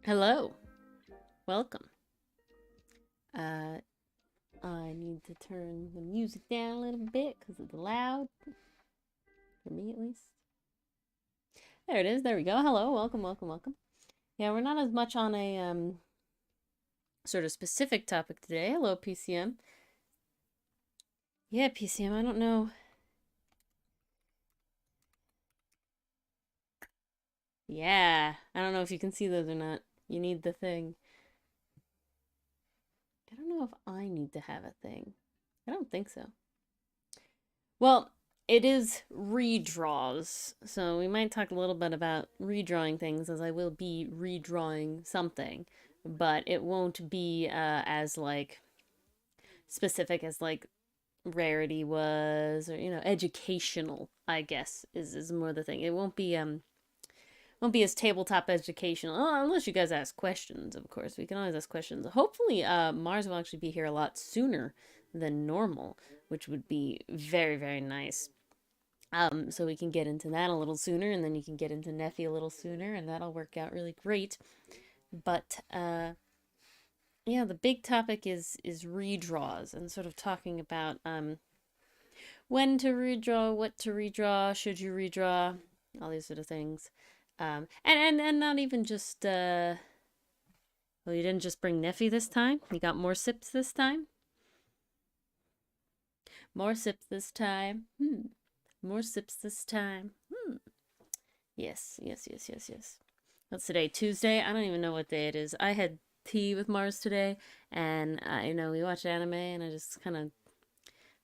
Hello, welcome. I need to turn the music down a little bit because it's loud, for me at least. There it is, there we go. Hello, welcome, welcome, welcome. Yeah, we're not as much on a sort of specific topic today. Hello, PCM. Yeah, PCM, I don't know. Yeah, I don't know if you can see those or not. You need the thing. I don't know if I need to have a thing. I don't think so. Well, it is redraws, so we might talk a little bit about redrawing things, as I will be redrawing something, but it won't be as like specific as like rarity was, or educational, I guess, is more the thing. It won't be as tabletop educational, unless you guys ask questions. Of course, we can always ask questions. Hopefully Mars will actually be here a lot sooner than normal, which would be very, very nice. So we can get into that a little sooner, and then you can get into Neffy a little sooner, and that'll work out really great. But yeah, the big topic is redraws, and sort of talking about when to redraw, what to redraw, should you redraw, all these sort of things. And not even just well, you didn't just bring Neffy this time. You got more sips this time. More sips this time. More sips this time. Yes, yes, yes, yes, yes. What's today? Tuesday? I don't even know what day it is. I had tea with Mars today, and we watched anime, and I just kind of,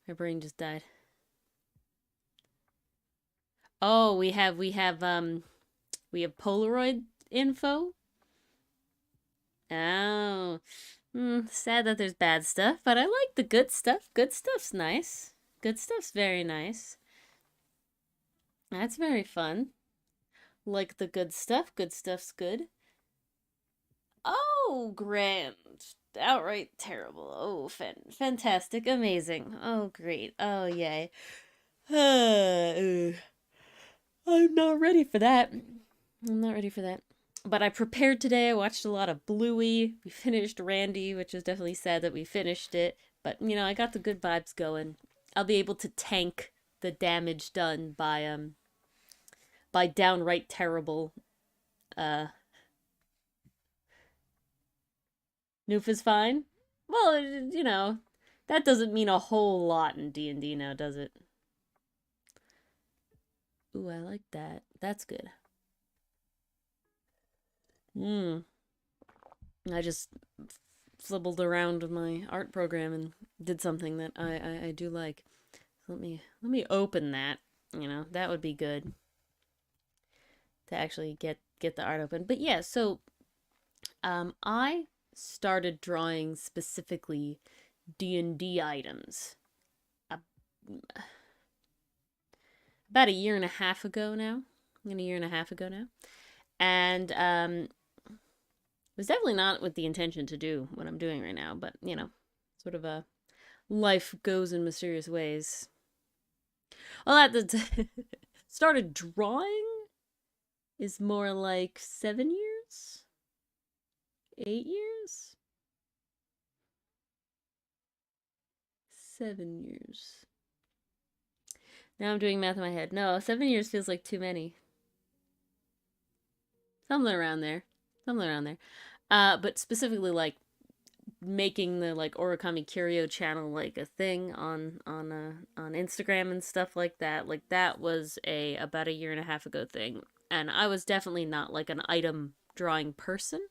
my brain just died. Oh, we have Polaroid info. Oh, sad that there's bad stuff, but I like the good stuff. Good stuff's nice. Good stuff's very nice. That's very fun. Like the good stuff. Good stuff's good. Oh, grand. Outright terrible. Oh, fantastic. Amazing. Oh, great. Oh, yay. I'm not ready for that. I'm not ready for that. But I prepared today. I watched a lot of Bluey. We finished Randy, which is definitely sad that we finished it. But, I got the good vibes going. I'll be able to tank the damage done by downright terrible Noof is fine. Well, that doesn't mean a whole lot in D&D now, does it? Ooh, I like that. That's good. I just flibbled around with my art program and did something that I do like. So let me open that. That would be good to actually get the art open. But yeah, so I started drawing specifically D&D items about a year and a half ago now. And it was definitely not with the intention to do what I'm doing right now, but sort of a life goes in mysterious ways. Well, that started drawing is more like 7 years, 8 years, 7 years. Now I'm doing math in my head. No, 7 years feels like too many. Something around there. But specifically like making the like origami curio channel like a thing on Instagram and stuff like that. Like that was about a year and a half ago thing. And I was definitely not like an item drawing person.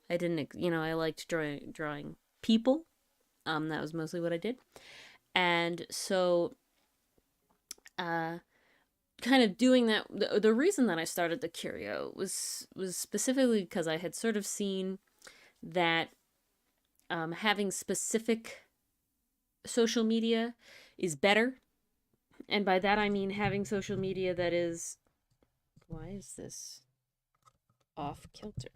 I didn't, I liked drawing people. That was mostly what I did. And so kind of doing that, the reason that I started the curio was specifically because I had sort of seen that having specific social media is better. And by that I mean having social media that is... Why is this off kilter?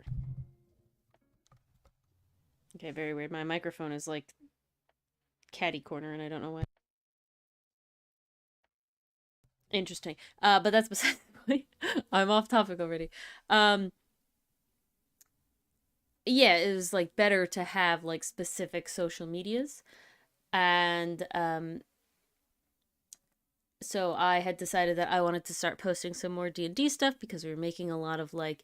Okay, very weird. My microphone is like catty corner and I don't know why. Interesting. But that's beside the point. I'm off topic already. Yeah, it was like better to have like specific social medias. And so I had decided that I wanted to start posting some more D&D stuff because we were making a lot of like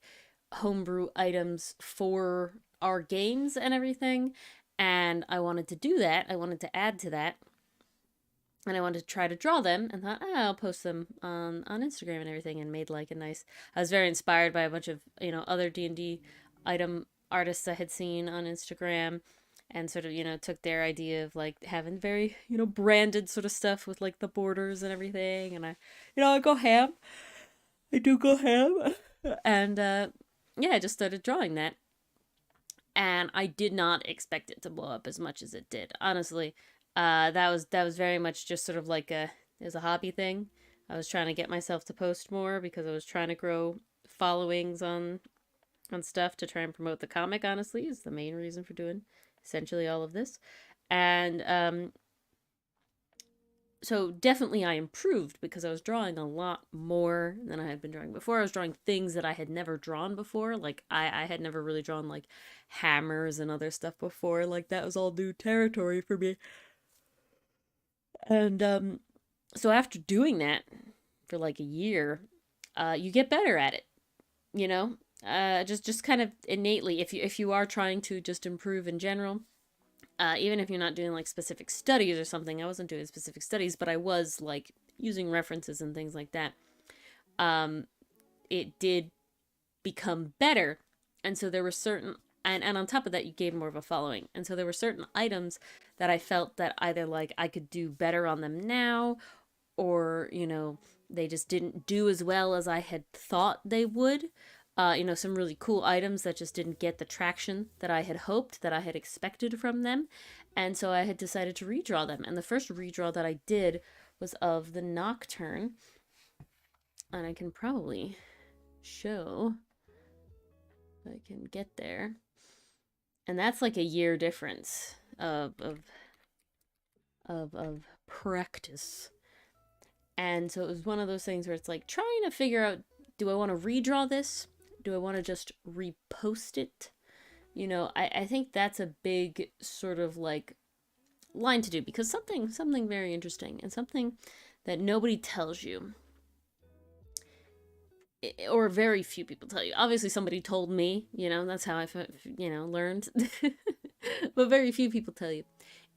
homebrew items for our games and everything. And I wanted to do that. I wanted to add to that. And I wanted to try to draw them and thought, I'll post them on Instagram and everything, and made like a nice... I was very inspired by a bunch of, other D&D item artists I had seen on Instagram and sort of, took their idea of like having very, branded sort of stuff with like the borders and everything. And I go ham. I do go ham. And yeah, I just started drawing that. And I did not expect it to blow up as much as it did. Honestly, that was very much just sort of like as a hobby thing. I was trying to get myself to post more because I was trying to grow followings on stuff to try and promote the comic. Honestly, is the main reason for doing essentially all of this. And so definitely I improved because I was drawing a lot more than I had been drawing before. I was drawing things that I had never drawn before. Like I had never really drawn like hammers and other stuff before. Like that was all new territory for me. And so after doing that for like a year, you get better at it, you know? Just kind of innately if you are trying to just improve in general, even if you're not doing like specific studies or something. I wasn't doing specific studies, but I was like using references and things like that. It did become better. And so there were certain, and on top of that, you gave more of a following. And so there were certain items that I felt that either like I could do better on them now, or, they just didn't do as well as I had thought they would. Some really cool items that just didn't get the traction that I had hoped, that I had expected from them. And so I had decided to redraw them. And the first redraw that I did was of the Nocturne. And I can probably show if I can get there. And that's like a year difference of practice. And so it was one of those things where it's like trying to figure out, do I want to redraw this? Do I want to just repost it? I think that's a big sort of like line to do, because something very interesting and something that nobody tells you, or very few people tell you. Obviously somebody told me, that's how I learned. But very few people tell you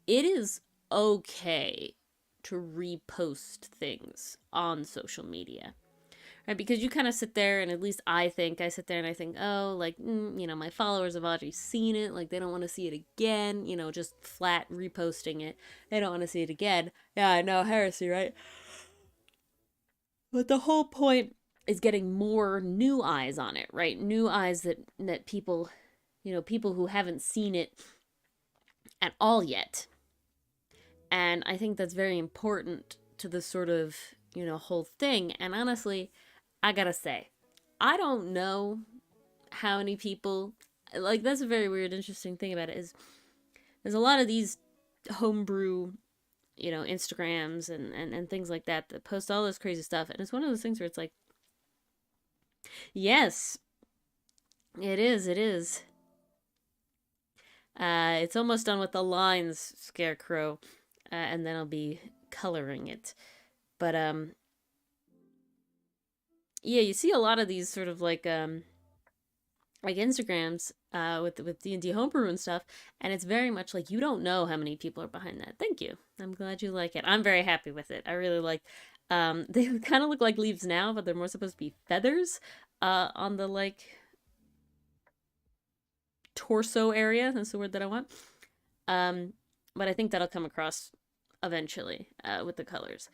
it is okay to repost things on social media. Right? Because you kind of sit there, and at least I sit there and I think, oh, like, my followers have already seen it. Like, they don't want to see it again. Just flat reposting it. They don't want to see it again. Yeah, I know, heresy, right? But the whole point is getting more new eyes on it, right? New eyes that people, people who haven't seen it at all yet. And I think that's very important to the sort of, whole thing. And honestly, I gotta say, I don't know how many people, like, that's a very weird, interesting thing about it, is there's a lot of these homebrew, Instagrams and things like that post all this crazy stuff. And it's one of those things where it's like, yes, it is. It's almost done with the lines, Scarecrow, and then I'll be coloring it. But, yeah, you see a lot of these sort of like Instagrams with D&D homebrew and stuff, and it's very much like you don't know how many people are behind that. Thank you. I'm glad you like it. I'm very happy with it. I really like. They kind of look like leaves now, but they're more supposed to be feathers on the like torso area. That's the word that I want. But I think that'll come across eventually with the colors.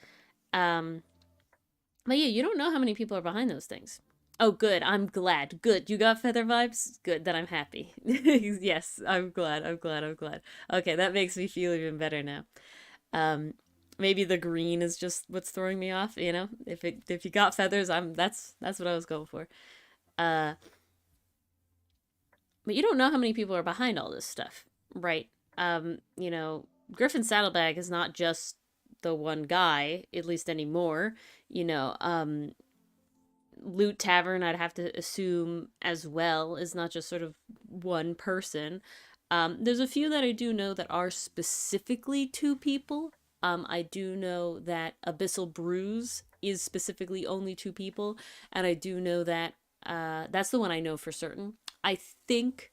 But yeah, you don't know how many people are behind those things. Oh, good. I'm glad. Good. You got feather vibes? Good. Then I'm happy. Yes, I'm glad. Okay, that makes me feel even better now. Maybe the green is just what's throwing me off, If you got feathers, that's what I was going for. But you don't know how many people are behind all this stuff, right? Griffin Saddlebag is not just the one guy, at least anymore. Loot Tavern, I'd have to assume as well, is not just sort of one person. There's a few that I do know that are specifically two people. I do know that Abyssal Brews is specifically only two people, and I do know that that's the one I know for certain. I think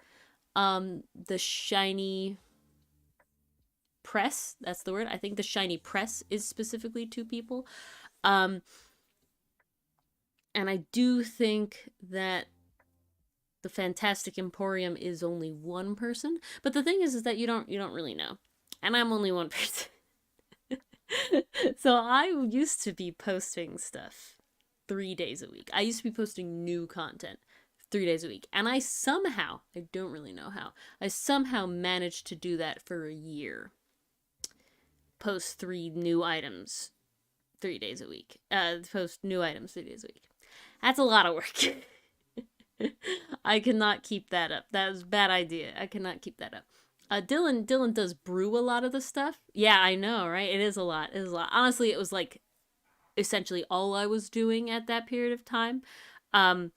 the Shiny Press, that's the word. I think the Shiny Press is specifically two people. And I do think that the Fantastic Emporium is only one person. But the thing is that you don't really know. And I'm only one person. So I used to be posting stuff 3 days a week. I used to be posting new content 3 days a week. And I somehow, I don't really know how, I somehow managed to do that for a year. Post 3 new items 3 days a week. Post new items 3 days a week. That's a lot of work. I cannot keep that up. That was a bad idea. I cannot keep that up. Dylan does brew a lot of the stuff. Yeah, I know, right? It is a lot. It is a lot. Honestly, it was like essentially all I was doing at that period of time. Um,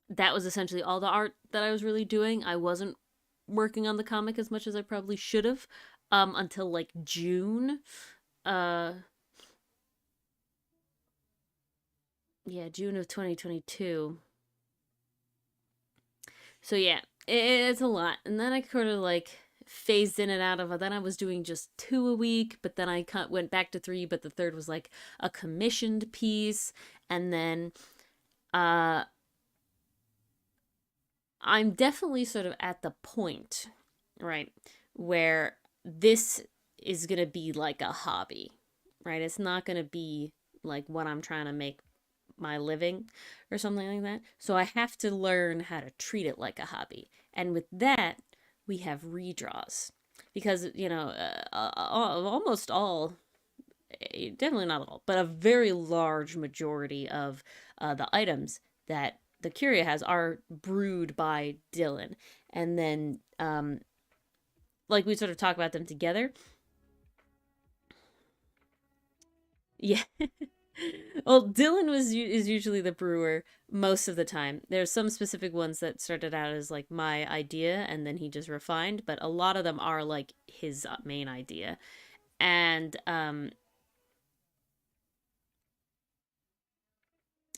that was essentially all the art that I was really doing. I wasn't working on the comic as much as I probably should have until like June. Uh, yeah, June of 2022. So yeah, it's a lot. And then I sort of like phased in and out of it. Then I was doing just 2 a week, but then I went back to 3, but the third was like a commissioned piece. And then uh I'm definitely sort of at the point, right, where this is going to be like a hobby, right? It's not going to be like what I'm trying to make my living or something like that. So I have to learn how to treat it like a hobby. And with that, we have redraws. Because, almost all, definitely not all, but a very large majority of the items that the curio has are brewed by Dylan. And then, like, we sort of talk about them together. Yeah. Well, Dylan is usually the brewer most of the time. There's some specific ones that started out as like my idea and then he just refined, but a lot of them are like his main idea. And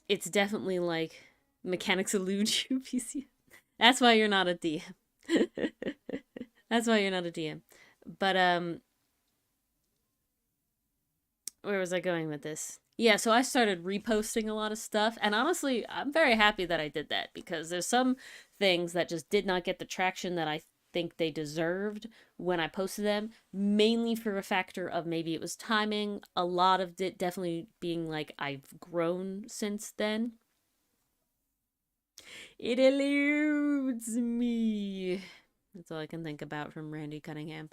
it's definitely like mechanics elude you, PC. That's why you're not a DM. That's why you're not a DM. But where was I going with this? Yeah, so I started reposting a lot of stuff, and honestly, I'm very happy that I did that because there's some things that just did not get the traction that I think they deserved when I posted them, mainly for a factor of maybe it was timing, a lot of it definitely being like I've grown since then. It eludes me. That's all I can think about from Randy Cunningham.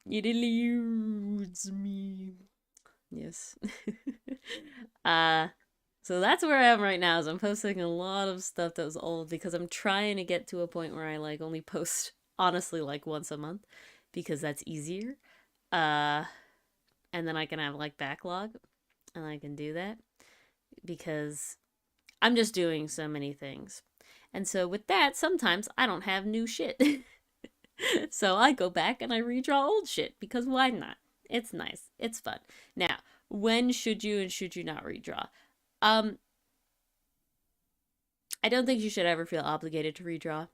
It eludes me. Yes. uh so that's where I am right now is I'm posting a lot of stuff that was old because I'm trying to get to a point where I like only post honestly like once a month because that's easier. Uh and then I can have like backlog and I can do that because I'm just doing so many things. And so with that, sometimes I don't have new shit. So I go back and I redraw old shit because why not? It's nice. It's fun. Now, when should you and should you not redraw? Um, I don't think you should ever feel obligated to redraw.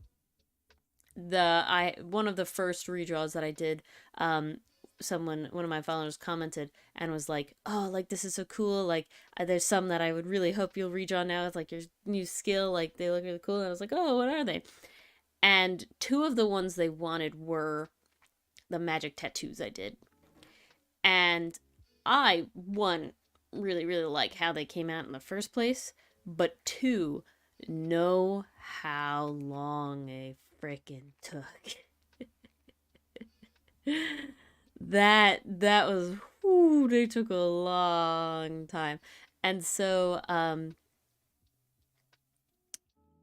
One of the first redraws that I did, one of my followers commented and was like, "Oh, like this is so cool. Like there's some that I would really hope you'll redraw now. It's like your new skill. Like they look really cool." And I was like, "Oh, what are they?" And two of the ones they wanted were the magic tattoos I did. And I, one, really, really like how they came out in the first place, but two, know how long they freaking took. That was, whoo, they took a long time. And so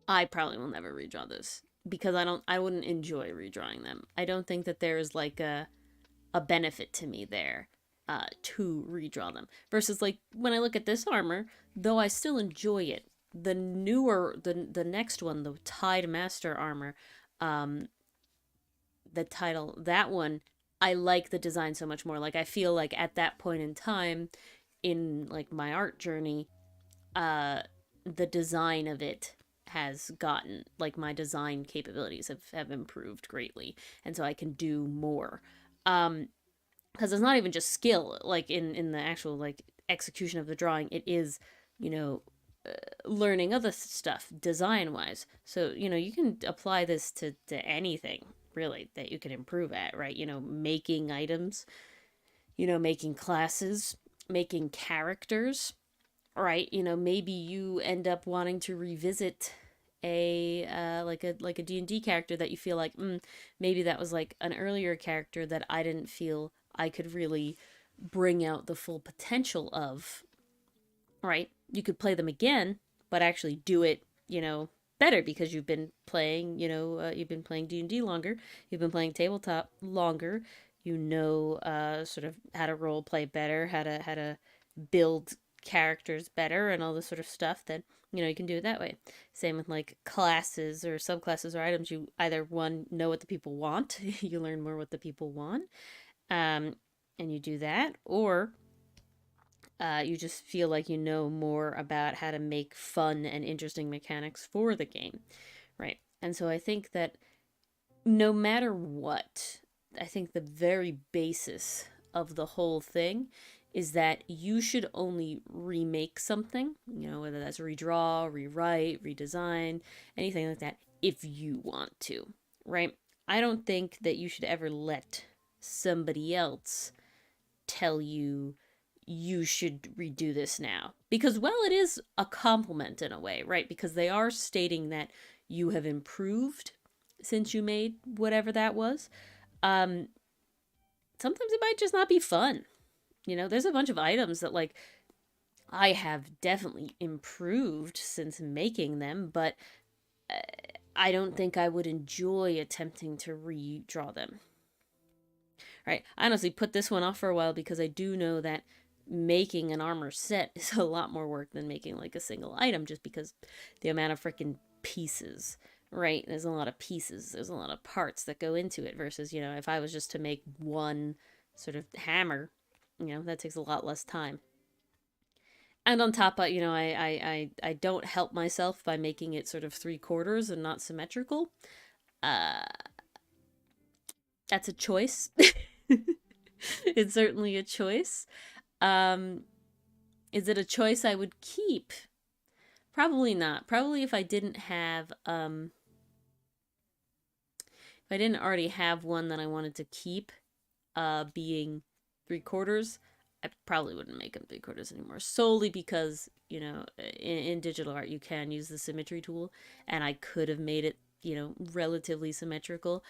I probably will never redraw those because I wouldn't enjoy redrawing them. I don't think that there's like a benefit to me there to redraw them. Versus like when I look at this armor, though I still enjoy it, the next one, the Tide Master armor, um, the title, that one, I like the design so much more. Like I feel like at that point in time in like my art journey, uh, the design of it has gotten like my design capabilities have improved greatly and so I can do more because it's not even just skill like in the actual like execution of the drawing, it is, you know, learning other stuff design wise. So, you can apply this to anything really that you can improve at, right? Making items, making classes, making characters, right? Maybe you end up wanting to revisit a like a D&D character that you feel like maybe that was like an earlier character that I didn't feel I could really bring out the full potential of, right? You could play them again, but actually do it, better because you've been playing D&D longer, you've been playing tabletop longer, sort of how to role play better, how to build characters better and all this sort of stuff. Then you can do it that way. Same with like classes or subclasses or items. You either one know what the people want, you learn more what the people want, and you do that, or you just feel like you know more about how to make fun and interesting mechanics for the game, right? And so I think that no matter what, I think the very basis of the whole thing is that you should only remake something, whether that's redraw, rewrite, redesign, anything like that, if you want to, right? I don't think that you should ever let somebody else tell you you should redo this now. Because, well, it is a compliment in a way, right? Because they are stating that you have improved since you made whatever that was. Sometimes it might just not be fun. There's a bunch of items that, like, I have definitely improved since making them, but I don't think I would enjoy attempting to redraw them. Right? I honestly put this one off for a while because I do know that making an armor set is a lot more work than making like a single item, just because the amount of freaking pieces, right? There's a lot of pieces, there's a lot of parts that go into it versus, if I was just to make one sort of hammer, that takes a lot less time. And on top of, I don't help myself by making it sort of 3/4 and not symmetrical. Uh, that's a choice. It's certainly a choice. Is it a choice I would keep? Probably not. Probably if I didn't have if I didn't already have one that I wanted to keep, being 3/4, I probably wouldn't make them 3/4 anymore. Solely because, in digital art you can use the symmetry tool, and I could have made it, relatively symmetrical,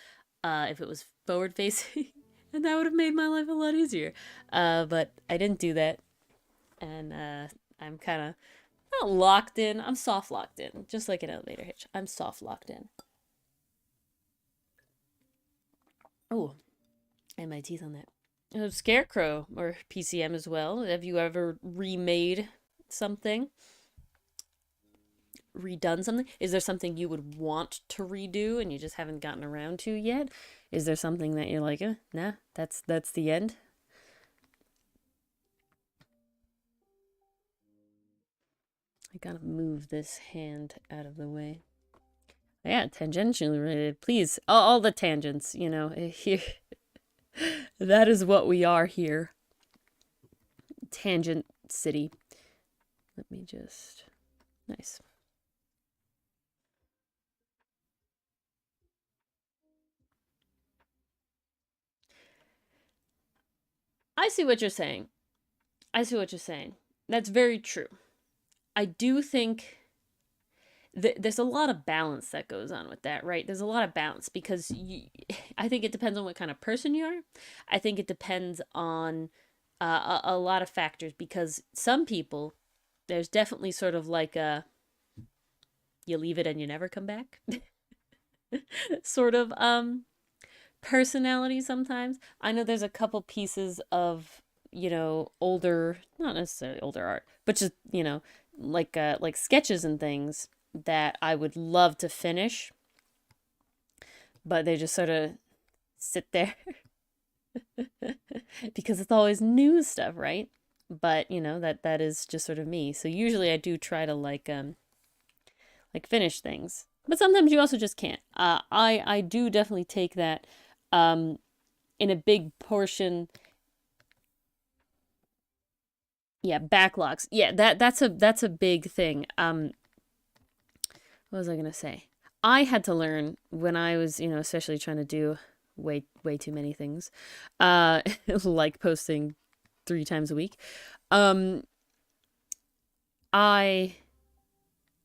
if it was forward facing. And that would have made my life a lot easier. But I didn't do that. And I'm kind of not locked in. I'm soft locked in. Just like an elevator hitch. I'm soft locked in. Oh, and my teeth on that. Scarecrow, or PCM as well. Have you ever remade something? Redone something? Is there something you would want to redo and you just haven't gotten around to yet? Is there something that you're like, nah, that's the end? I gotta move this hand out of the way. Yeah, tangentially related. Please, all the tangents, here. That is what we are here. Tangent City. Let me just... Nice. I see what you're saying. That's very true. I do think there's a lot of balance that goes on with that, right? There's a lot of balance because I think it depends on what kind of person you are. I think it depends on a lot of factors, because some people, there's definitely sort of like a you leave it and you never come back sort of personality sometimes. I know there's a couple pieces of, older, not necessarily older art, but just, like sketches and things that I would love to finish, but they just sort of sit there because it's always new stuff, right? But, that is just sort of me. So usually I do try to like finish things. But sometimes you also just can't. I do definitely take that in a big portion. Yeah, backlogs. Yeah, that's a big thing. What was I gonna say? I had to learn when I was, especially trying to do way too many things, uh, like posting 3 times a week. Um, I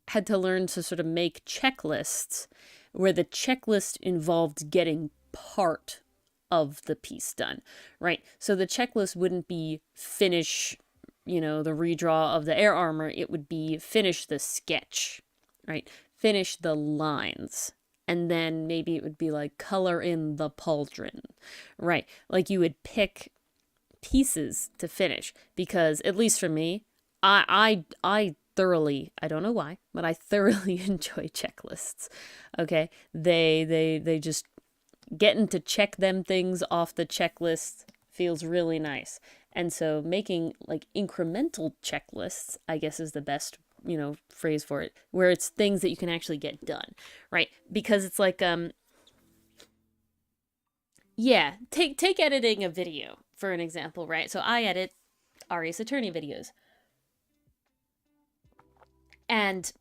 had to learn to sort of make checklists where the checklist involved getting part of the piece done, right? So the checklist wouldn't be finish, the redraw of the air armor. It would be finish the sketch, right? Finish the lines. And then maybe it would be like color in the pauldron, right? Like you would pick pieces to finish because at least for me, I thoroughly, I don't know why, but I thoroughly enjoy checklists. Okay? They just getting to check them things off the checklist feels really nice. And so making like incremental checklists, I guess is the best, phrase for it, where it's things that you can actually get done, right? Because it's like yeah, take editing a video for an example, right? So I edit Ari's attorney videos. And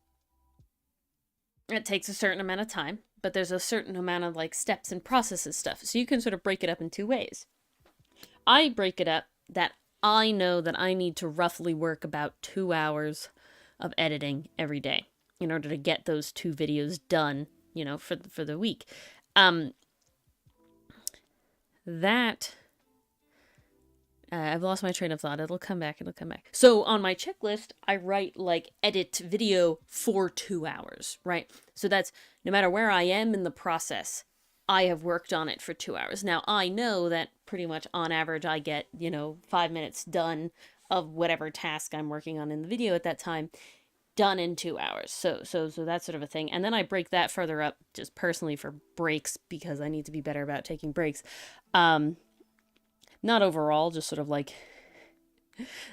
it takes a certain amount of time, but there's a certain amount of like steps and processes stuff. So you can sort of break it up in 2 ways. I break it up that I know that I need to roughly work about 2 hours of editing every day in order to get those 2 videos done, for the week. That I've lost my train of thought. It'll come back. So on my checklist, I write like edit video for 2 hours, right? So that's no matter where I am in the process, I have worked on it for 2 hours. Now I know that pretty much on average I get, 5 minutes done of whatever task I'm working on in the video at that time, done in 2 hours. So that's sort of a thing. And then I break that further up just personally for breaks because I need to be better about taking breaks. Not overall, just sort of like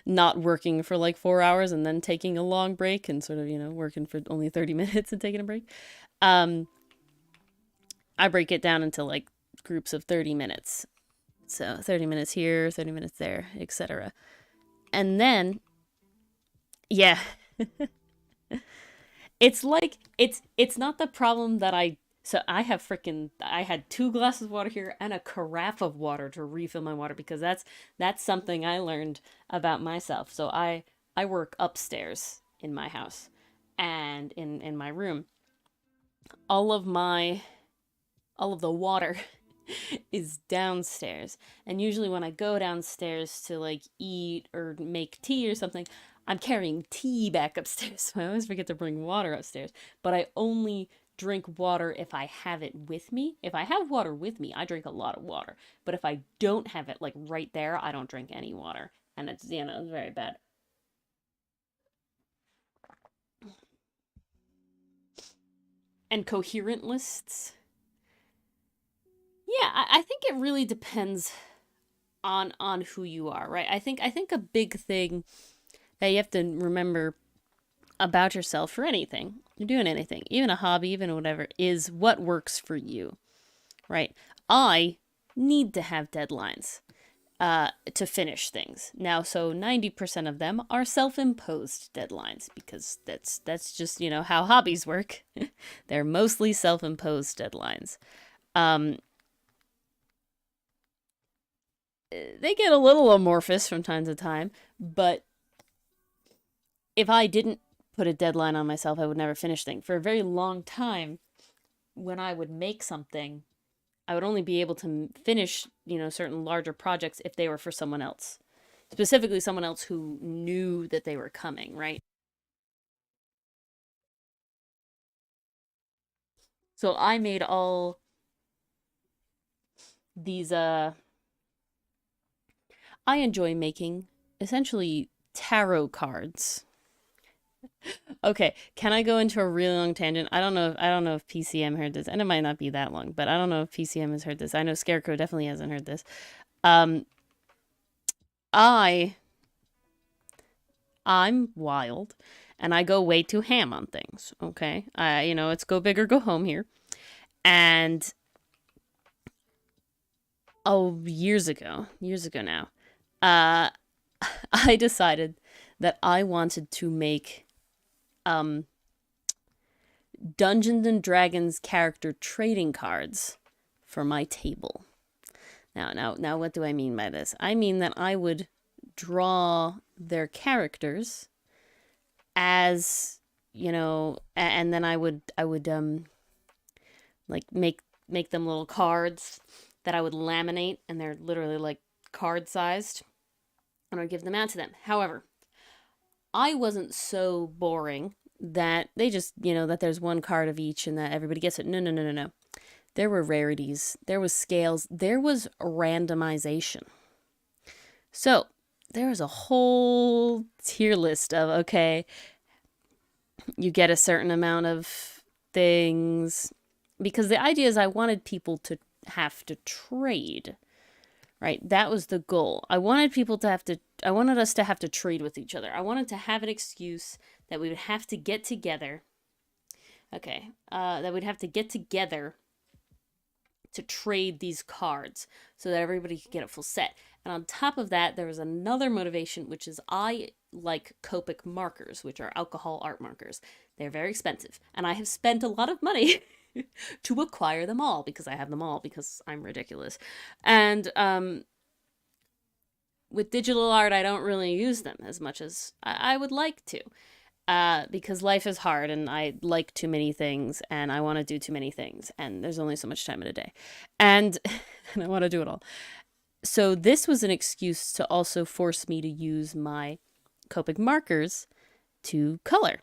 not working for like 4 hours and then taking a long break and sort of, working for only 30 minutes and taking a break. I break it down into like groups of 30 minutes. So 30 minutes here, 30 minutes there, etc. And then, yeah, it's like, it's not the problem that so I had 2 glasses of water here and a carafe of water to refill my water because that's something I learned about myself. So I work upstairs in my house and in my room. All of the water is downstairs. And usually when I go downstairs to like eat or make tea or something, I'm carrying tea back upstairs. So I always forget to bring water upstairs. But I only drink water if I have it with me. If I have water with me, I drink a lot of water. But if I don't have it like right there, I don't drink any water. And it's, it's very bad. And coherent lists. Yeah, I think it really depends on who you are, right? I think a big thing that you have to remember about yourself for anything, you're doing anything, even a hobby, even whatever, is what works for you, right? I need to have deadlines to finish things. Now, so 90% of them are self-imposed deadlines because that's just, how hobbies work. They're mostly self-imposed deadlines. They get a little amorphous from time to time, but if I didn't put a deadline on myself, I would never finish things. For a very long time, when I would make something, I would only be able to finish, certain larger projects if they were for someone else. Specifically someone else who knew that they were coming, right? So I made all these I enjoy making essentially tarot cards. Okay, can I go into a really long tangent? I don't know if PCM heard this, and it might not be that long, but I don't know if PCM has heard this. I know Scarecrow definitely hasn't heard this. Um, I I'm wild, and I go way too ham on things. Okay, it's go big or go home here. And oh, years ago now, uh, I decided that I wanted to make Dungeons and Dragons character trading cards for my table. Now, what do I mean by this? I mean that I would draw their characters as, you know, and then I would like make them little cards that I would laminate, and they're literally like card sized, and I'd give them out to them. However, I wasn't so boring that they just, that there's one card of each and that everybody gets it. No. There were rarities, there was scales, there was randomization. So there was a whole tier list of, okay, you get a certain amount of things, because the idea is I wanted people to have to trade, right? That was the goal. I wanted us to have to trade with each other. I wanted to have an excuse that we would have to get together. Okay, that we'd have to get together to trade these cards so that everybody could get a full set. And on top of that, there was another motivation, which is I like Copic markers, which are alcohol art markers. They're very expensive, and I have spent a lot of money to acquire them all, because I have them all, because I'm ridiculous. And with digital art, I don't really use them as much as I would like to. Because life is hard, and I like too many things, and I want to do too many things, and there's only so much time in a day, and I want to do it all. So this was an excuse to also force me to use my Copic markers to color.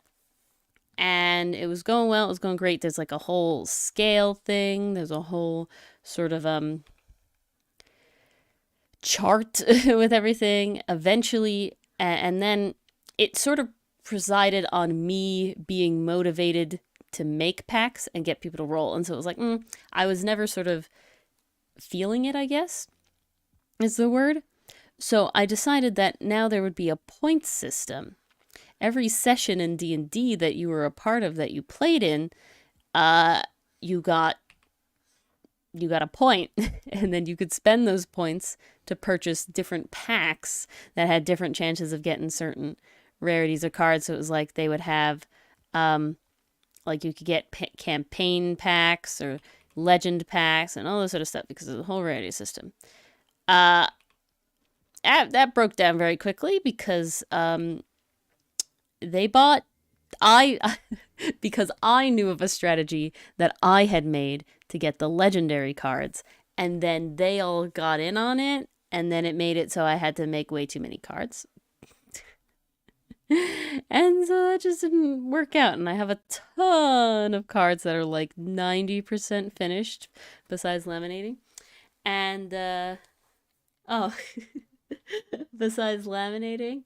And it was going well, it was going great. There's like a whole scale thing, there's a whole sort of chart with everything eventually, and then it sort of presided on me being motivated to make packs and get people to roll. And so it was like, I was never sort of feeling it, I guess, is the word. So I decided that now there would be a point system. Every session in D&D that you were a part of, that you played in, you got a point, and then you could spend those points to purchase different packs that had different chances of getting certain rarities of cards. So it was like they would have like you could get campaign packs or legend packs and all this sort of stuff, because of the whole rarity system. That broke down very quickly, because they bought because I knew of a strategy that I had made to get the legendary cards, and then they all got in on it, and then it made it so I had to make way too many cards. And so that just didn't work out, and I have a ton of cards that are like 90% finished, besides laminating. And besides laminating,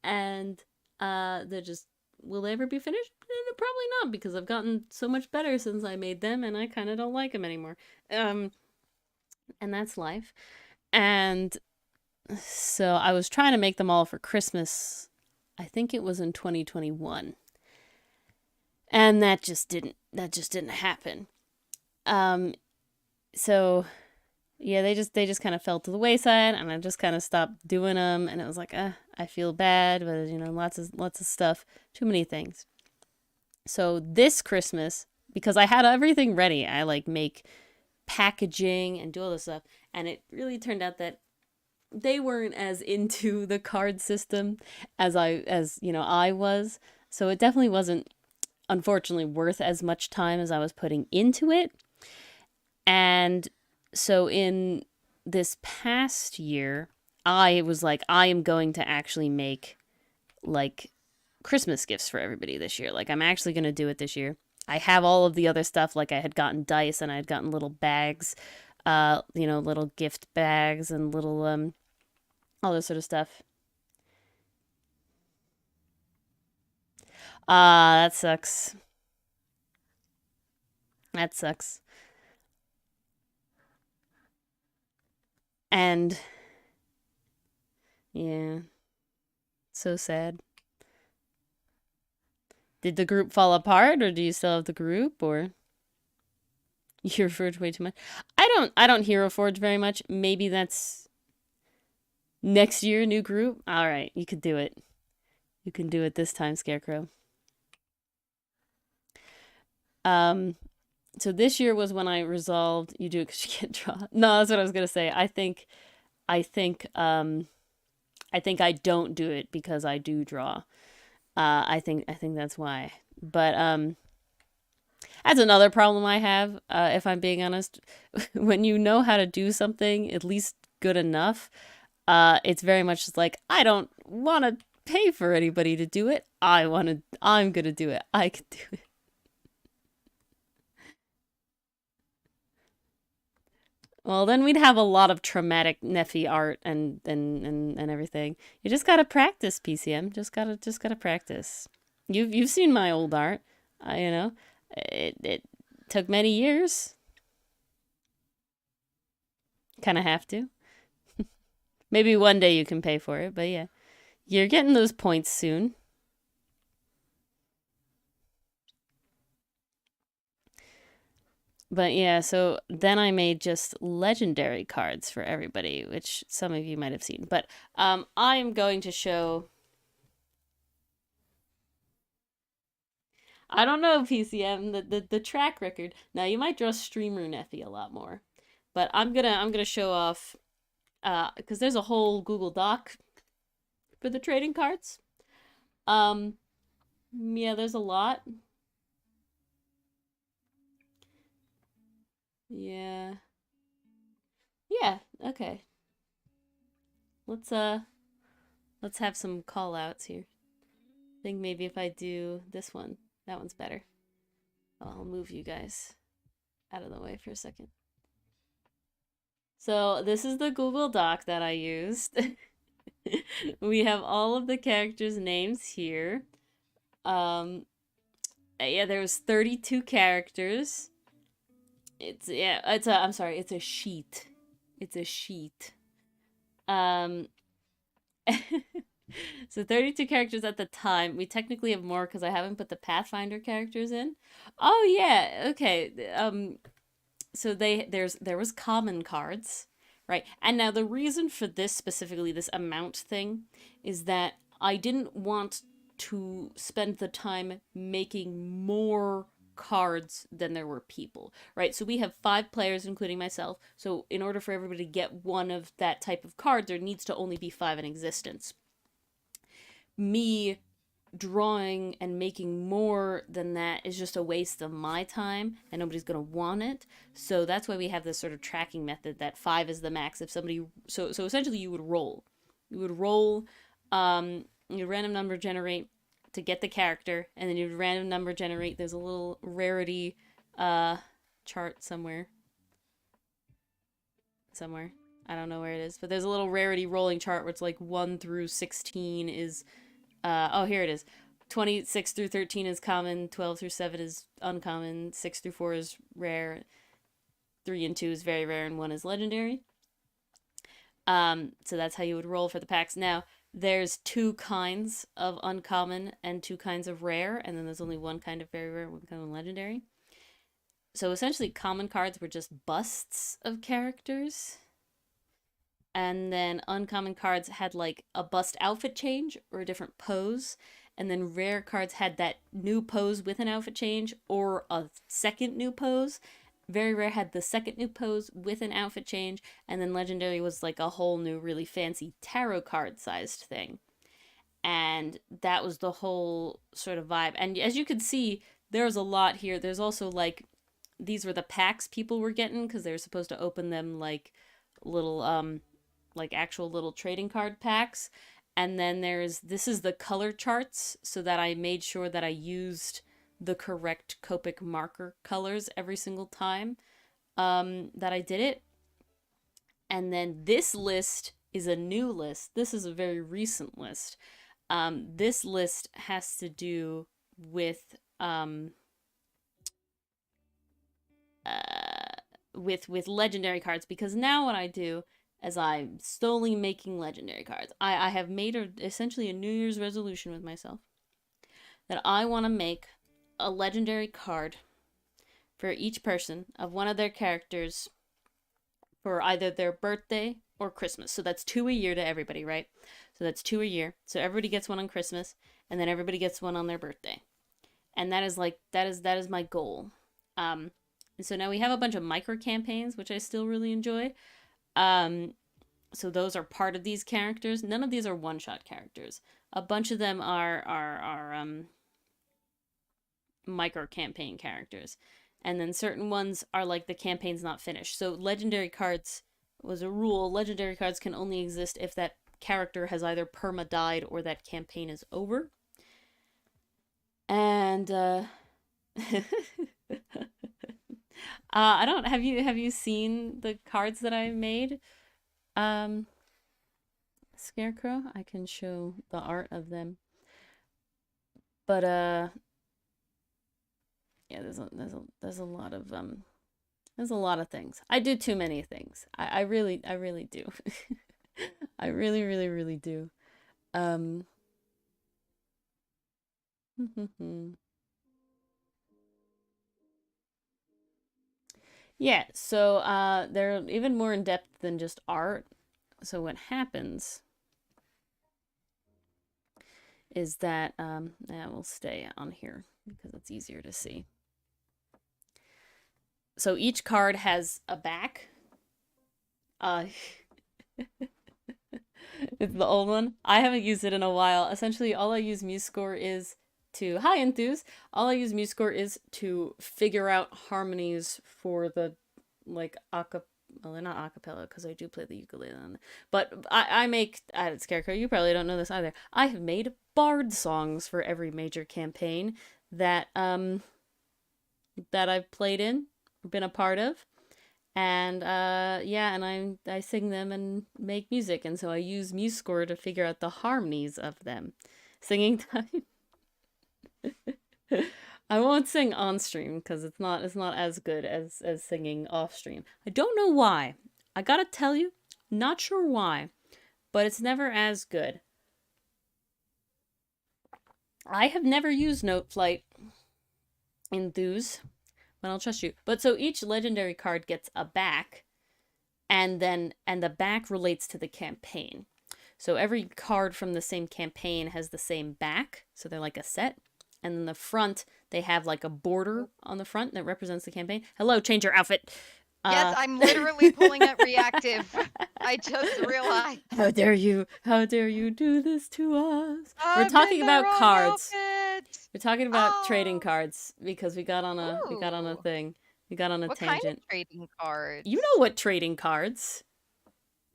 and they're just, will they ever be finished? Probably not, because I've gotten so much better since I made them, and I kind of don't like them anymore. And that's life. And so I was trying to make them all for Christmas. I think it was in 2021. And that just didn't happen. So yeah, they just kind of fell to the wayside, and I just kind of stopped doing them, and it was like, I feel bad, but lots of stuff, too many things. So this Christmas, because I had everything ready, I like make packaging and do all this stuff, and it really turned out that they weren't as into the card system as I was. So it definitely wasn't, unfortunately, worth as much time as I was putting into it. And so in this past year, I was like, I am going to actually make like Christmas gifts for everybody this year. Like, I'm actually going to do it this year. I have all of the other stuff. Like, I had gotten dice, and I had gotten little bags, little gift bags, and little all this sort of stuff. That sucks. That sucks. And yeah, so sad. Did the group fall apart, or do you still have the group, or you Hero Forge way too much? I don't Hero Forge very much. Maybe that's next year, new group. All right, you could do it. You can do it this time, Scarecrow. So this year was when I resolved you do it because you can't draw. No, that's what I was gonna say. I think I don't do it because I do draw. I think that's why. But that's another problem I have, if I'm being honest. When you know how to do something, at least good enough, it's very much just like, I don't want to pay for anybody to do it. I'm gonna do it. I can do it. Well, then we'd have a lot of traumatic Neffy art and everything. You just gotta practice, PCM. Just gotta practice. You've seen my old art. You know, it took many years. Kind of have to. Maybe one day you can pay for it, but yeah, you're getting those points soon. But yeah, so then I made just legendary cards for everybody, which some of you might have seen. But I'm going to show. I don't know, PCM, the track record. Now you might draw streamer Neffy a lot more, but I'm gonna show off because there's a whole Google Doc for the trading cards. Um, yeah, there's a lot. Yeah, yeah. Okay, let's uh let's have some call outs here. I think maybe if I do this one, that one's better. I'll move you guys out of the way for a second. So this is the Google Doc that I used. We have all of the characters' names here. Yeah, there was 32 characters. I'm sorry, it's a sheet. It's a sheet. Um, so 32 characters at the time. We technically have more because I haven't put the Pathfinder characters in. Oh yeah, okay. So there was common cards, right? And now the reason for this specifically, this amount thing, is that I didn't want to spend the time making more cards than there were people, right? So we have 5 players, including myself. So in order for everybody to get one of that type of card, there needs to only be 5 in existence. Me drawing and making more than that is just a waste of my time and nobody's going to want it. So that's why we have this sort of tracking method that 5 is the max. If somebody, so essentially you would roll. You would roll, you random number generate to get the character, and then you random number generate. There's a little rarity chart somewhere. I don't know where it is, but there's a little rarity rolling chart where it's like 1 through 16 is oh, here it is. 26 through 13 is common, 12 through 7 is uncommon, 6 through 4 is rare, 3 and 2 is very rare, and 1 is legendary. So that's how you would roll for the packs. Now, there's 2 kinds of uncommon and 2 kinds of rare, and then there's only 1 kind of very rare, 1 kind of legendary. So essentially, common cards were just busts of characters. And then uncommon cards had like a bust outfit change or a different pose. And then rare cards had that new pose with an outfit change or a second new pose. Very rare had the second new pose with an outfit change. And then legendary was like a whole new, really fancy tarot card sized thing. And that was the whole sort of vibe. And as you could see, there's a lot here. There's also like, these were the packs people were getting because they were supposed to open them like little like actual little trading card packs. And then this is the color charts, so that I made sure that I used the correct Copic marker colors every single time that I did it. And then this list is a new list. This is a very recent list. This list has to do with legendary cards, because now what I do as I'm slowly making legendary cards. I have made essentially a New Year's resolution with myself that I want to make a legendary card for each person of one of their characters for either their birthday or Christmas. So that's 2 a year to everybody, right? So that's 2 a year. So everybody gets one on Christmas. and then everybody gets one on their birthday. And that is like that is my goal. And so now we have a bunch of micro campaigns, which I still really enjoy. So those are part of these characters. None of these are one-shot characters. A bunch of them are micro campaign characters, and then certain ones are like the campaign's not finished. So legendary cards was a rule. Legendary cards can only exist if that character has either perma died or that campaign is over. And I don't have you seen the cards that I made? Scarecrow, I can show the art of them. But yeah, there's a lot of there's a lot of things. I do too many things. I really do. I really do. Yeah, so they're even more in depth than just art. So what happens is that that will stay on here because it's easier to see. So each card has a back. It's the old one. I haven't used it in a while. Essentially, all I use MuseScore is to all I use MuseScore is to figure out harmonies for the like well, they're not acapella because I do play the ukulele on it. But I make Scarecrow. You probably don't know this either. I have made bard songs for every major campaign that that I've played in, been a part of. And yeah, and I sing them and make music, and so I use MuseScore to figure out the harmonies of them. Singing time. I won't sing on stream because it's not as good as singing off stream. I don't know why. I gotta tell you, not sure why, but it's never as good. I have never used Note Flight in Thuse, but I'll trust you. But so each legendary card gets a back, and the back relates to the campaign. So every card from the same campaign has the same back, so they're like a set. And then the front, they have like a border on the front that represents the campaign. Hello, change your outfit. Yes, I'm literally pulling up reactive. I just realized. How dare you? How dare you do this to us? I'm We're talking in the about wrong cards. outfit. We're talking about trading cards because we got on a Ooh. thing. We got on a What tangent. kind of trading cards? You know what trading cards?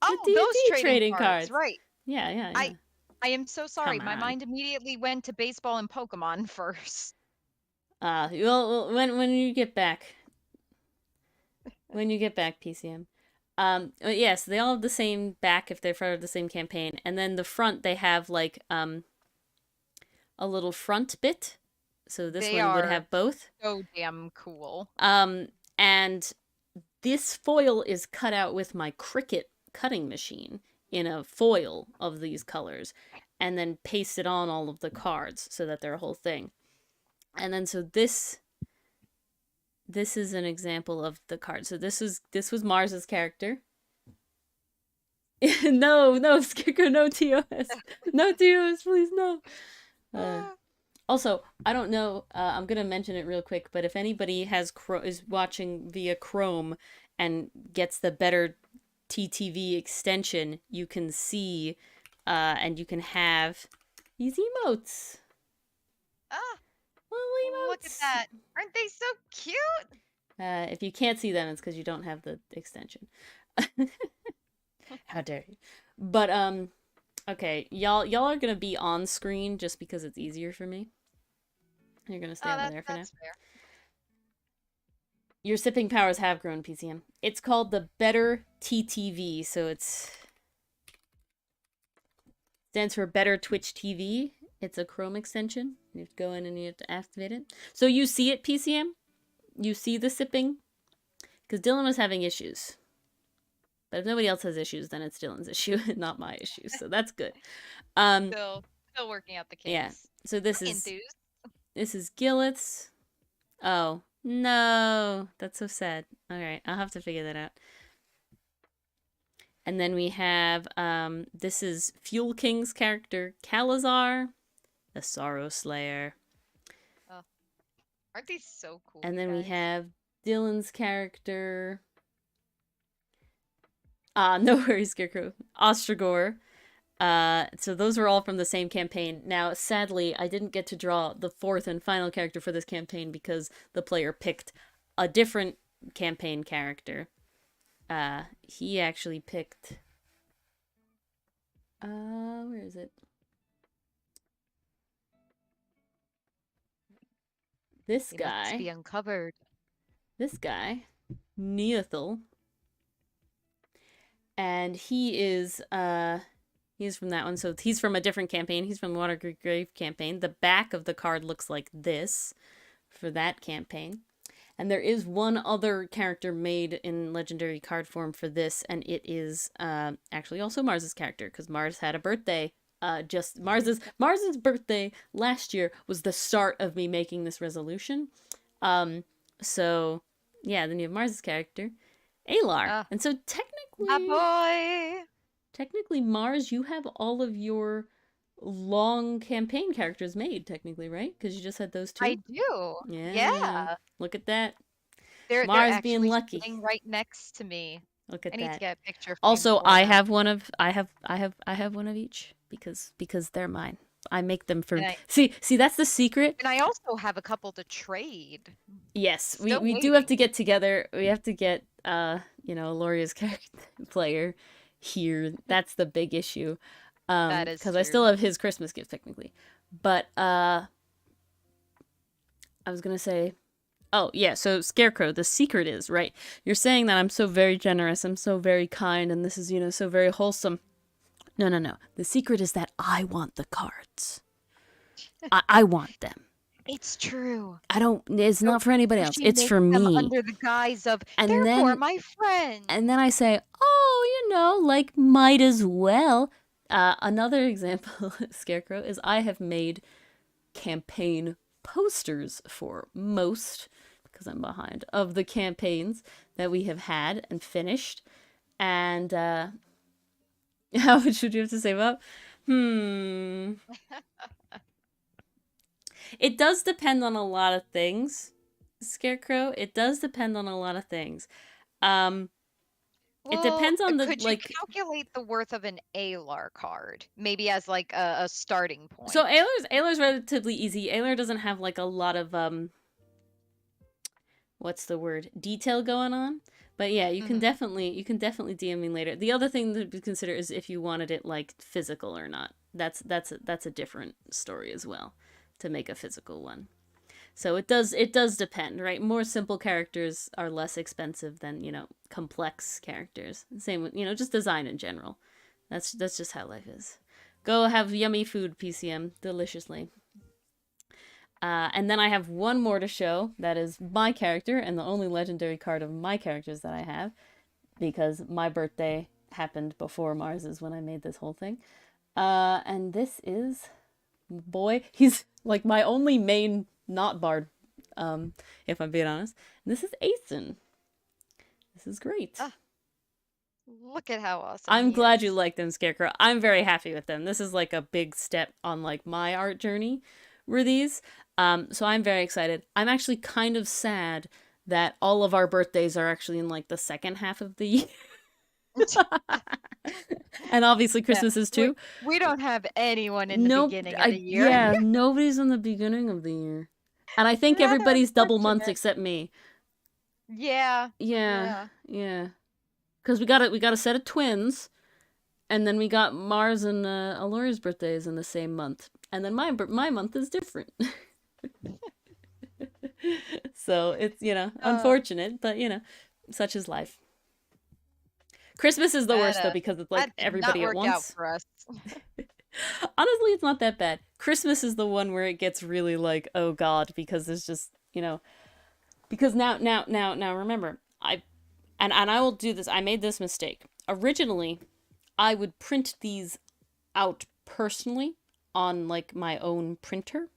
Oh, the those D&D trading cards. right. Yeah. I am so sorry. Come My on. mind immediately went to baseball and Pokemon first. Well, when you get back, PCM. Yes, they all have the same back if they're part of the same campaign, and then the front they have like a little front bit. So this one would have both. So damn cool. And this foil is cut out with my Cricut cutting machine in a foil of these colors, and then pasted on all of the cards so that they're a whole thing. And then so this is an example of the card. So this was Mars's character. no, Scarecrow, no TOS. No TOS, please, no. Also, I don't know, I'm going to mention it real quick, but if anybody is watching via Chrome and gets the better TTV extension, you can see and you can have these emotes. Little emotes. Look at that. Aren't they so cute? If you can't see them, it's because you don't have the extension. How dare you? But okay, y'all are gonna be on screen just because it's easier for me. You're gonna stay over there for now. Fair. Your sipping powers have grown, PCM. It's called the Better TTV, so it's stands for Better Twitch TV. It's a Chrome extension. You have to go in and you have to activate it. So you see it, PCM? You see the sipping? Because Dylan was having issues. But if nobody else has issues, then it's Dylan's issue, not my issue. So that's good. Still working out the kinks. Yeah. So this is Gillets. Oh no, that's so sad. All right, I'll have to figure that out. And then we have this is Fuel King's character Calazar. the Sorrow Slayer. Oh, aren't these so cool? And you then we guys? have Dylan's character. No worries, Scarecrow. Ostrogor. So those were all from the same campaign. Now, sadly, I didn't get to draw the fourth and final character for this campaign because the player picked a different campaign character. He actually picked... where is it? This He guy. must be uncovered. This guy, Neothel. And he is he's from that one. So he's from a different campaign. He's from the Watergrave campaign. The back of the card looks like this for that campaign. And there is one other character made in legendary card form for this, and it is actually also Mars's character, because Mars had a birthday. Just Mars's birthday last year was the start of me making this resolution. So yeah, then you have Mars's character, Alar. And so technically Mars, you have all of your long campaign characters made, technically, right? Because you just had those two. I do. Yeah. Look at that. They're Mars being lucky. sitting right next to me. Look at I need that. to get a picture. Also, I have one of each because they're mine. I make them for see that's the secret. And I also have a couple to trade. Yes, we do have to get together. We have to get Loria's character player here. That's the big issue. That is because I still have his Christmas gift technically. But I was gonna say, oh yeah, so Scarecrow, the secret is, right, you're saying that I'm so very generous, I'm so very kind, and this is, so very wholesome. No. The secret is that I want the cards. I want them. It's true. It's not for anybody else. It's for me. Under the guise of, therefore, my friend. And then I say, oh, might as well. Another example, Scarecrow, is I have made campaign posters for most, because I'm behind, of the campaigns that we have had and finished. And, how much would you have to save up? It does depend on a lot of things, Scarecrow. It does depend on a lot of things. It depends on the, could you calculate the worth of an Alar card? Maybe as, a starting point. So Alar's relatively easy. Alar doesn't have, a lot of, what's the word? Detail going on. But yeah, you can definitely DM me later. The other thing to consider is if you wanted it physical or not. That's a different story as well, to make a physical one. So it does depend, right? More simple characters are less expensive than, complex characters. Same with, just design in general. That's just how life is. Go have yummy food, PCM, deliciously. And then I have one more to show. That is my character, and the only legendary card of my characters that I have, because my birthday happened before Mars's when I made this whole thing. And this is, boy, he's my only main not bard, if I'm being honest. And this is Aeson. This is great. Look at how awesome. I'm glad you like them, Scarecrow. I'm very happy with them. This is a big step on my art journey, were these. So I'm very excited. I'm actually kind of sad that all of our birthdays are actually in the second half of the year. And obviously Christmas is too. We don't have anyone in the beginning of the year. Yeah, nobody's in the beginning of the year. And I think everybody's double months except me. Yeah. Because we got a set of twins, and then we got Mars and Alori's birthdays in the same month, and then my month is different. So it's unfortunate, but such is life. Christmas is the worst though, because it's everybody at once. Out for us. Honestly, it's not that bad. Christmas is the one where it gets really oh god, because there's just because now remember, I will do this. I made this mistake. Originally, I would print these out personally on my own printer.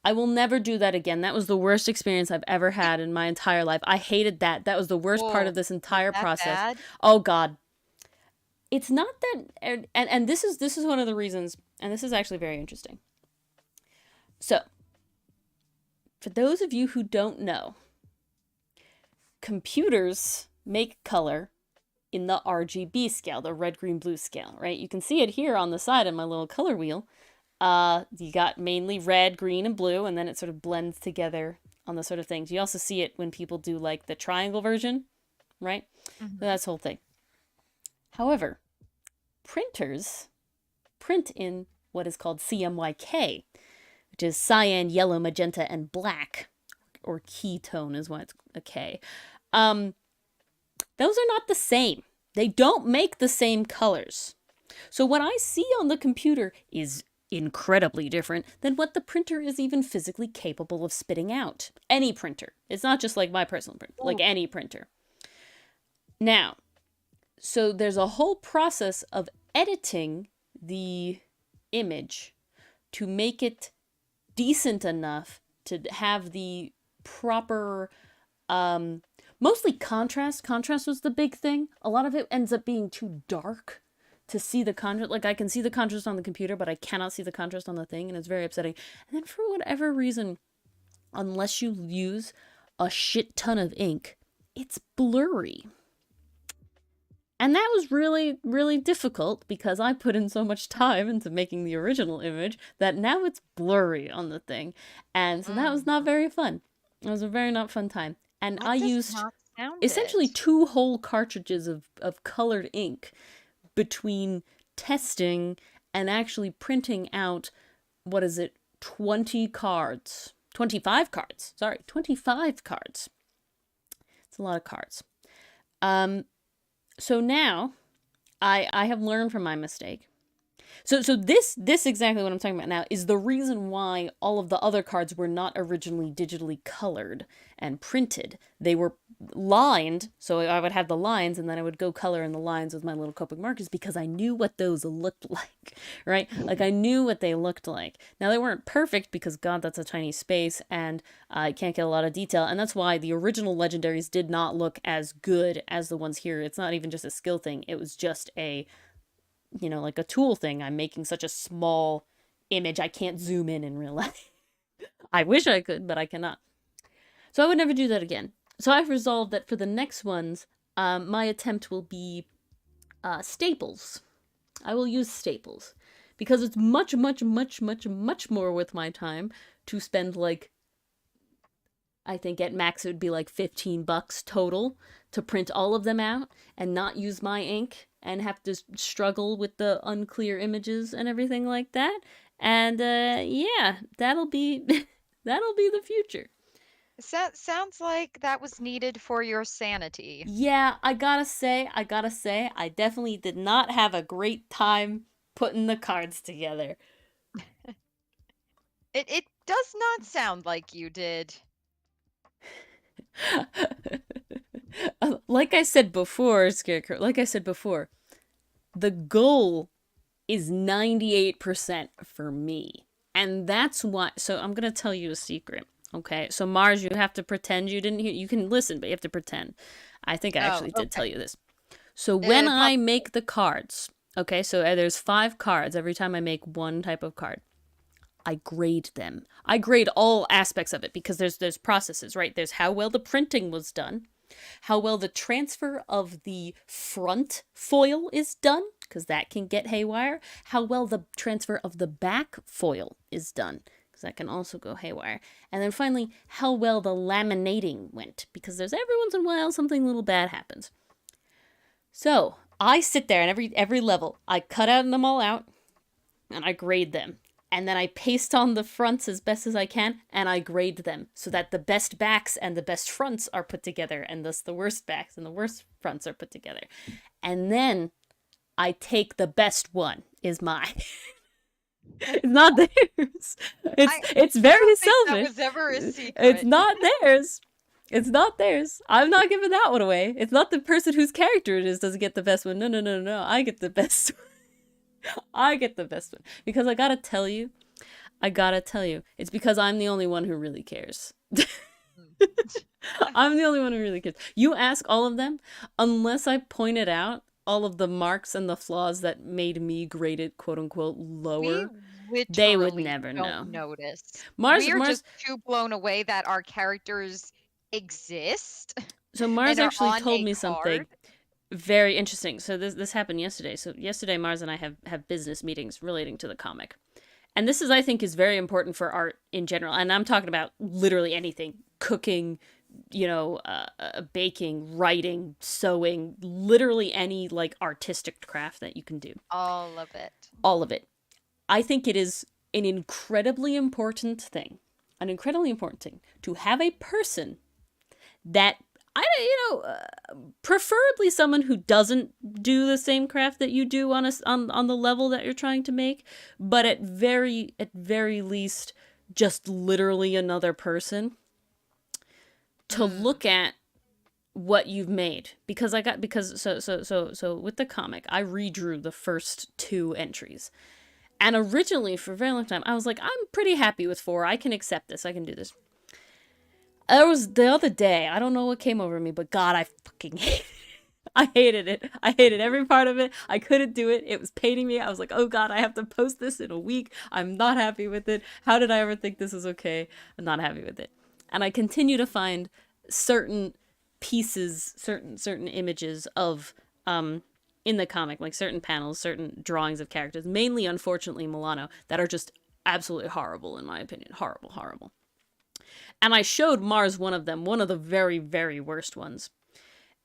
I will never do that again. That was the worst experience I've ever had in my entire life. I hated that. That was the worst part of this entire process. Bad? Oh god. It's not that, and this is one of the reasons, and this is actually very interesting. So, for those of you who don't know, computers make color in the RGB scale, the red, green, blue scale, right? You can see it here on the side of my little color wheel. You got mainly red, green, and blue, and then it sort of blends together on the sort of things. You also see it when people do like the triangle version, right? Mhm. So that's the whole thing. However, printers print in what is called CMYK, which is cyan, yellow, magenta, and black, or ketone is why it's a K. Those are not the same. They don't make the same colors. So what I see on the computer is incredibly different than what the printer is even physically capable of spitting out. Any printer. It's not just like my personal printer, like any printer. Now, so there's a whole process of editing the image to make it decent enough to have the proper mostly contrast. Contrast was the big thing. A lot of it ends up being too dark to see the contrast. Like, I can see the contrast on the computer, but I cannot see the contrast on the thing, and it's very upsetting. And then for whatever reason, unless you use a shit ton of ink, it's blurry. And that was really, really difficult because I put in so much time into making the original image that now it's blurry on the thing. And so that was not very fun. It was a very not fun time. And I used essentially 2 whole cartridges of colored ink between testing and actually printing out, 20 cards. 25 cards. Sorry, 25 cards. It's a lot of cards. So now, I have learned from my mistake. So this exactly what I'm talking about now is the reason why all of the other cards were not originally digitally colored and printed. They were lined, so I would have the lines and then I would go color in the lines with my little Copic markers because I knew what those looked like, right? Like, I knew what they looked like. Now, they weren't perfect because, God, that's a tiny space and I can't get a lot of detail, and that's why the original legendaries did not look as good as the ones here. It's not even just a skill thing. It was just a like a tool thing. I'm making such a small image, I can't zoom in real life. I wish I could, but I cannot. So I would never do that again. So I've resolved that for the next ones, my attempt will be staples. I will use staples because it's much, much, much, much, much more worth my time to spend, like, I think at max it would be like $15 total to print all of them out and not use my ink and have to struggle with the unclear images and everything like that. And yeah, that'll be that'll be the future. Sounds like that was needed for your sanity. Yeah, I gotta say, I definitely did not have a great time putting the cards together. It does not sound like you did. Like I said before, Scarecrow, the goal is 98% for me. And that's why, so I'm going to tell you a secret. Okay, so Mars, you have to pretend you didn't hear, you can listen, but you have to pretend. I think I actually did tell you this. So when I make the cards, okay, so there's 5 cards every time I make one type of card. I grade them. I grade all aspects of it because there's processes, right? There's how well the printing was done, how well the transfer of the front foil is done, because that can get haywire, how well the transfer of the back foil is done, because that can also go haywire, and then finally, how well the laminating went, because there's every once in a while something little bad happens. So I sit there and every level, I cut them all out, and I grade them. And then I paste on the fronts as best as I can, and I grade them so that the best backs and the best fronts are put together, and thus the worst backs and the worst fronts are put together. And then I take the best one is mine. It's not theirs. It's very selfish. That was ever a secret. It's not theirs. It's not theirs. I'm not giving that one away. It's not the person whose character it is doesn't get the best one. No. I get the best one. I get the best one. Because I gotta tell you, it's because I'm the only one who really cares. I'm the only one who really cares. You ask all of them, unless I pointed out all of the marks and the flaws that made me grade it, quote unquote, lower. They would literally never don't know. notice. Mars, We're Mars, just too blown away that our characters exist so Mars and are actually on told a me card. something very interesting. So this happened yesterday. So yesterday, Mars and I have business meetings relating to the comic. And this is, I think, is very important for art in general. And I'm talking about literally anything: cooking, baking, writing, sewing, literally any like artistic craft that you can do. All of it. All of it. I think it is an incredibly important thing, to have a person that preferably someone who doesn't do the same craft that you do on the level that you're trying to make, but at very least just literally another person to look at what you've made. Because with the comic, I redrew the first 2 entries. And originally, for a very long time, I was like, I'm pretty happy with 4. I can accept this. I can do this. There was the other day, I don't know what came over me, but God, I fucking hated it. I hated it. I hated every part of it. I couldn't do it. It was paining me. I was like, oh God, I have to post this in a week. I'm not happy with it. How did I ever think this was okay? I'm not happy with it. And I continue to find certain pieces, certain images of in the comic, like certain panels, certain drawings of characters, mainly unfortunately Milano, that are just absolutely horrible in my opinion. Horrible, horrible. And I showed Mars one of them, one of the very, very worst ones.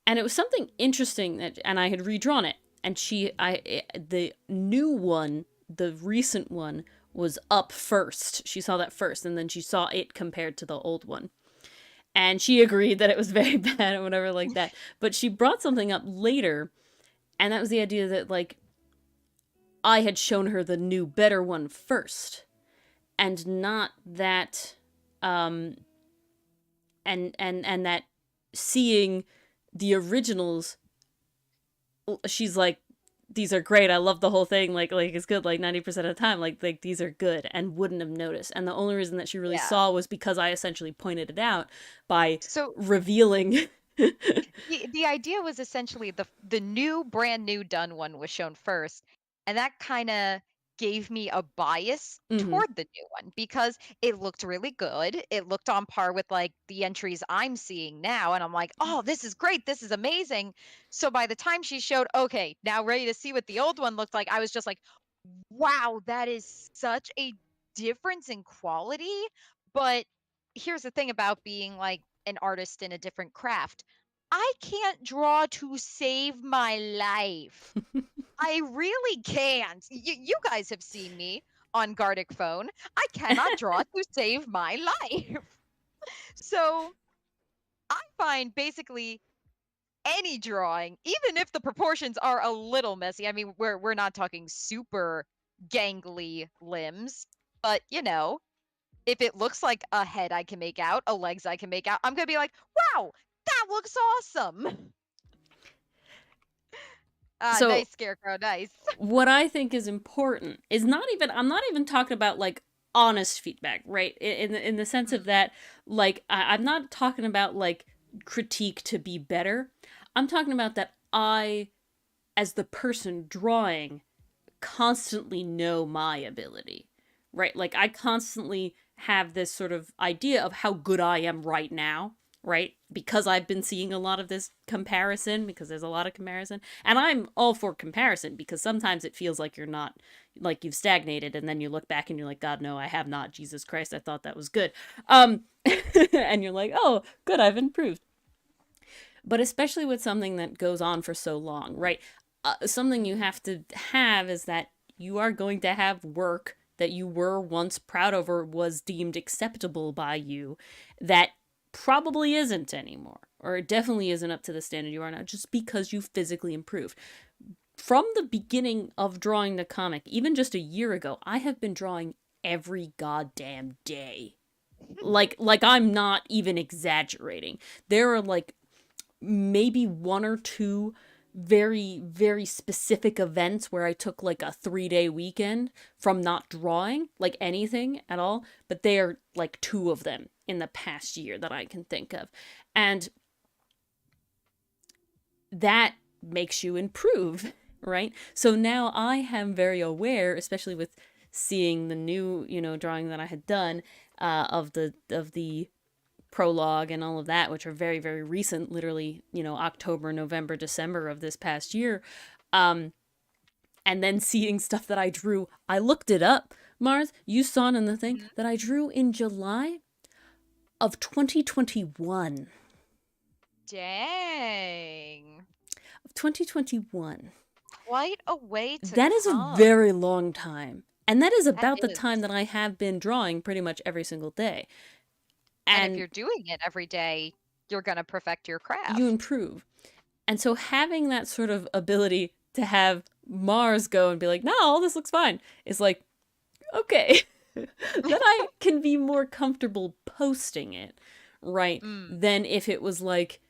And it was something interesting and I had redrawn it. And the new one, the recent one, was up first. She saw that first, and then she saw it compared to the old one. And she agreed that it was very bad or whatever like that. But she brought something up later, and that was the idea that, like, I had shown her the new, better one first. And not that, and that seeing the originals, she's like, these are great, I love the whole thing, like it's good like 90% of the time, like these are good, and wouldn't have noticed. And the only reason that she really Yeah. saw was because I essentially pointed it out by So revealing. the idea was essentially the new brand new done one was shown first, and that kind of gave me a bias Mm-hmm. toward the new one because it looked really good. It looked on par with like the entries I'm seeing now, and I'm like, "Oh, this is great. This is amazing." So by the time she showed, "Okay, now ready to see what the old one looked like," I was just like, "Wow, that is such a difference in quality." But here's the thing about being like an artist in a different craft. I can't draw to save my life. I really can't. You guys have seen me on Gardic phone. I cannot draw to save my life. So I find basically any drawing, even if the proportions are a little messy. I mean, we're not talking super gangly limbs, but if it looks like a head I can make out, a legs I can make out, I'm gonna be like, wow, that looks awesome. So Nice scarecrow, nice. what I think is important is not even, I'm not even talking about like honest feedback, right? In the sense of that, like I'm not talking about like critique to be better. I'm talking about that I, as the person drawing, constantly know my ability, right? Like I constantly have this sort of idea of how good I am right now, right? Because I've been seeing a lot of this comparison, because there's a lot of comparison. And I'm all for comparison because sometimes it feels like you're not, like you've stagnated, and then you look back and you're like, God, no, I have not. Jesus Christ, I thought that was good. And you're like, oh, good, I've improved. But especially with something that goes on for so long, right? Something you have to have is that you are going to have work that you were once proud of or was deemed acceptable by you that probably isn't anymore, or it definitely isn't up to the standard you are now, just because you physically improved. From the beginning of drawing the comic, even just a year ago, I have been drawing every goddamn day. Like I'm not even exaggerating. There are like maybe 1 or 2 very, very specific events where I took like a 3-day weekend from not drawing like anything at all, but they are like 2 of them in the past year that I can think of. And that makes you improve, right? So now I am very aware, especially with seeing the new, drawing that I had done of the prologue and all of that, which are very, very recent, literally, October, November, December of this past year. And then seeing stuff that I drew. I looked it up, Mars. You saw it in the thing that I drew in July of 2021. Dang. Of 2021. Quite a way to That is a very long time. And that is about the time that I have been drawing pretty much every single day. And if you're doing it every day, you're going to perfect your craft. You improve. And so having that sort of ability to have Mars go and be like, no, all this looks fine, is like, okay. Then I can be more comfortable posting it, right? Than if it was like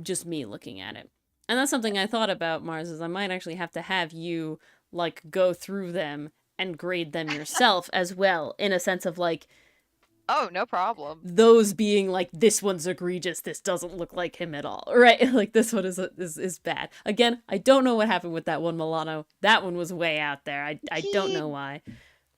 just me looking at it. And that's something I thought about, Mars, is I might actually have to have you like go through them and grade them yourself as well, in a sense of like, oh, no problem. Those being like, this one's egregious, this doesn't look like him at all, right? Like, this one is bad. Again, I don't know what happened with that one Milano. That one was way out there. I don't know why.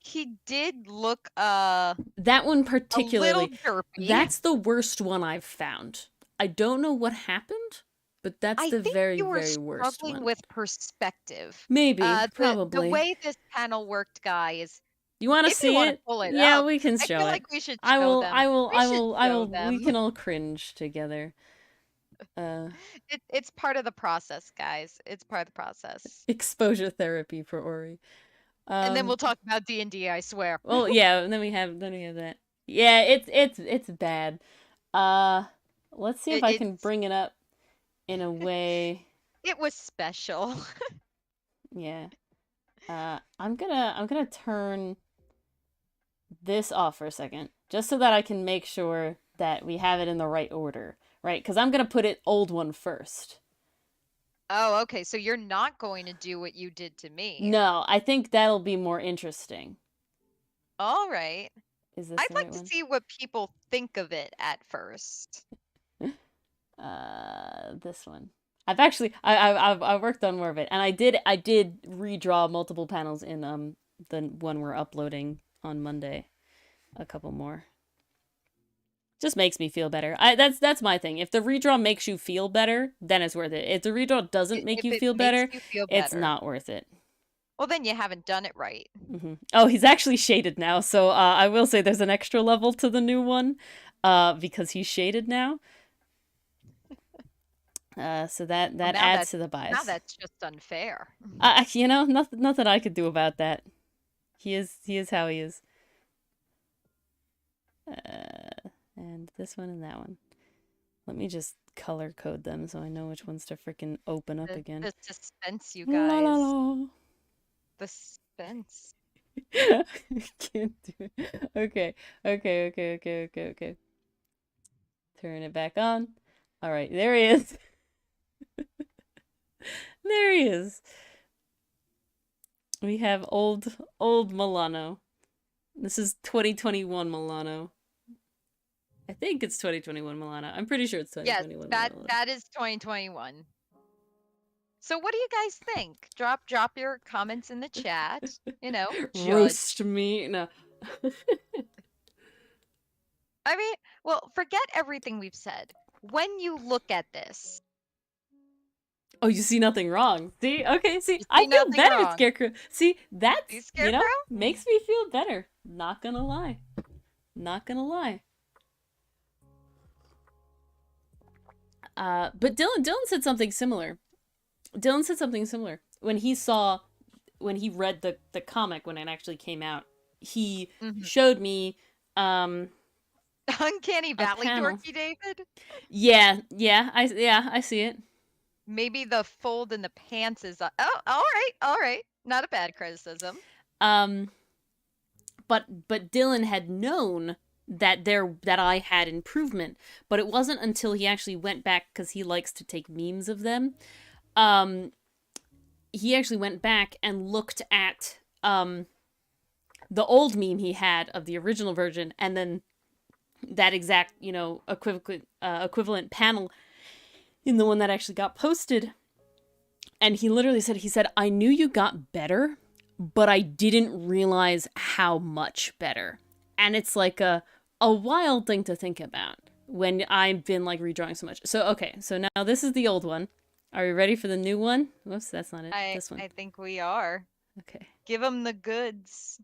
He did look that one particularly, a little derpy. That's the worst one I've found. I don't know what happened, but that's the very, very worst one. Struggling with perspective. Maybe, probably. The way this panel worked, guy, is. You want to see it? Pull it yeah, up, we can show it. I feel like we should show them. I will. We can all cringe together. It's part of the process, guys. It's part of the process. Exposure therapy for Ori. And then we'll talk about D&D, I swear. Well, yeah, and then we have that. Yeah, it's bad. Let's see if I can bring it up in a way. It was special. Yeah. I'm gonna turn this off for a second, just so that I can make sure that we have it in the right order, right? Because I'm gonna put it old one first. Oh, okay. So you're not going to do what you did to me. No, I think that'll be more interesting. All right. Is this I'd like to see what people think of it at first. This one. I've actually I worked on more of it, and I did redraw multiple panels in the one we're uploading on Monday. A couple more. Just makes me feel better. That's my thing. If the redraw makes you feel better, then it's worth it. If the redraw doesn't make you feel better, it's not worth it. Well, then you haven't done it right. Mm-hmm. Oh, he's actually shaded now. So I will say there's an extra level to the new one, because he's shaded now. So that adds to the bias. Now that's just unfair. Nothing I could do about that. He is how he is. And this one and that one. Let me just color code them so I know which ones to freaking open up again. The suspense, you guys. La, la, la. The suspense. Can't do it. Okay. Turn it back on. All right, there he is. There he is. We have old Milano. This is 2021 Milano. I think it's 2021 Milano. I'm pretty sure it's 2021. Yes, that is 2021. So what do you guys think? Drop your comments in the chat. Roast me. No. I mean, well, forget everything we've said. When you look at this. Oh, you see nothing wrong. See? Okay, see, I feel better with Scarecrow. See, that's, makes me feel better. Not gonna lie. But Dylan said something similar. When he read the comic when it actually came out. He showed me Uncanny Valley dorky David? Yeah, I see it. Maybe the fold in the pants is all right. Not a bad criticism. But Dylan had known that I had improvement, but it wasn't until he actually went back, because he likes to take memes of them. He actually went back and looked at the old meme he had of the original version, and then that exact equivalent panel in the one that actually got posted. And he literally said, I knew you got better but I didn't realize how much better. And it's like a wild thing to think about when I've been like redrawing so much. So okay, so now this is the old one. Are you ready for the new one? Whoops, that's not it. This one. I think we are. Okay. Give them the goods.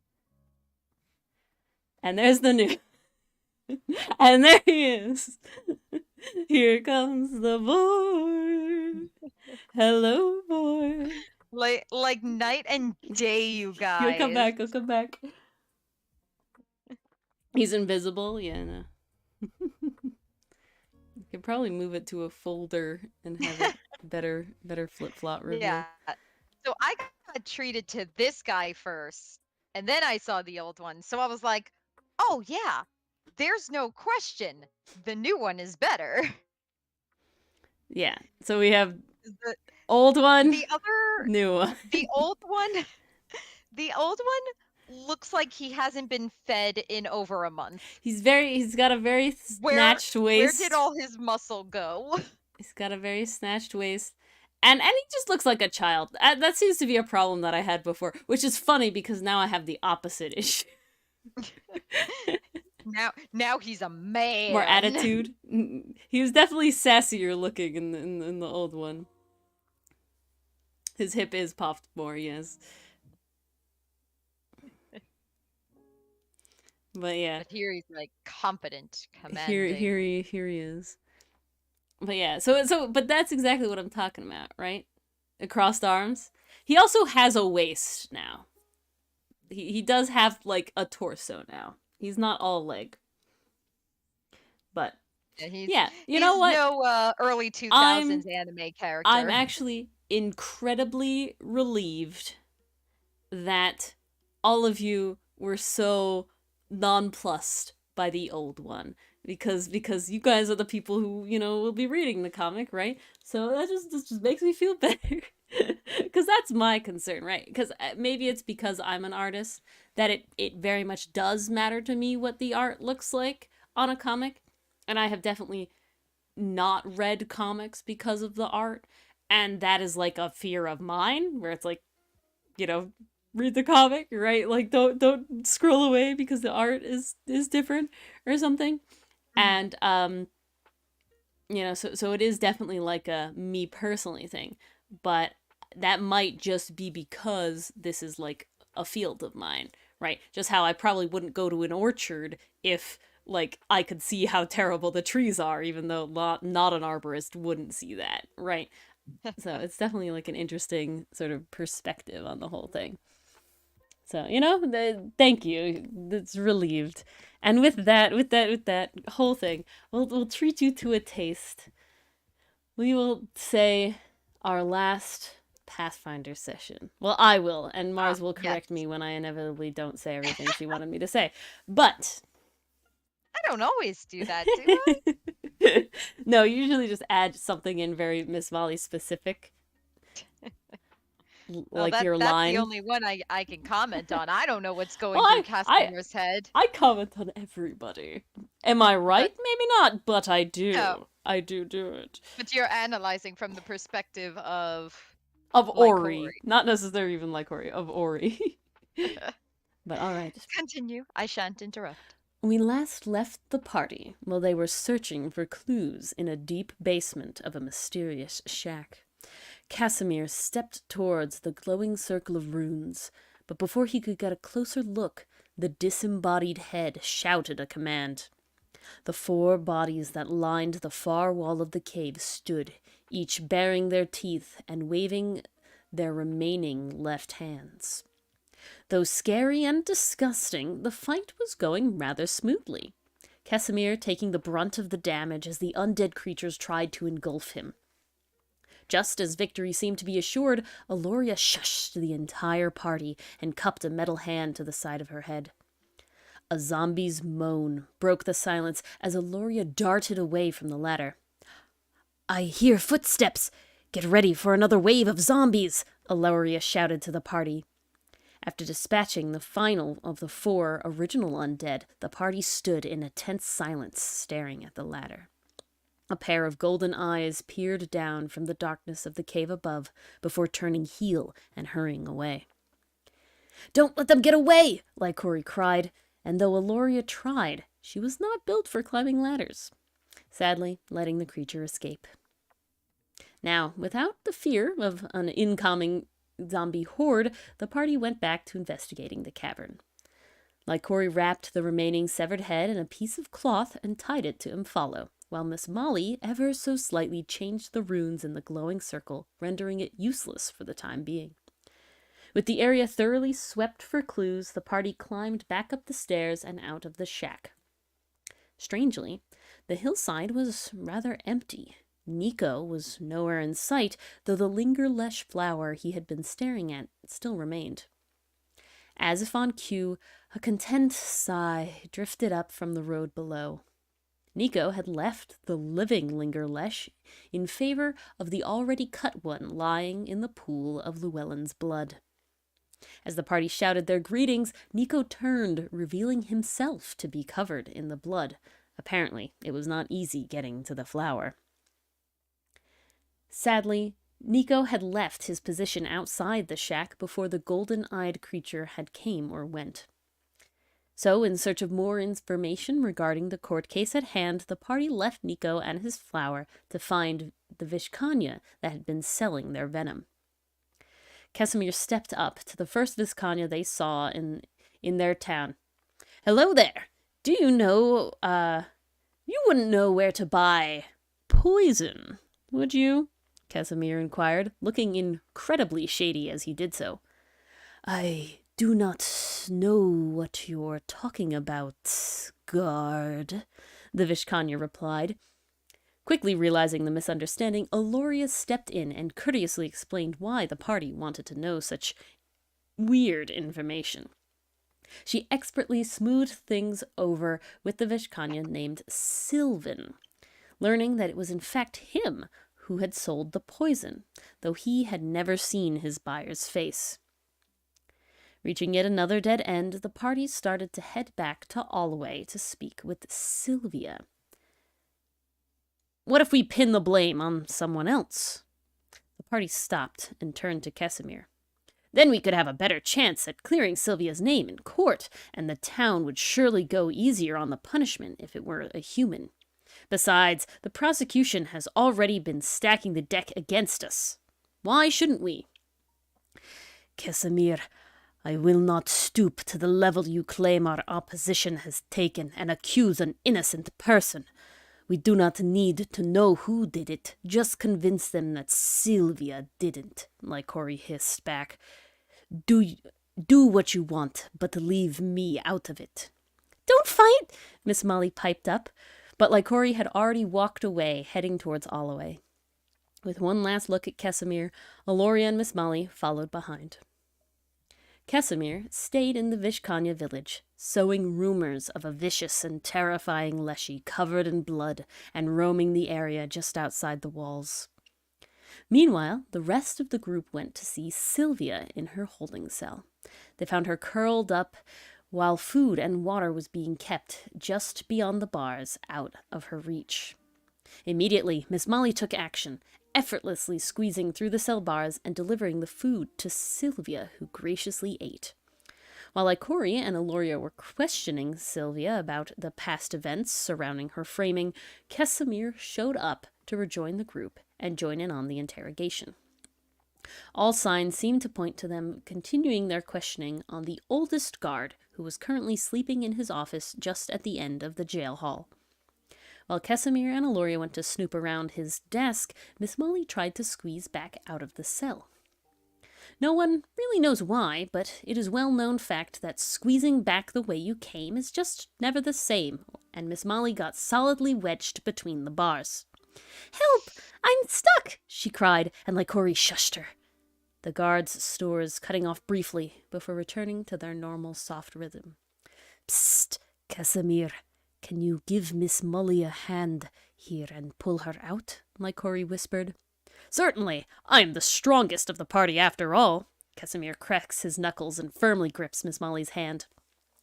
And there's the new. And there he is. Here comes the boy. Hello, boy. Like night and day, you guys. He'll come back. He'll come back. He's invisible. Yeah, no. You could probably move it to a folder and have it better flip-flop review. Yeah. So I got treated to this guy first, and then I saw the old one. So I was like, oh yeah, there's no question. The new one is better. Yeah. So we have The, old one, the other, new one. the old one, the old one looks like he hasn't been fed in over a month. He's got a very snatched waist. Where did all his muscle go? He's got a very snatched waist. And he just looks like a child. That seems to be a problem that I had before, which is funny because now I have the opposite issue. Now he's a man. More attitude. He was definitely sassier looking in the old one. His hip is puffed more, yes. But yeah. But here he's like competent, commanding. Here he is. But yeah, but that's exactly what I'm talking about, right? The crossed arms. He also has a waist now. He does have like a torso now. He's not all leg. But yeah, you know what? No early 2000s anime character. I'm actually incredibly relieved that all of you were so nonplussed by the old one. Because you guys are the people who, you know, will be reading the comic, right? So that just makes me feel better. Because that's my concern, right? Because maybe it's because I'm an artist that it very much does matter to me what the art looks like on a comic. And I have definitely not read comics because of the art. And that is like a fear of mine, where it's like, you know, read the comic, right? Like don't scroll away because the art is different or something. And you know, so it is definitely like a me personally thing, but that might just be because this is like a field of mine, right? Just how I probably wouldn't go to an orchard if like I could see how terrible the trees are, even though not an arborist wouldn't see that, right? So it's definitely like an interesting sort of perspective on the whole thing. So, you know, thank you. It's relieved. And with that whole thing, we'll treat you to a taste. We will say our last Pathfinder session. Well, I will, and Mars will correct me when I inevitably don't say everything she wanted me to say. But I don't always do that, do I? No, you usually just add something in very Miss Molly specific. Like your line. That's the only one I can comment on. I don't know what's going through Casimir's head. I comment on everybody. Am I right? Maybe not, but I do. No. I do it. But you're analyzing from the perspective of Ori. Not necessarily even like Ori, of Ori. But all right. Continue. I shan't interrupt. We last left the party while they were searching for clues in a deep basement of a mysterious shack. Casimir stepped towards the glowing circle of runes, but before he could get a closer look, the disembodied head shouted a command. The 4 bodies that lined the far wall of the cave stood, each baring their teeth and waving their remaining left hands. Though scary and disgusting, the fight was going rather smoothly, Casimir taking the brunt of the damage as the undead creatures tried to engulf him. Just as victory seemed to be assured, Aloria shushed the entire party and cupped a metal hand to the side of her head. A zombie's moan broke the silence as Aloria darted away from the ladder. "I hear footsteps! Get ready for another wave of zombies!" Aloria shouted to the party. After dispatching the final of the 4 original undead, the party stood in a tense silence, staring at the ladder. A pair of golden eyes peered down from the darkness of the cave above before turning heel and hurrying away. "Don't let them get away!" Lycori cried, and though Aloria tried, she was not built for climbing ladders, sadly letting the creature escape. Now, without the fear of an incoming zombie horde, the party went back to investigating the cavern. Lycori wrapped the remaining severed head in a piece of cloth and tied it to Umfalo, while Miss Molly ever so slightly changed the runes in the glowing circle, rendering it useless for the time being. With the area thoroughly swept for clues, the party climbed back up the stairs and out of the shack. Strangely, the hillside was rather empty. Nico was nowhere in sight, though the linger-lesh flower he had been staring at still remained. As if on cue, a content sigh drifted up from the road below. Nico had left the living linger-lesh in favor of the already cut one lying in the pool of Llewellyn's blood. As the party shouted their greetings, Nico turned, revealing himself to be covered in the blood. Apparently, it was not easy getting to the flower. Sadly, Nico had left his position outside the shack before the golden-eyed creature had came or went. So, in search of more information regarding the court case at hand, the party left Nico and his flower to find the Vishkanya that had been selling their venom. Casimir stepped up to the first Vishkanya they saw in their town. "Hello there! Do you know, you wouldn't know where to buy poison, would you?" Casimir inquired, looking incredibly shady as he did so. "I do not know what you're talking about, guard," the Vishkanya replied. Quickly realizing the misunderstanding, Aloria stepped in and courteously explained why the party wanted to know such weird information. She expertly smoothed things over with the Vishkanya named Sylvan, learning that it was in fact him who had sold the poison, though he had never seen his buyer's face. Reaching yet another dead end, the party started to head back to Alloway to speak with Sylvia. "What if we pin the blame on someone else?" The party stopped and turned to Casimir. "Then we could have a better chance at clearing Sylvia's name in court, and the town would surely go easier on the punishment if it were a human. Besides, the prosecution has already been stacking the deck against us. Why shouldn't we?" "Casimir, I will not stoop to the level you claim our opposition has taken and accuse an innocent person. We do not need to know who did it. Just convince them that Sylvia didn't," Lycori hissed back. Do what you want, but leave me out of it." "Don't fight!" Miss Molly piped up, but Lycori had already walked away, heading towards Alloway. With one last look at Casimir, Aloria and Miss Molly followed behind. Casimir stayed in the Vishkanya village, sowing rumors of a vicious and terrifying Leshy covered in blood and roaming the area just outside the walls. Meanwhile, the rest of the group went to see Sylvia in her holding cell. They found her curled up while food and water was being kept just beyond the bars, out of her reach. Immediately, Miss Molly took action, effortlessly squeezing through the cell bars and delivering the food to Sylvia, who graciously ate. While Lycori and Aloria were questioning Sylvia about the past events surrounding her framing, Casimir showed up to rejoin the group and join in on the interrogation. All signs seemed to point to them continuing their questioning on the oldest guard, who was currently sleeping in his office just at the end of the jail hall. While Casimir and Aloria went to snoop around his desk, Miss Molly tried to squeeze back out of the cell. No one really knows why, but it is well-known fact that squeezing back the way you came is just never the same, and Miss Molly got solidly wedged between the bars. "Help! I'm stuck!" she cried, and Lycori shushed her. The guards' snores cutting off briefly before returning to their normal soft rhythm. "Psst, Casimir. Can you give Miss Molly a hand here and pull her out?" Lycori whispered. "Certainly. I am the strongest of the party after all." Casimir cracks his knuckles and firmly grips Miss Molly's hand.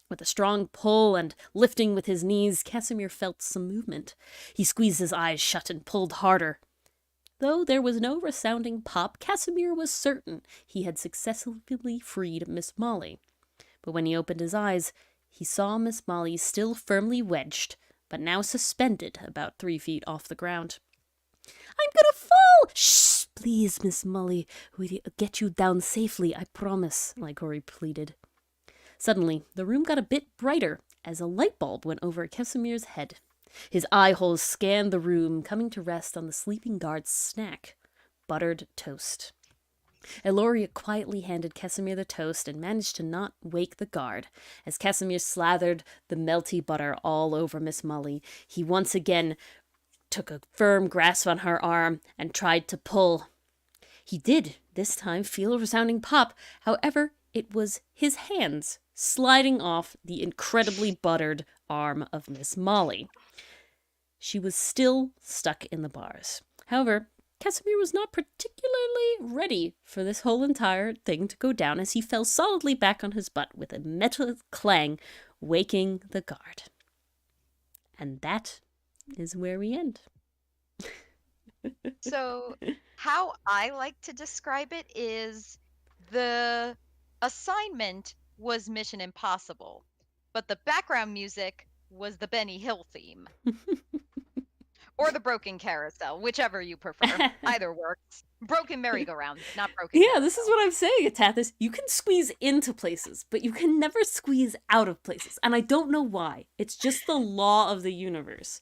With a strong pull and lifting with his knees, Casimir felt some movement. He squeezed his eyes shut and pulled harder. Though there was no resounding pop, Casimir was certain he had successfully freed Miss Molly. But when he opened his eyes, he saw Miss Molly still firmly wedged, but now suspended about 3 feet off the ground. I'm gonna fall! Shh! Please, Miss Molly. We'll get you down safely, I promise, Ori pleaded. Suddenly, the room got a bit brighter as a light bulb went over Casimir's head. His eye holes scanned the room, coming to rest on the sleeping guard's snack, buttered toast. Eloria quietly handed Casimir the toast and managed to not wake the guard. As Casimir slathered the melty butter all over Miss Molly, he once again took a firm grasp on her arm and tried to pull. He did, this time, feel a resounding pop. However, it was his hands sliding off the incredibly buttered arm of Miss Molly. She was still stuck in the bars. However, Casimir was not particularly ready for this whole entire thing to go down as he fell solidly back on his butt with a metal clang, waking the guard. And that is where we end. So, how I like to describe it is the assignment was Mission Impossible, but the background music was the Benny Hill theme. Or the Broken Carousel, whichever you prefer. Either works. Broken merry-go-round, not broken Yeah, carousel. this is what I'm saying, Tathis. You can squeeze into places, but you can never squeeze out of places. And I don't know why. It's just the law of the universe.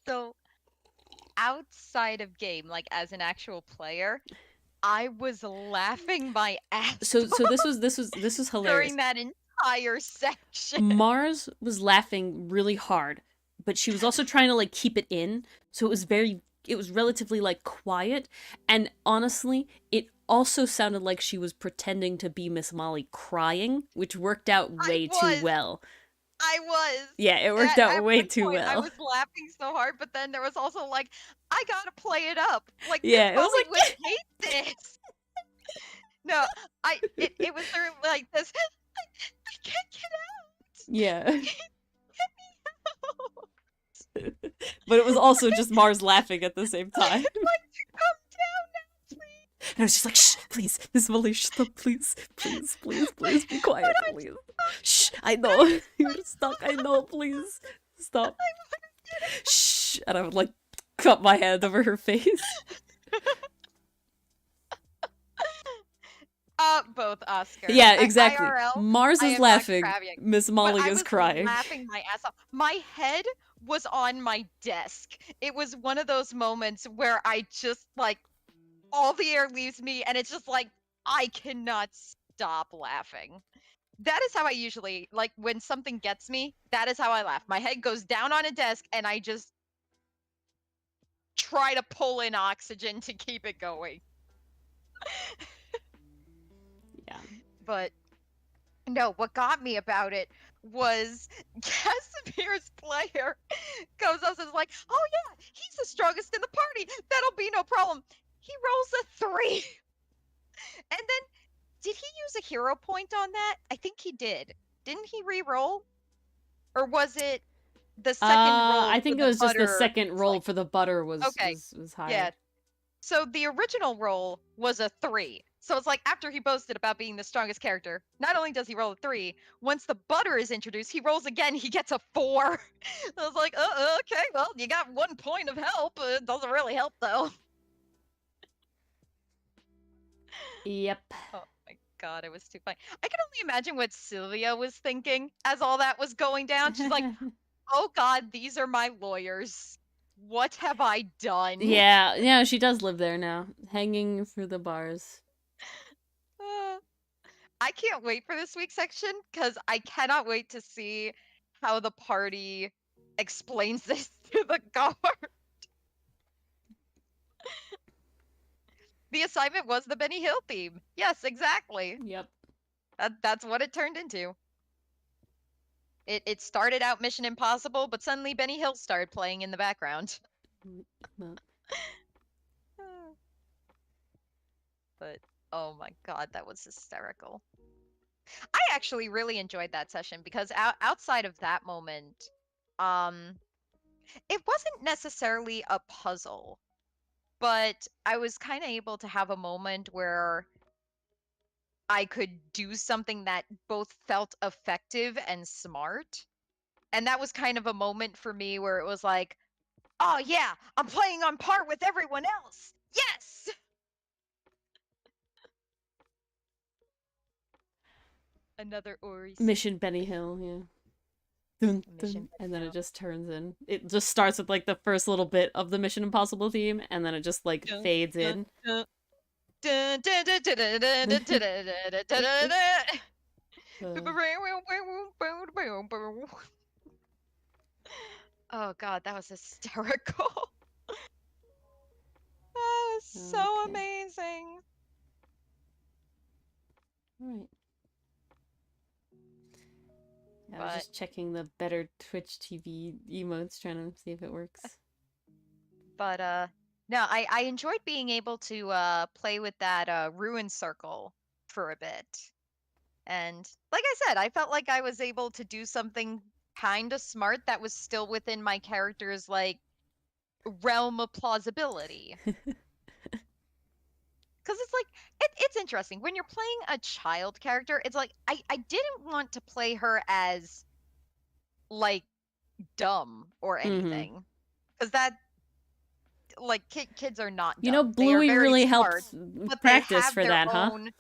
So, outside of game, like as an actual player, I was laughing my ass So off this was hilarious. during that entire section. Mars was laughing really hard, but she was also trying to keep it in. So it was relatively quiet, and honestly, it also sounded like she was pretending to be Miss Molly crying, which worked out way too well. I was. Yeah, it worked out way too well. I was laughing so hard, but then there was also I gotta play it up. Yeah, Miss Molly would hate this. No, it was sort of like this. I can't get out. Yeah. Get me out. But it was also just Mars laughing at the same time. I'd like to come down now, please. And I was just like, shh, please, Miss Molly, stop, please, be quiet, please. Shh, I know, you're stuck, I know, please, stop. Shh, and I would cup my hand over her face. Both Oscar. Yeah, exactly. IRL, Mars is laughing, Miss Molly is crying. I was laughing my ass off. My head was on my desk. It was one of those moments where I just all the air leaves me and it's just I cannot stop laughing. That is how I usually, when something gets me, that is how I laugh. My head goes down on a desk and I just try to pull in oxygen to keep it going. Yeah. But no, what got me about it was Casimir's player goes up and is like, oh yeah, he's the strongest in the party. That'll be no problem. He rolls a 3. And then, did he use a hero point on that? I think he did. Didn't he re-roll? Or was it the second roll? I think it was just the second roll for the butter was higher. Yeah. So the original roll was a 3. So it's after he boasted about being the strongest character, not only does he roll a 3, once the butter is introduced, he rolls again, he gets a 4. I was like, okay, well, you got 1 point of help. It doesn't really help, though. Yep. Oh my god, it was too funny. I can only imagine what Sylvia was thinking as all that was going down. She's like, oh god, these are my lawyers. What have I done? Yeah, she does live there now, hanging for the bars. I can't wait for this week's section because I cannot wait to see how the party explains this to the guard. The assignment was the Benny Hill theme. Yes, exactly. Yep. That's what it turned into. It started out Mission Impossible, but suddenly Benny Hill started playing in the background. But oh my god, that was hysterical. I actually really enjoyed that session because outside of that moment, it wasn't necessarily a puzzle, but I was kind of able to have a moment where I could do something that both felt effective and smart. And that was kind of a moment for me where it was like, oh yeah, I'm playing on par with everyone else. Yes. Another Ori Mission scene. Benny Hill, yeah. Dun, dun, Mission and then it video. just turns in. It just starts with like the first little bit of the Mission Impossible theme, and then it just like Dun, fades dun, in. dun, dun, dun, dun, dun, dun, dun, dun, dun, dun, dun, dun, dun. uh, Oh god, that was hysterical. That was so okay. amazing. All right. I was But just checking the better Twitch TV emotes, trying to see if it works. but no, I enjoyed being able to play with that ruin circle for a bit. And like I said, I felt like I was able to do something kind of smart that was still within my character's like realm of plausibility. Because it's like it's interesting when you're playing a child character. It's like I didn't want to play her as like dumb or Mm-hmm. anything, because that like kids are not You know, dumb. They are Bluey very really smart, helped but they practice have for their that, huh? own.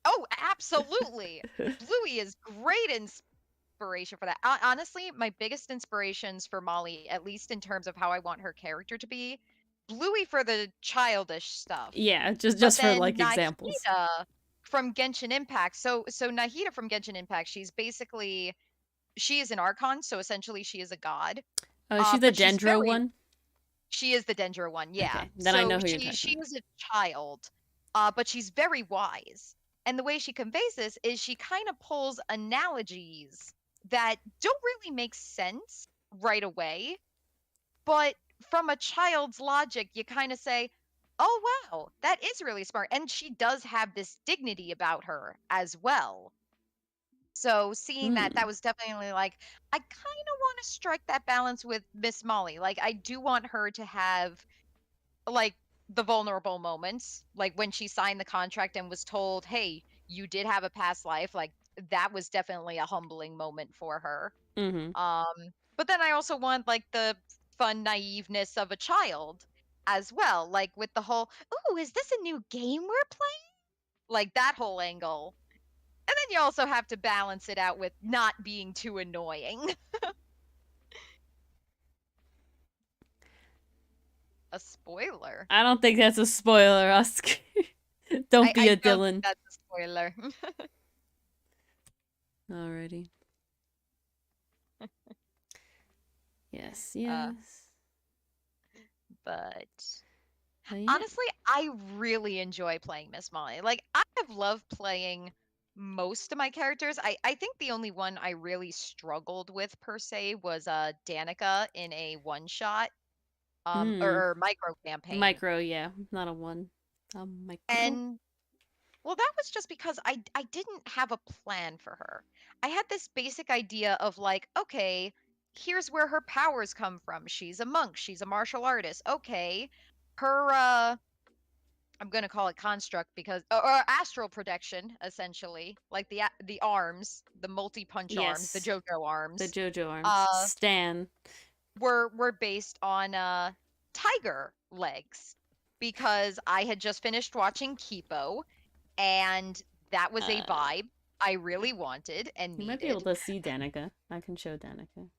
Oh, absolutely. Bluey is great inspiration for that. Honestly, my biggest inspirations for Molly, at least in terms of how I want her character to be, Bluey for the childish stuff, Yeah, just but for then like examples. Nahida from Genshin Impact. So Nahida from Genshin Impact, she is an archon, so essentially she is a god. Oh, is she the But she's Dendro very one? she is the Dendro one, yeah. Okay, then I So know who you're she talking is a child, but she's very wise. And the way she conveys this is she kind of pulls analogies that don't really make sense right away, but from a child's logic, you kind of say, "Oh wow, that is really smart." And she does have this dignity about her as well. So seeing about. that, that was definitely like, I kind of want to strike that balance with Miss Molly. Like, I do want her to have like the vulnerable moments, like when she signed the contract and was told, "Hey, you did have a past life." Like that was definitely a humbling moment for her. Mm-hmm. But then I also want like the fun naiveness of a child as well, like with the whole, "Oh, is this a new game we're playing?" Like that whole angle. And then you also have to balance it out with not being too annoying. A spoiler. I don't think that's a spoiler, Usk. Don't be I a don't think Dylan. that's a spoiler. Alrighty. Yes, uh, yes. but Yeah. honestly, I really enjoy playing Miss Molly. Like I have loved playing most of my characters. I think the only one I really struggled with per se was Danica in a one shot Hmm. or micro campaign. Micro, yeah. Not a one. A micro? And well, that was just because I didn't have a plan for her. I had this basic idea of like, okay, here's where her powers come from. She's a monk, she's a martial artist. Okay. Her I'm gonna call it construct because or astral protection, essentially, like the arms, the multi punch arms, the Yes. JoJo The arms, JoJo arms. uh, Stan. were based on tiger legs because I had just finished watching Kipo, and that was a Uh, vibe I really wanted and you might be able needed. to see Danica. I can show Danica.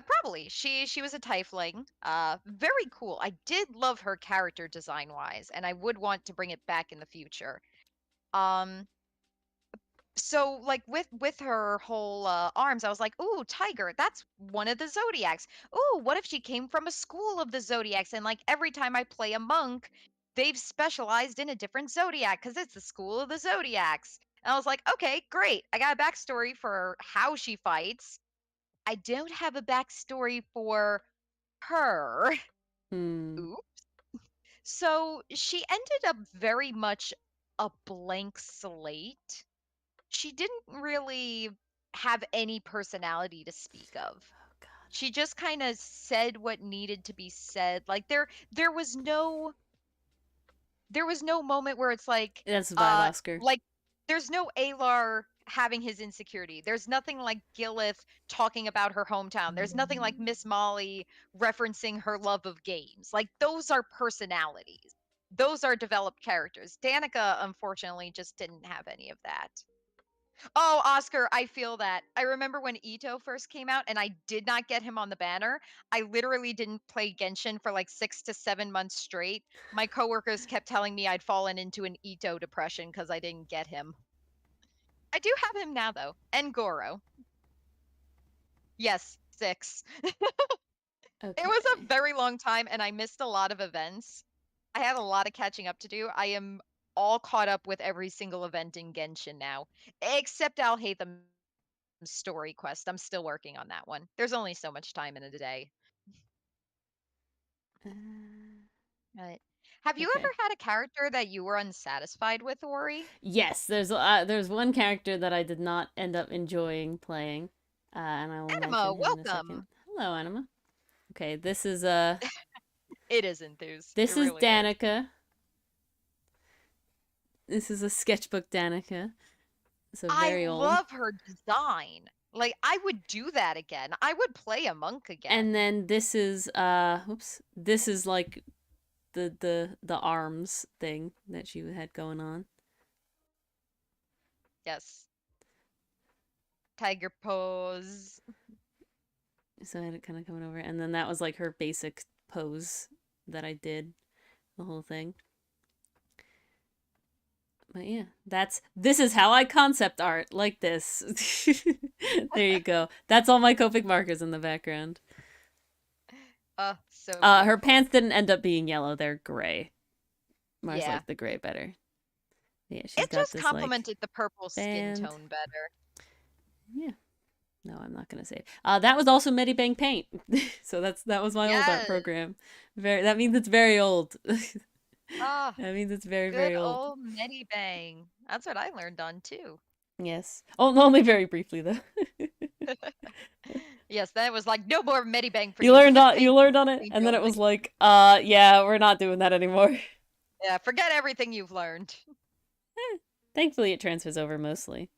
Probably she was a tiefling, very cool. I did love her character design wise, and I would want to bring it back in the future. Um, so like with her whole arms, I was like, "Ooh, tiger, that's one of the zodiacs. Ooh, what if she came from a school of the zodiacs, and like every time I play a monk, they've specialized in a different zodiac because it's the school of the zodiacs." And I was like, "Okay, great. I got a backstory for how she fights. I don't have a backstory for her." Hmm. Ooh. So she ended up very much a blank slate. She didn't really have any personality to speak of. Oh, God. She just kind of said what needed to be said. Like there was no there was no moment where it's That's the vibe, Oscar. like there's no Alar having his insecurity. There's nothing like Gilith talking about her hometown. There's nothing like Miss Molly referencing her love of games. Like those are personalities. Those are developed characters. Danica unfortunately just didn't have any of that. Oh, Oscar, I feel that. I remember when Ito first came out and I did not get him on the banner. I literally didn't play Genshin for like 6 to 7 months straight. My coworkers kept telling me I'd fallen into an Ito depression because I didn't get him. I do have him now though, and Goro. Yes, 6. It was a Okay. very long time and I missed a lot of events. I had a lot of catching up to do. I am all caught up with every single event in Genshin now, except Alhaitham's story quest. I'm still working on that one. There's only so much time in a day. Uh, But have you okay. ever had a character that you were unsatisfied with, Ori? Yes, there's one character that I did not end up enjoying playing, and I will Anima, mention him in a welcome. second. Hello, Anima. Okay, It is enthused. It this is really is. Danica. This is a sketchbook Danica. So I very old. love her design. Like I would do that again. I would play a monk And again. then this is oops. This is like the arms thing that she had going on. Yes. Tiger pose. So I had it kind of coming over, and then that was like her basic pose that I did the whole thing. But yeah, this is how I concept art, like this. There you go. That's all my Copic markers in the background. So Her beautiful. pants didn't end up being yellow; they're gray. Mars Yeah. liked the gray better. Yeah, she's It got just this like complemented the purple skin band. tone better. Yeah. No, I'm not gonna save. That was also Medibang Paint, so that was my old art Yes. program. That means it's very old. Ah, That means it's very good very old. old Medibang. That's what I learned on too. Yes. Oh, only very briefly though. Yes, that was like no more Medibang for You you. learned on Thank you you learned for on it, clean and then it was building. like, yeah, we're not doing that anymore. Yeah, forget everything you've learned. Thankfully, it transfers over mostly.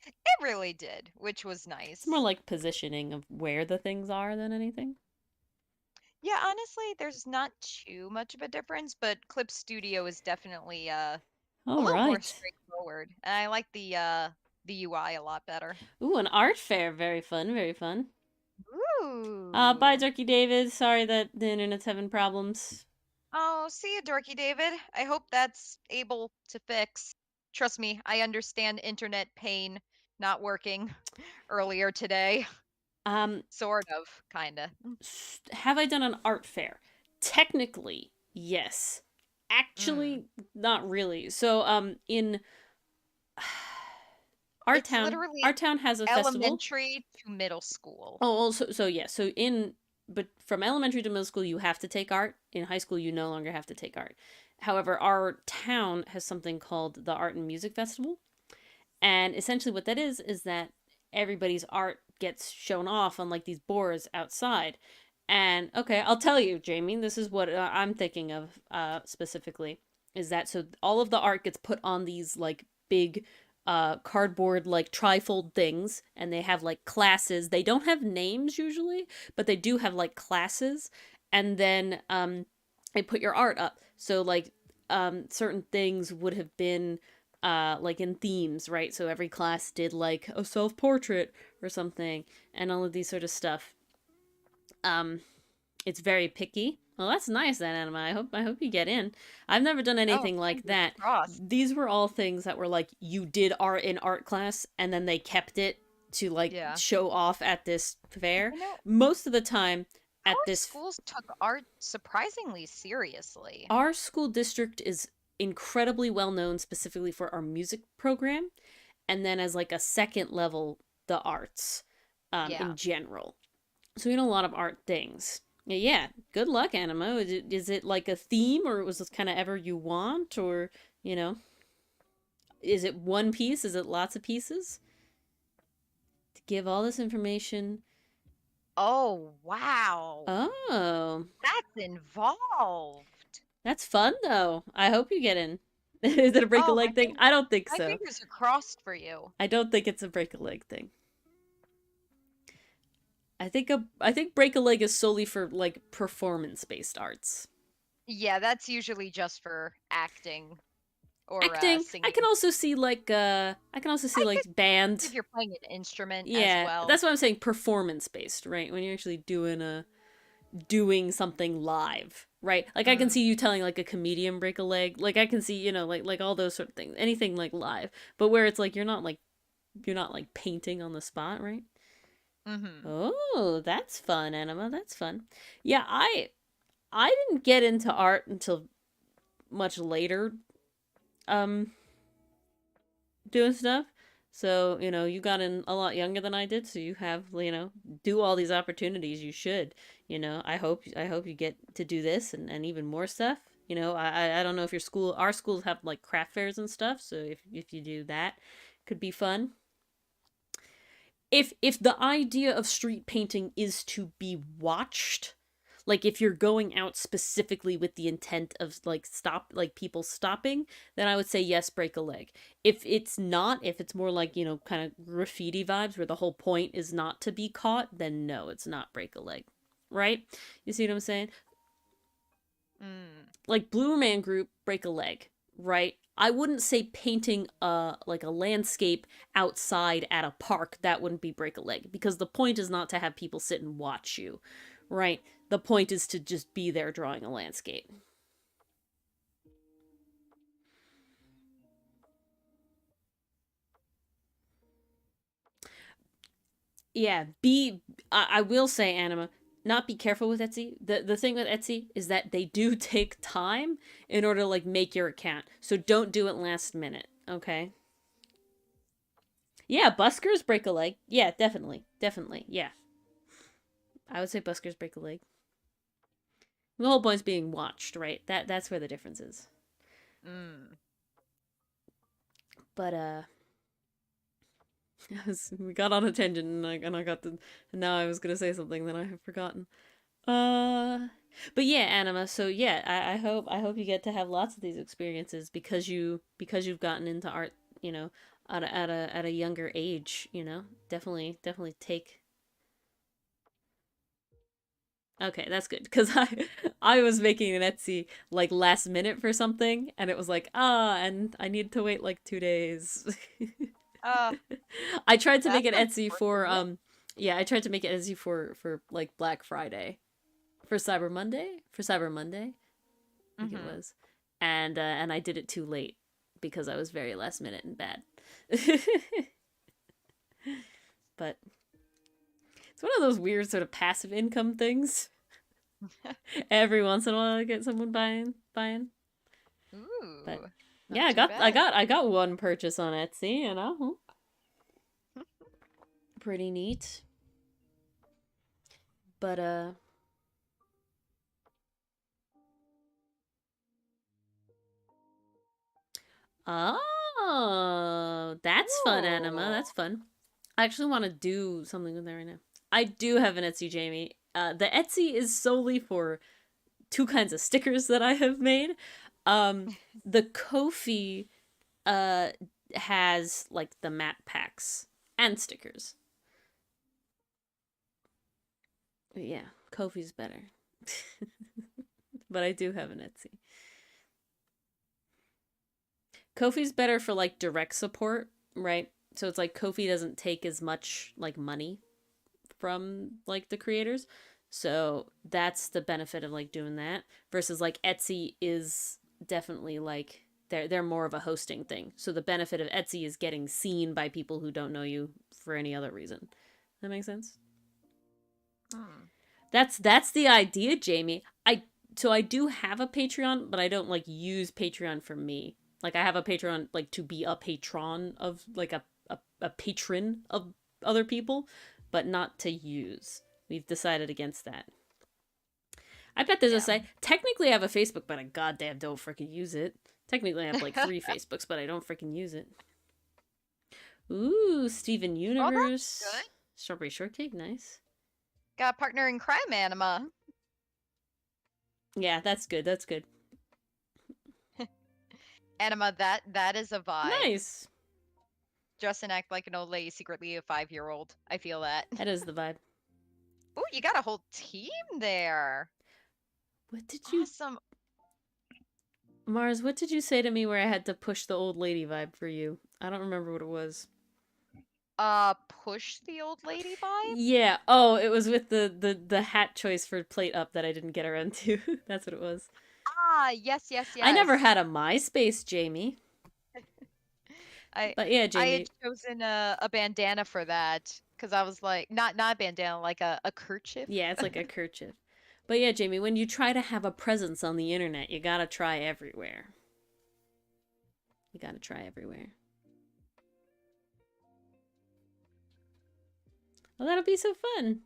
It really did, which was It's more nice. like positioning of where the things are than anything. Yeah, honestly, there's not too much of a difference, but Clip Studio is definitely a All little more right. straightforward. And I like the UI a lot better. Ooh, an art fair. Very fun. Very fun. Bye, Ooh. Jerky David. Sorry that the internet's having problems. Oh, see you, Dorky David. I hope that's able to fix. Trust me, I understand internet pain not working earlier today. Um, Sort of, kinda. have I done an art fair? Technically, yes. Mm. Actually, not really. So, in It's literally Our town has a festival. elementary to middle school. Oh, well, so yeah. So but from elementary to middle school, you have to take art. In high school, you no longer have to take art. However, our town has something called the Art and Music Festival, and essentially what that is that everybody's art gets shown off on like these boards outside. And okay, I'll tell you, Jamie, this is what I'm thinking of specifically is that so all of the art gets put on these like big cardboard like trifold things, and they have like classes. They don't have names usually, but they do have like classes. And then they put your art up. So like certain things would have been like in themes, right? So every class did like a self-portrait or something, and all of these sort of stuff. um it's very picky. Well, that's nice then, Anima. I hope you get in. I've never done Oh, anything like fingers that. crossed. These were all things that were like you did art in art class and then they kept it to like Yeah. show off at this fair. You know, Most of the time at our this schools took art surprisingly seriously. our school district is incredibly well known specifically for our music program, and then as like a second level the arts Yeah. in general. So we know a lot of art things. Yeah, good luck, Animo. Is it like a theme, or was this kind of ever you want, or you know, is it one piece? Is it lots of pieces? To give all this information. Oh, wow. Oh, That's involved. That's fun though. I hope you get in. Is it a break a Oh, leg thing? I don't think my so. fingers are crossed for you. I don't think it's a break a leg thing. I think break a leg is solely for like performance based arts. Yeah, that's usually just for acting or Acting, I can singing. also see like I guess if band. you're playing an instrument as Yeah, well. that's what I'm saying. Performance based, right? When you're actually doing something live, right? Like I can Mm, see you telling like a comedian break a leg. Like I can see like all those sort of things. Anything like live, but where it's like you're not like painting on the spot, right? mm-hmm. Oh, that's fun, Anima. That's fun. Yeah, I didn't get into art until much later. Um, doing stuff. So, you got in a lot younger than I did, so you have, do all these opportunities. You should. I hope you get to do this and even more stuff. I don't know if our schools have like craft fairs and stuff, so if you do that, could be fun. If the idea of street painting is to be watched, like if you're going out specifically with the intent of people stopping, then I would say yes, break a leg. If it's not, if it's more like kind of graffiti vibes where the whole point is not to be caught, then no, it's not break a leg, right? You see what I'm saying? Mm. Like Blue Man Group, break a leg, right? I wouldn't say painting a landscape outside at a park, that wouldn't be break a leg, because the point is not to have people sit and watch you, right? The point is to just be there drawing a landscape. Yeah, I will say, Anima, not be careful with Etsy. The thing with Etsy is that they do take time in order to like make your account. So don't do it last minute, okay? Yeah, buskers break a leg. Yeah, definitely. Definitely. Yeah. I would say buskers break a leg. The whole point's being watched, right? That's where the difference is. Mm. But we got on a tangent and I got the and now I was gonna say something that I have forgotten. Uh but yeah, Anima, so yeah, I hope you get to have lots of these experiences because you've gotten into art, at a younger age, Definitely take. Okay, that's good because I was making an Etsy like last minute for something, and it was like and I need to wait like 2 days. Uh, I tried to make that's an Etsy for unfortunate. yeah, I tried to make it Etsy for like Black Friday, for Cyber Monday, I think it Mm-hmm. was, and I did it too late because I was very last minute and bad. But it's one of those weird sort of passive income things. Every once in a while, I get someone buying. But Ooh, yeah, not I too got I bad. got I got one purchase on Etsy, pretty neat. But oh, that's fun, Anima. Ooh. That's fun. I actually want to do something with that right now. I do have an Etsy, Jamie. The Etsy is solely for two kinds of stickers that I have made. Um, the Ko-fi uh has like the map packs and stickers. Yeah, Ko-fi's better. But I do have an Etsy. Ko-fi's better for like direct support, right? So it's like Ko-fi doesn't take as much like money from like the creators. So that's the benefit of like doing that versus like Etsy is definitely like they're more of a hosting thing. So the benefit of Etsy is getting seen by people who don't know you for any other reason. That makes sense? Hmm. That's the idea, Jamie. I do have a Patreon, but I don't like use Patreon for me. Like I have a Patreon like to be a patron of like a patron of other people, but not to use. We've decided against that. I bet there's a Yeah. site. Technically, I have a Facebook, but I goddamn don't freaking use it. Technically, I have like three Facebooks, but I don't freaking use it. Ooh, Steven Well, that's Universe, good. Strawberry Shortcake, nice. Got a partner in crime, Anima. Yeah, that's good. That's good. Anima, that is a vibe. Nice. Dress and act like an old lady, secretly a 5-year-old. I feel that. That is the vibe. Oh, you got a whole team there. What did you, Awesome. Mars? What did you say to me where I had to push the old lady vibe for you? I don't remember what it was. Push the old lady vibe? Yeah. Oh, it was with the hat choice for plate up that I didn't get around to. That's what it was. Ah, yes, yes, I never yes. had a MySpace, Jamie. I But yeah, I had Jamie. chosen a bandana for that because I was like, not a bandana, like a kerchief. Yeah, it's like a kerchief. But yeah, Jamie, when you try to have a presence on the internet, you gotta try everywhere. You gotta try everywhere. Well, that'll be so fun.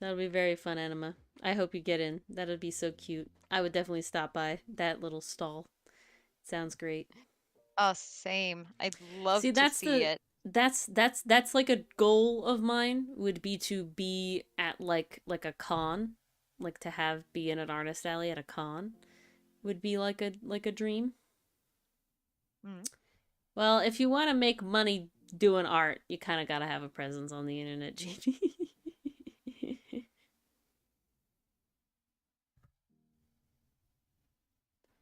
That'll be very fun, Anima. I hope you get in. That'll be so cute. I would definitely stop by that little stall. Sounds great. Oh, same. I'd love See, to that's see the it. that's like a goal of mine would be to be at like a con, like to have be in an artist alley at a con would be like a dream. Mm. Well, if you want to make money doing art, you kind of got to have a presence on the internet, Jamie.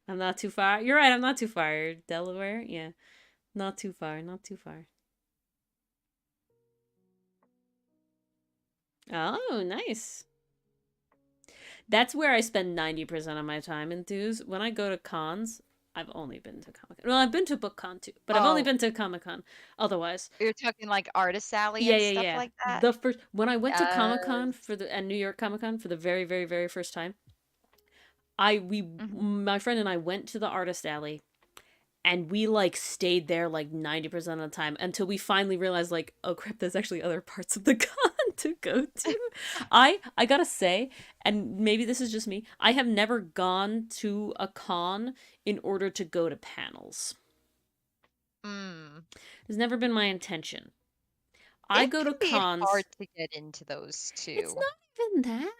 I'm not too far. You're right, I'm not too far. Delaware? Yeah. Not too far, not too far. Oh, nice. That's where I spend 90% of my time enthused. When I go to cons, I've only been to Comic Con. Well, I've been to BookCon too, but I've only Oh, been to Comic Con. Otherwise, you're talking like Artist Alley yeah, and yeah, stuff yeah. like that? The first when I went to Comic Con Yes. for the and New York Comic Con for the very, very, very first time, I we Mhm. my friend and I went to the artist alley and we like stayed there like 90% of the time until we finally realized like, oh crap, there's actually other parts of the con to go to. I gotta say, and maybe this is just me, I have never gone to a con in order to go to panels. Mm. It's never been my intention. I It go can to be hard cons. to get into those It's too. not even that.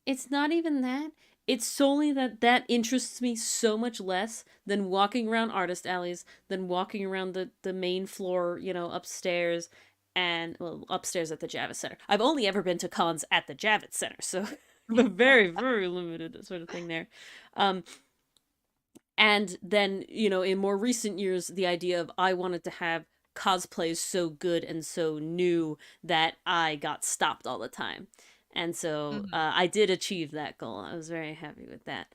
It's not even that. It's solely that that interests me so much less than walking around artist alleys, than walking around the main floor, you know, upstairs and well, upstairs at the Javits Center. I've only ever been to cons at the Javits Center, so a very, very limited sort of thing there. Um, and then, you know, in more recent years, the idea of I wanted to have cosplays so good and so new that I got stopped all the time. And so Mhm. I did achieve that goal. I was very happy with that.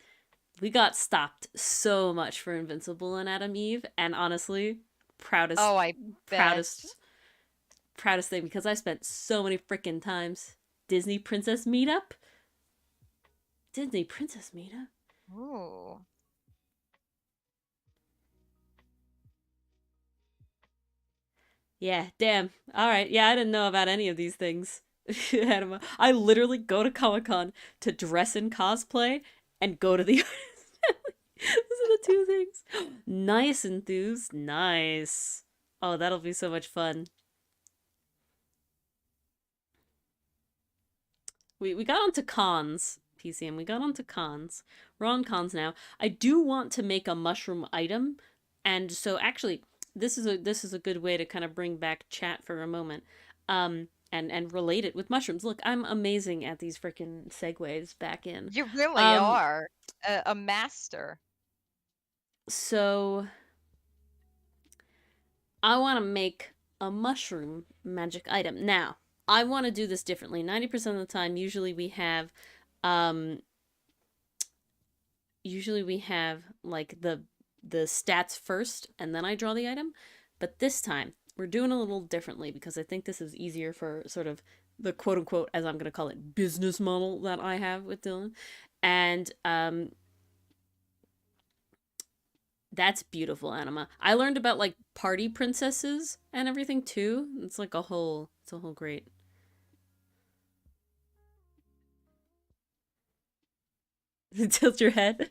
We got stopped so much for Invincible and Adam Eve, and honestly, proudest, Oh, I bet. proudest, proudest thing because I spent so many freaking times. Disney Princess Meetup? Disney Princess Meetup? Ooh. Yeah, damn. All right. Yeah, I didn't know about any of these things. I literally go to Comic Con to dress in cosplay and go to the Those are the two things. Nice, enthused. Nice. Oh, that'll be so much fun. We got onto cons, PCM. We got onto cons. We're on cons now. I do want to make a mushroom item, and so actually, this is a good way to kind of bring back chat for a moment, and relate it with mushrooms. Look, I'm amazing at these freaking segues back in. You really Um, are a master. so I want to make a mushroom magic item. Now, I want to do this differently. 90% of the time, um usually we have like the stats first and then I draw the item. But this time, we're doing a little differently because I think this is easier for sort of the quote unquote, as I'm going to call it, business model that I have with Dylan. And that's beautiful, Anima. I learned about like party princesses and everything too. It's a whole great. Tilt your head.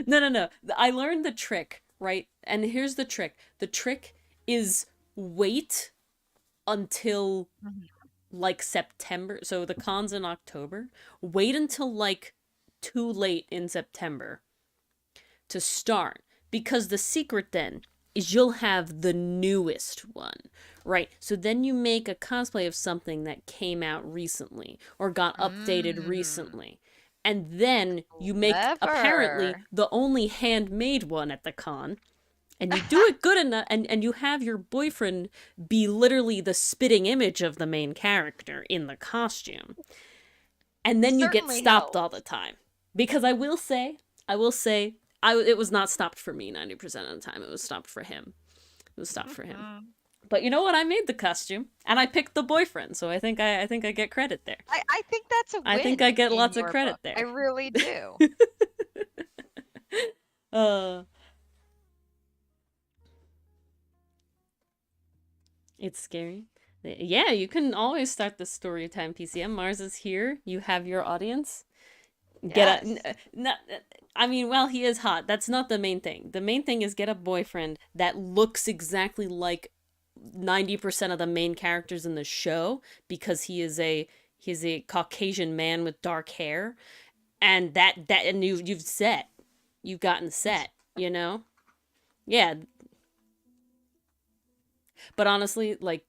No, no, no. I learned the trick, right? And here's the trick. The trick is wait until Mhm. like September. So the con's in October. Wait until like too late in September to start, because the secret then is you'll have the newest one, right? So then you make a cosplay of something that came out recently or got updated recently. And then you make apparently Clever. the only handmade one at the con. And you do it good enough, and you have your boyfriend be literally the spitting image of the main character in the costume. And then you get Certainly stopped all helps. the time. Because I will say, it was not stopped for me 90% of the time. It was stopped for him. It was stopped for him. But you know what? I made the costume, and I picked the boyfriend, so I think I get credit there. I think that's a I think win I get in lots of your credit book. there. I really do. It's scary. Yeah, you can always start the story time PCM. Mars is here. You have your audience. Get Yes. I mean, well, he is hot. That's not the main thing. The main thing is get a boyfriend that looks exactly like 90% of the main characters in the show, because he's a Caucasian man with dark hair, and you've gotten set, you know? Yeah, but honestly, like,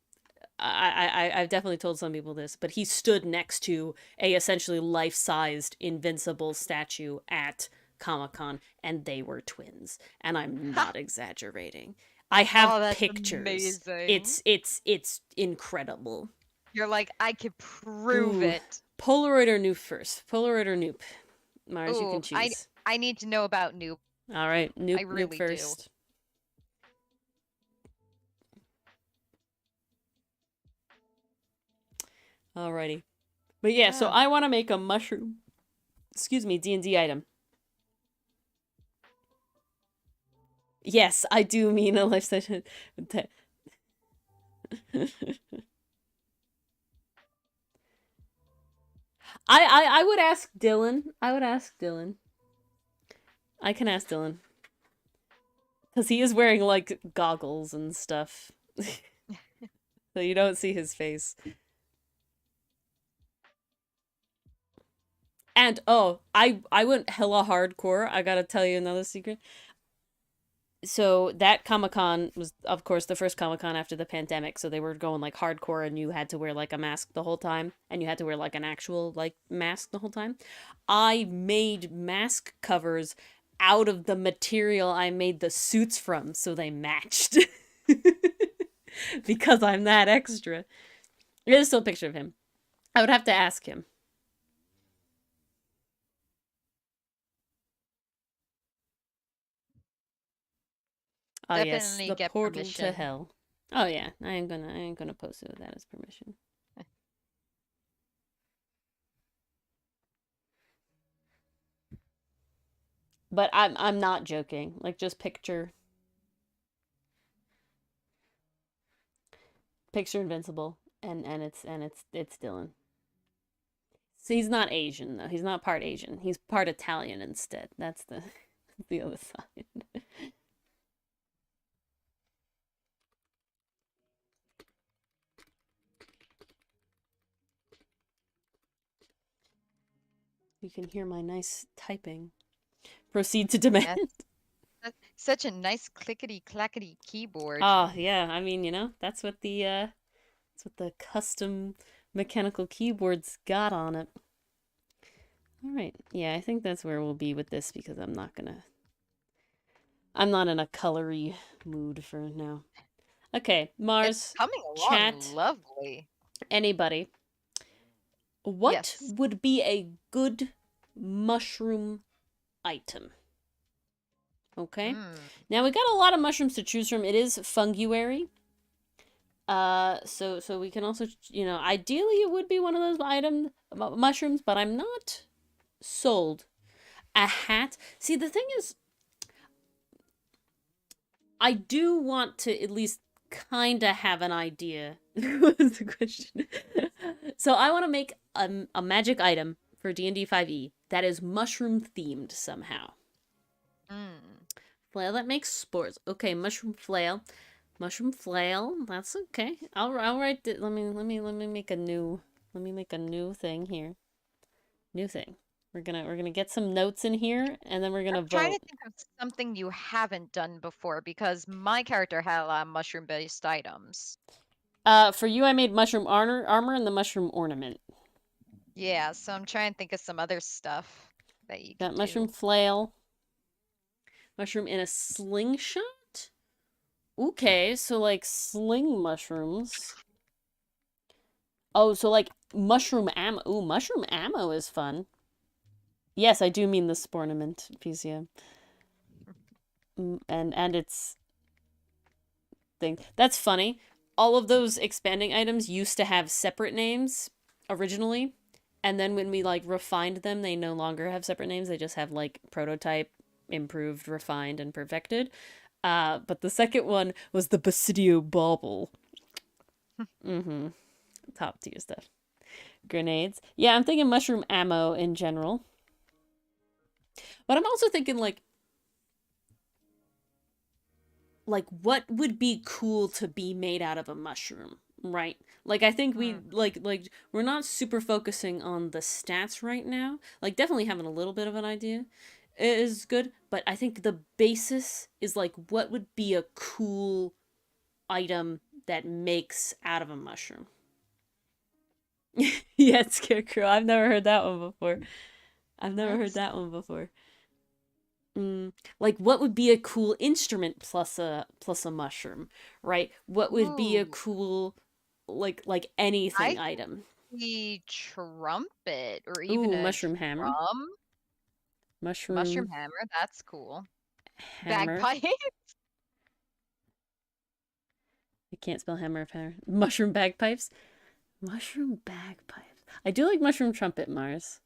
I've definitely told some people this, but he stood next to a essentially life-sized Invincible statue at Comic-Con, and they were twins, and I'm not exaggerating. I have Oh, that's pictures. amazing. It's incredible. You're like, I could prove Ooh, it. Polaroid or Noop first? Polaroid or Noop? Mars, you Ooh, can choose. I need to know about Noob. All right, I Noop really do. first. Alrighty. But yeah, so Oh. I want to make a mushroom, D&D item. Yes, I do mean a life session. I would ask Dylan. I would ask Dylan. I can ask Dylan. Because he is wearing, like, goggles and stuff. So you don't see his face. And, oh, I went hella hardcore. I gotta tell you another secret. So that Comic-Con was, of course, the first Comic-Con after the pandemic, so they were going, like, hardcore, and you had to wear, like, a mask the whole time, and you had to wear, like, an actual, like, mask the whole time. I made mask covers out of the material I made the suits from, so they matched. Because I'm that extra. There's still a picture of him. I would have to ask him. Oh yes, Definitely the get portal to permission. hell. Oh yeah, I ain't gonna post it without his permission. But I'm not joking. Like, just picture Invincible, and it's Dylan. So he's not Asian though. He's not part Asian. He's part Italian instead. That's the other side. You can hear my nice typing. Proceed to demand. Yes. That's such a nice clickety clackety keyboard. Oh yeah, I mean, that's what the custom mechanical keyboards got on it. All right. Yeah, I think that's where we'll be with this, because I'm not in a colory mood for now. Okay, It's Mars, coming along chat, lovely. anybody. What Yes. would be a good mushroom item? Okay. Now we got a lot of mushrooms to choose from. It is funguary. So we can also, ideally it would be one of those mushrooms, but I'm not sold. A hat. See, the thing is, I do want to at least kind of have an idea. What is the question? So I want to make a magic item for D&D 5e that is mushroom themed somehow. Flail that makes spores. Okay, mushroom flail. Mushroom flail. That's okay. I'll write it. Let me make a new thing here. New thing. We're gonna get some notes in here, and then we're gonna I'm trying to vote. think of something you haven't done before because my character had a lot of mushroom-based items. For you, I made mushroom armor and the mushroom ornament. Yeah, so I'm trying to think of some other stuff that you could Got mushroom do. flail, mushroom in a slingshot. Okay, so like sling mushrooms. Oh, so like mushroom ammo. Ooh, mushroom ammo is fun. Yes, I do mean the spornament PCM. And it's thing. That's funny. All of those expanding items used to have separate names originally, and then when we like refined them, they no longer have separate names. They just have like prototype, improved, refined, and perfected. But the second one was the Basidio Bauble. Mm-hmm. Top tier stuff. Grenades. Yeah, I'm thinking mushroom ammo in general. But I'm also thinking like what would be cool to be made out of a mushroom, right? Like I think we like we're not super focusing on the stats right now. Like definitely having a little bit of an idea is good, but I think the basis is like what would be a cool item that makes out of a mushroom. Yeah, scarecrow. I've never heard that one before. I've never heard That's that one before. Like what would be a cool instrument plus a mushroom, right? What would be a ooh, cool like I anything item? see trumpet or even Ooh, a mushroom hammer. drum. Mushroom Mushroom hammer, that's cool. hammer. Bagpipe. I can't spell hammer of hammer. Mushroom bagpipes. Mushroom bagpipes. I do like mushroom trumpet, Mars.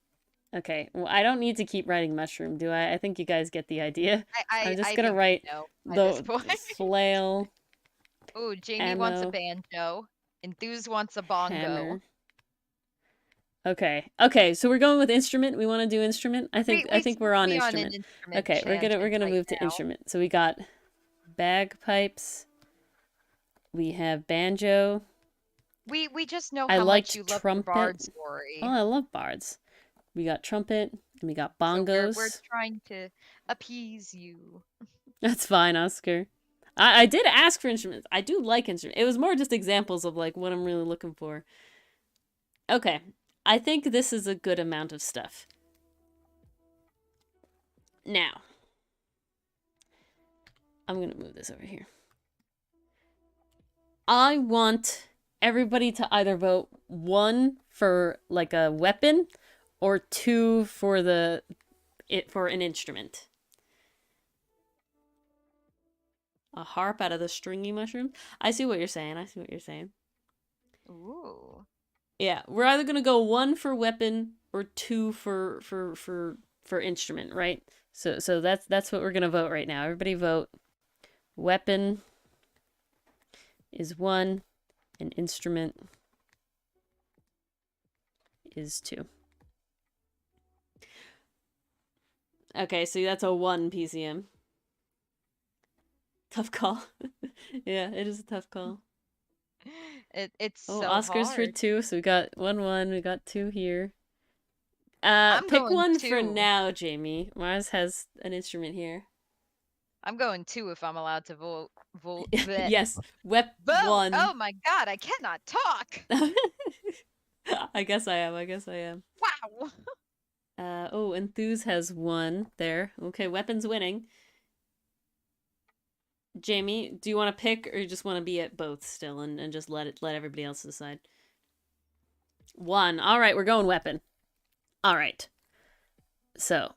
Okay, well, I don't need to keep writing mushroom, do I? I think you guys get the idea. I'm just I gonna think we write know by this the point. flail, Ooh, Jamie wants a ammo, banjo. Enthuse wants a bongo. hammer. Okay. Okay, so we're going with instrument. We want to do instrument. I We think seem we're to on be on an instrument. instrument Okay, we're tangent gonna right move to now. instrument. So we got bagpipes. We have banjo. We just know I how much you liked love your trumpet. bard Oh, story. I love bards. We got trumpet and we got So we're bongos. trying to appease you. That's fine, Oscar. I did ask for instruments. I do like instruments. It was more just examples of like what I'm really looking for. Okay. I think this is a good amount of stuff. Now, I'm going to move this over here. I want everybody to either vote 1 for like a weapon or 2 for for an instrument. A harp out of the stringy mushroom. I see what you're saying. I see what you're saying. Ooh. Yeah, we're either gonna go 1 for weapon or 2 for instrument, right? So that's what we're gonna vote right now. Everybody vote. Weapon is 1, and instrument is 2. Okay, so that's a 1 PCM. Tough call. Yeah, it is a tough call. It's Oh, so Oscars for hard. 2, so we got 1-1, we got 2 here. I'm Pick going 1 for 2. now, Jamie. Mars has an instrument here. I'm going 2 if I'm allowed to bleh. Yes, Wep Vote. 1. Oh my god, I cannot talk. I guess I am. I guess I am. Wow. Oh, Enthuse has 1 there. Okay, weapons winning. Jamie, do you want to pick or you just want to be at both still and just let everybody else decide? 1. All right, we're going weapon. All right. So,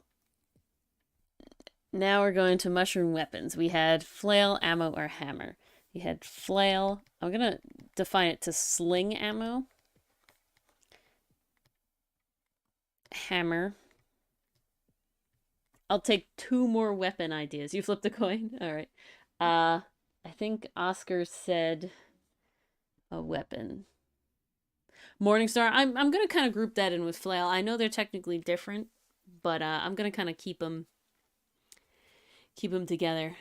now we're going to mushroom weapons. We had flail, ammo, or hammer. We had flail. I'm going to define it to sling ammo. Hammer. I'll take 2 more weapon ideas. You flipped a coin? All right. I think Oscar said a weapon. Morningstar. I'm gonna kind of group that in with flail. I know they're technically different, but I'm gonna kind of keep them together.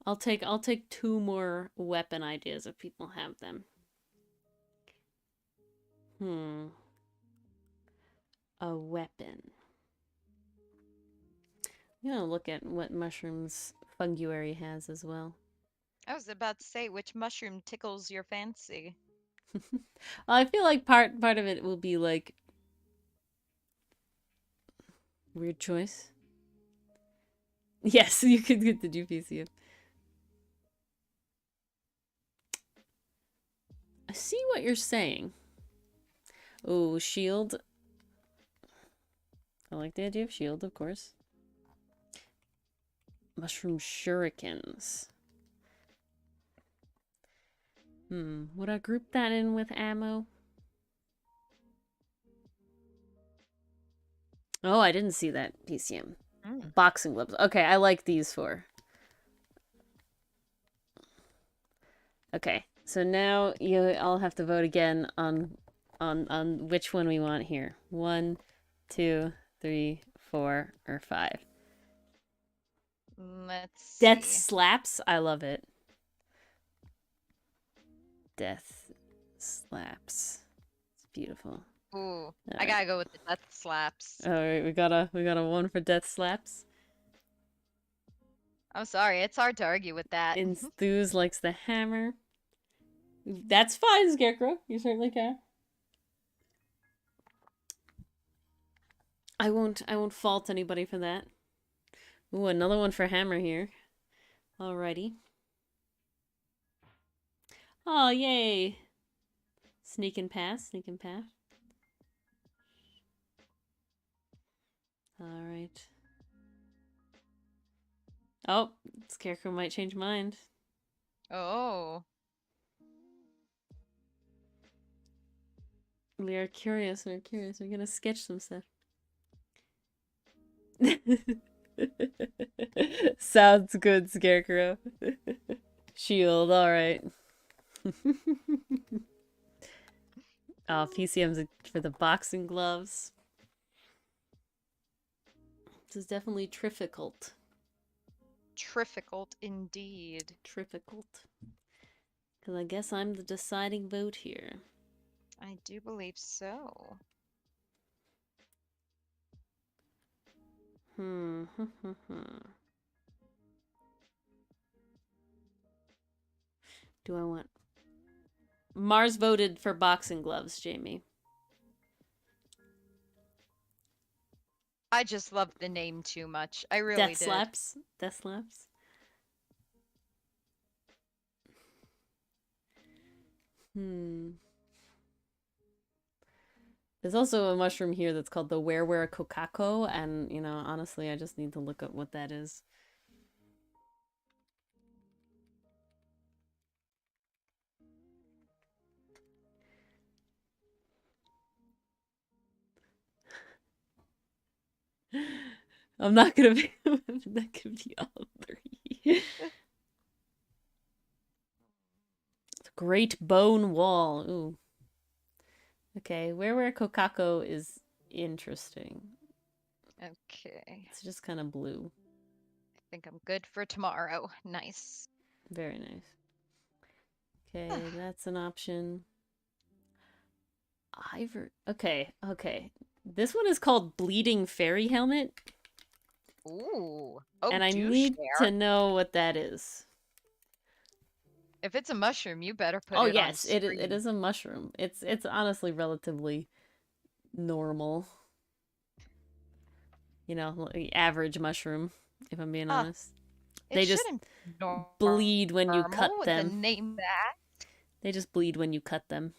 I'll take 2 more weapon ideas if people have them. A weapon. You know, look at what mushrooms Funguary has as well. I was about to say, which mushroom tickles your fancy? Well, I feel like part of it will be like weird choice. Yes, you could get the GPC. I see what you're saying. Oh, shield. I like the idea of shield, of course. Mushroom shurikens. Would I group that in with ammo? Oh, I didn't see that PCM. Boxing gloves. Okay, I like these four. Okay, so now you all have to vote again on which one we want here. 1, 2, 3, 4, or 5. Let's see. Death slaps. I love it. Death slaps. It's beautiful. Ooh, I gotta go with the death slaps. All right, we got a 1 for death slaps. I'm sorry, it's hard to argue with that. Enthuse likes the hammer. That's fine, Scarecrow. You certainly can. I won't fault anybody for that. Ooh, another one for hammer here. Alrighty. Oh, yay. Sneak and pass, sneak and pass. Alright. Oh, Scarecrow might change mind. Oh. We are curious, we're curious. We're gonna sketch some stuff. Sounds good, Scarecrow. Shield, alright. Oh, PCM's for the boxing gloves. This is definitely difficult. Difficult indeed. Difficult. Because I guess I'm the deciding vote here. I do believe so. Do I want... Mars voted for boxing gloves, Jamie. I just love the name too much. I really Death did. slaps. Death slaps. There's also a mushroom here that's called the Where Kokako, and, you know, honestly, I just need to look up what that is. I'm not gonna be... that could be all 3. Great Bone Wall. Ooh. Okay, Where Kokako is interesting. Okay. It's just kind of blue. I think I'm good for tomorrow. Nice. Very nice. Okay, that's an option. Okay. This one is called Bleeding Fairy Helmet. Ooh. Oh, and I need to know what that is. If it's a mushroom, you better put it on yes, it screen. is a mushroom. It's honestly relatively normal. You know, average mushroom, if I'm being honest. They just bleed when you cut them. The name that. They just bleed when you cut them.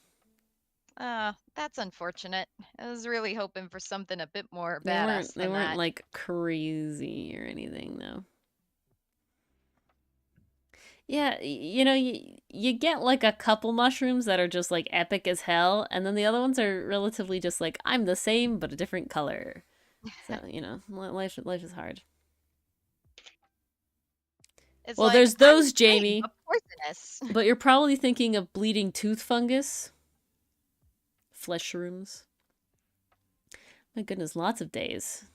That's unfortunate. I was really hoping for something a bit more badass They weren't like crazy or anything, though. Yeah, you know, you get like a couple mushrooms that are just like epic as hell, and then the other ones are relatively just like, I'm the same but a different color. So, you know, life is hard. It's well, like, there's those, Jamie. Poisonous. But you're probably thinking of bleeding tooth fungus. Flesh rooms. My goodness, lots of days.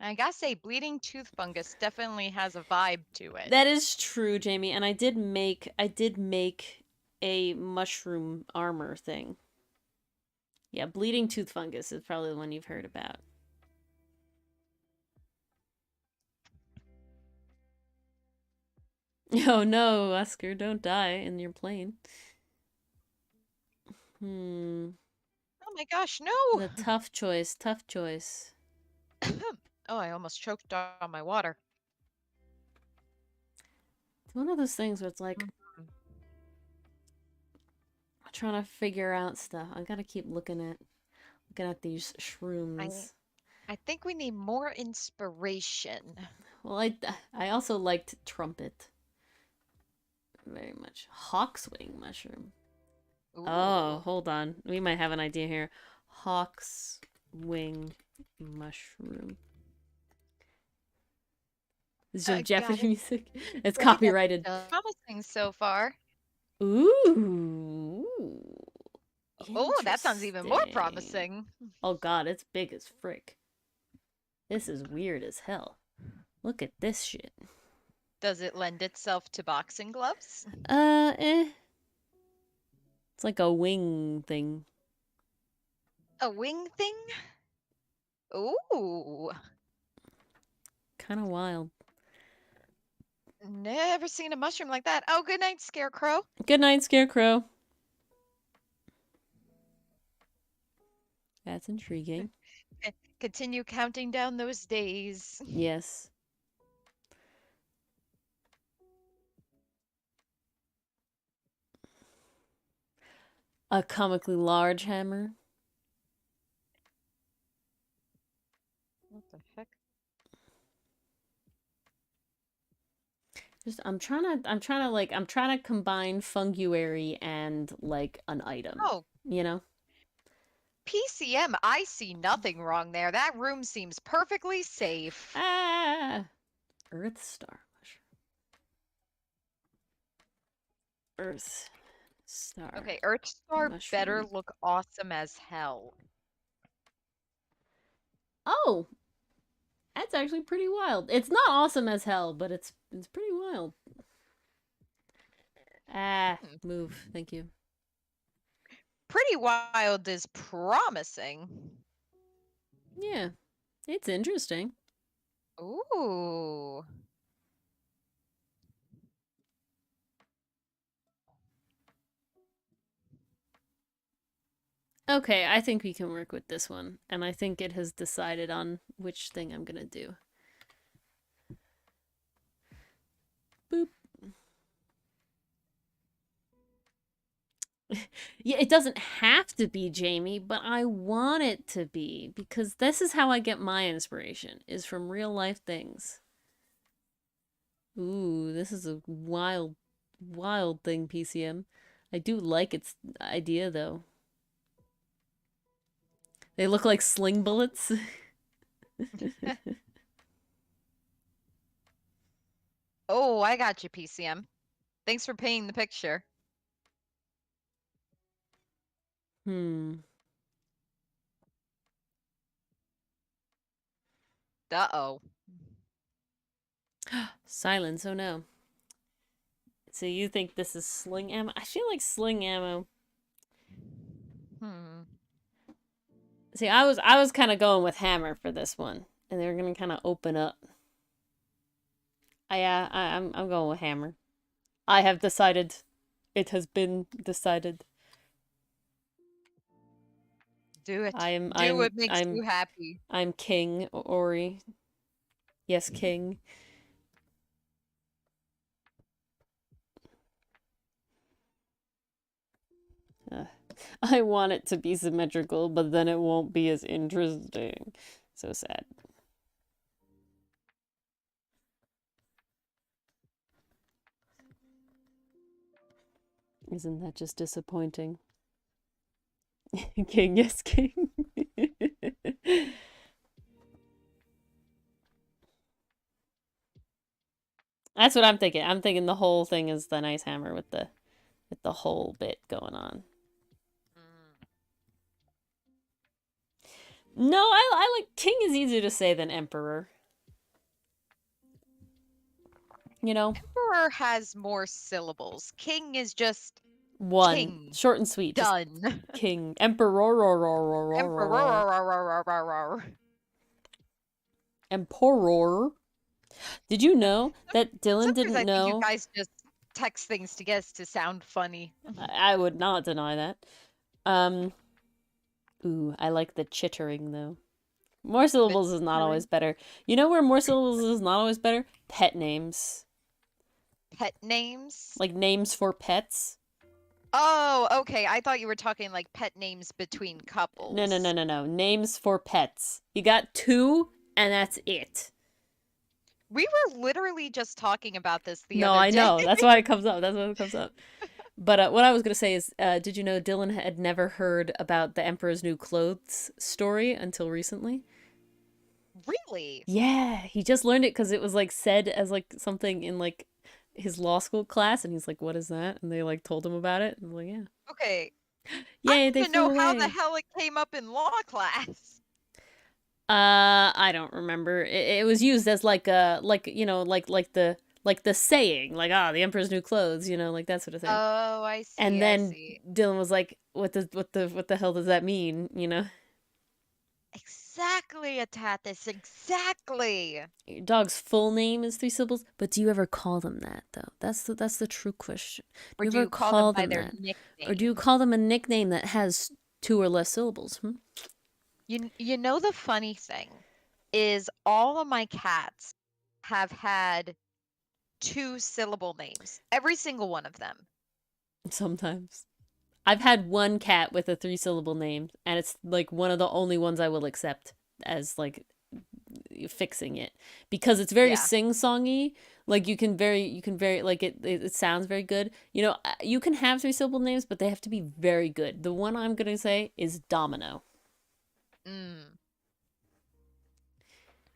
I gotta say, bleeding tooth fungus definitely has a vibe to it. That is true, Jamie, and I did make a mushroom armor thing. Yeah, bleeding tooth fungus is probably the one you've heard about. Oh no, Oscar, don't die in your plane. Hmm. Oh my gosh, The no! tough choice, tough choice. Oh, I almost choked on my water. It's one of those things where it's like Mhm. trying to figure out stuff. I gotta keep looking at these I shrooms. I think we need more inspiration. Well, I also liked trumpet very much. Hawkswing mushroom. Oh, Ooh. hold on. We might have an idea here. Hawkswing mushroom. Is some Got Japanese it. music? It's Okay, that's copyrighted. promising so far. Ooh. Oh, that sounds even more Interesting. promising. Oh god, it's big as frick. This is weird as hell. Look at this shit. Does it lend itself to boxing gloves? Eh. It's like a wing thing. A wing thing? Ooh. Kind of wild. Never seen a mushroom like that. Oh, good night, Scarecrow. Good night, Scarecrow. That's intriguing. Continue counting down those days. Yes. A comically large hammer. What the heck? Just I'm trying to combine funguary and like an item. Oh, You know? PCM, I see nothing wrong there. That room seems perfectly safe. Ah, Earth Star mushroom. Earth Star Okay, Earthstar better mushroom. look awesome as hell. Oh, that's actually pretty wild. It's not awesome as hell, but it's pretty wild. Ah, Hmm. move. Thank you. Pretty Wild is promising. Yeah, it's interesting. Ooh. Okay, I think we can work with this one, and I think it has decided on which thing I'm gonna do. Boop. Yeah, it doesn't have to be Jamie, but I want it to be because this is how I get my inspiration is from real life things. Ooh, this is a wild, wild thing, PCM. I do like its idea though. They look like sling bullets. Oh, I got you, PCM. Thanks for painting the picture. Hmm. Uh-oh. Silence. Oh no. So you think this is sling ammo? I feel like sling ammo. Hmm. See, I was kind of going with hammer for this one, and they're gonna kind of open up. I'm going with hammer. I have decided. It has been decided. Do it. I'm Do I'm what makes I'm you happy. I'm King Ori. Yes, King. Uh, I want it to be symmetrical, but then it won't be as interesting. So sad. Isn't that just disappointing? King, yes, King. That's what I'm thinking. I'm thinking the whole thing is the nice hammer with the whole bit going on. Mm. No, I like king is easier to say than emperor. You know, Emperor has more syllables. King is just one king. short and sweet, just Done. king emperor Emperor. emperor. Did you know that Dylan Sometimes didn't I think you know? guys just text things to get us to sound funny. I would not deny that. Um, ooh, I like the chittering though. More The syllables is not always chittering. better. You know where more syllables is not always better? Pet names. Pet names? Like names for pets. Oh, okay. I thought you were talking like pet names between No, no, no, couples. no, no. Names for pets. You got two, and that's it. We were literally just talking about this the No, other I day. know. That's why it comes up. That's why it comes up. But what I was gonna say is, did you know Dylan had never heard about the Emperor's New Clothes story until recently? Really? Yeah, he just learned it because it was like said as like something in like his law school class, and he's like, "What is that?" And they like told him about it, and I'm like, "Yeah, Okay. I yay, don't they even flew know how the away." hell it came up in law class. I don't remember. It was used as like a like you know like the saying like the Emperor's New Clothes, you know, like that sort of thing. Oh, I And see. I then see. Dylan was like, what the hell does that mean? You know, Exactly, Atathis. Exactly. your dog's full name is three syllables, but do you ever call them that though? That's the true question. Do Or you do ever you call them call by them their that, or do you nickname? call them a nickname that has two or less syllables? Hmm? You know the funny thing is all of my cats have had two-syllable names. Every single one of them. Sometimes. I've had one cat with a three syllable name, and it's like one of the only ones I will accept as like fixing it because it's very Yeah. sing-songy. Like you can very like it sounds very good. You know, you can have three syllable names, but they have to be very good. The one I'm gonna say is Domino Mm.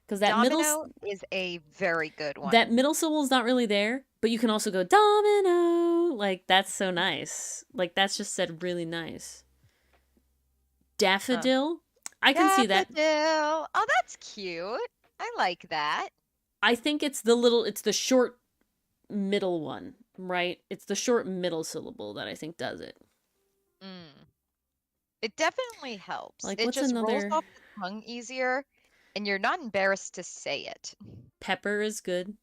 because Domino is a very good that one. middle syllable is not really there, but you can also go Domino. Like that's so nice. Like that's just said really nice. Huh. Daffodil, I can see that. Daffodil. Oh, that's cute. I like that. I think it's the short middle one, right? It's the short middle syllable that I think does it. Mm. It definitely helps. Like, It what's just rolls another? off the tongue easier, and you're not embarrassed to say it. Pepper is good.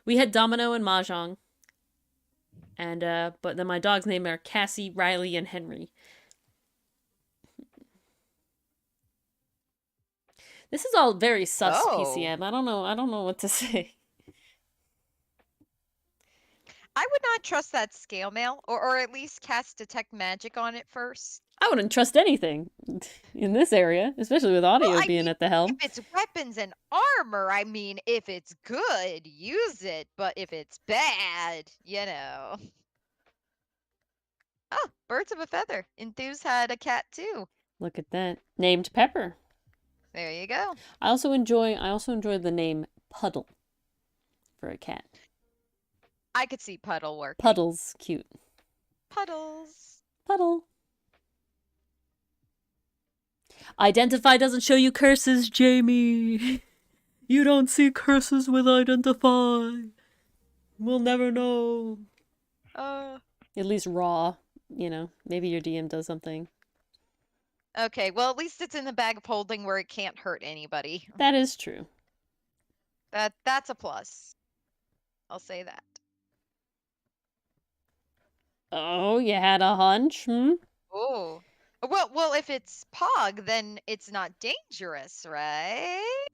We had Domino and Mahjong, and but then my dog's name are Cassie, Riley, and Henry. This is all very sus Oh. PCM. I don't know. I don't know what to say. I would not trust that scale mail, or at least cast detect magic on it first. I wouldn't trust anything in this area, especially with Well, audio I being mean, at the if helm. it's weapons and armor, I mean, if it's good, use it, but if it's bad, you know. Oh, birds of a feather. Enthuse had a cat too. Look at that. Named Pepper. There you go. I also enjoy the name Puddle for a cat. I could see Puddle working. Puddle's cute. Puddles. Puddle. Identify doesn't show you curses, Jamie. You don't see curses with identify. We'll never know. Uh, At least raw, you know. Maybe your DM does something. okay, well, at least it's in the bag of holding where it can't hurt anybody. That is true. That's a plus. I'll say that. Oh, you had a hunch, hmm? Oh. Well, if it's Pog, then it's not dangerous, right?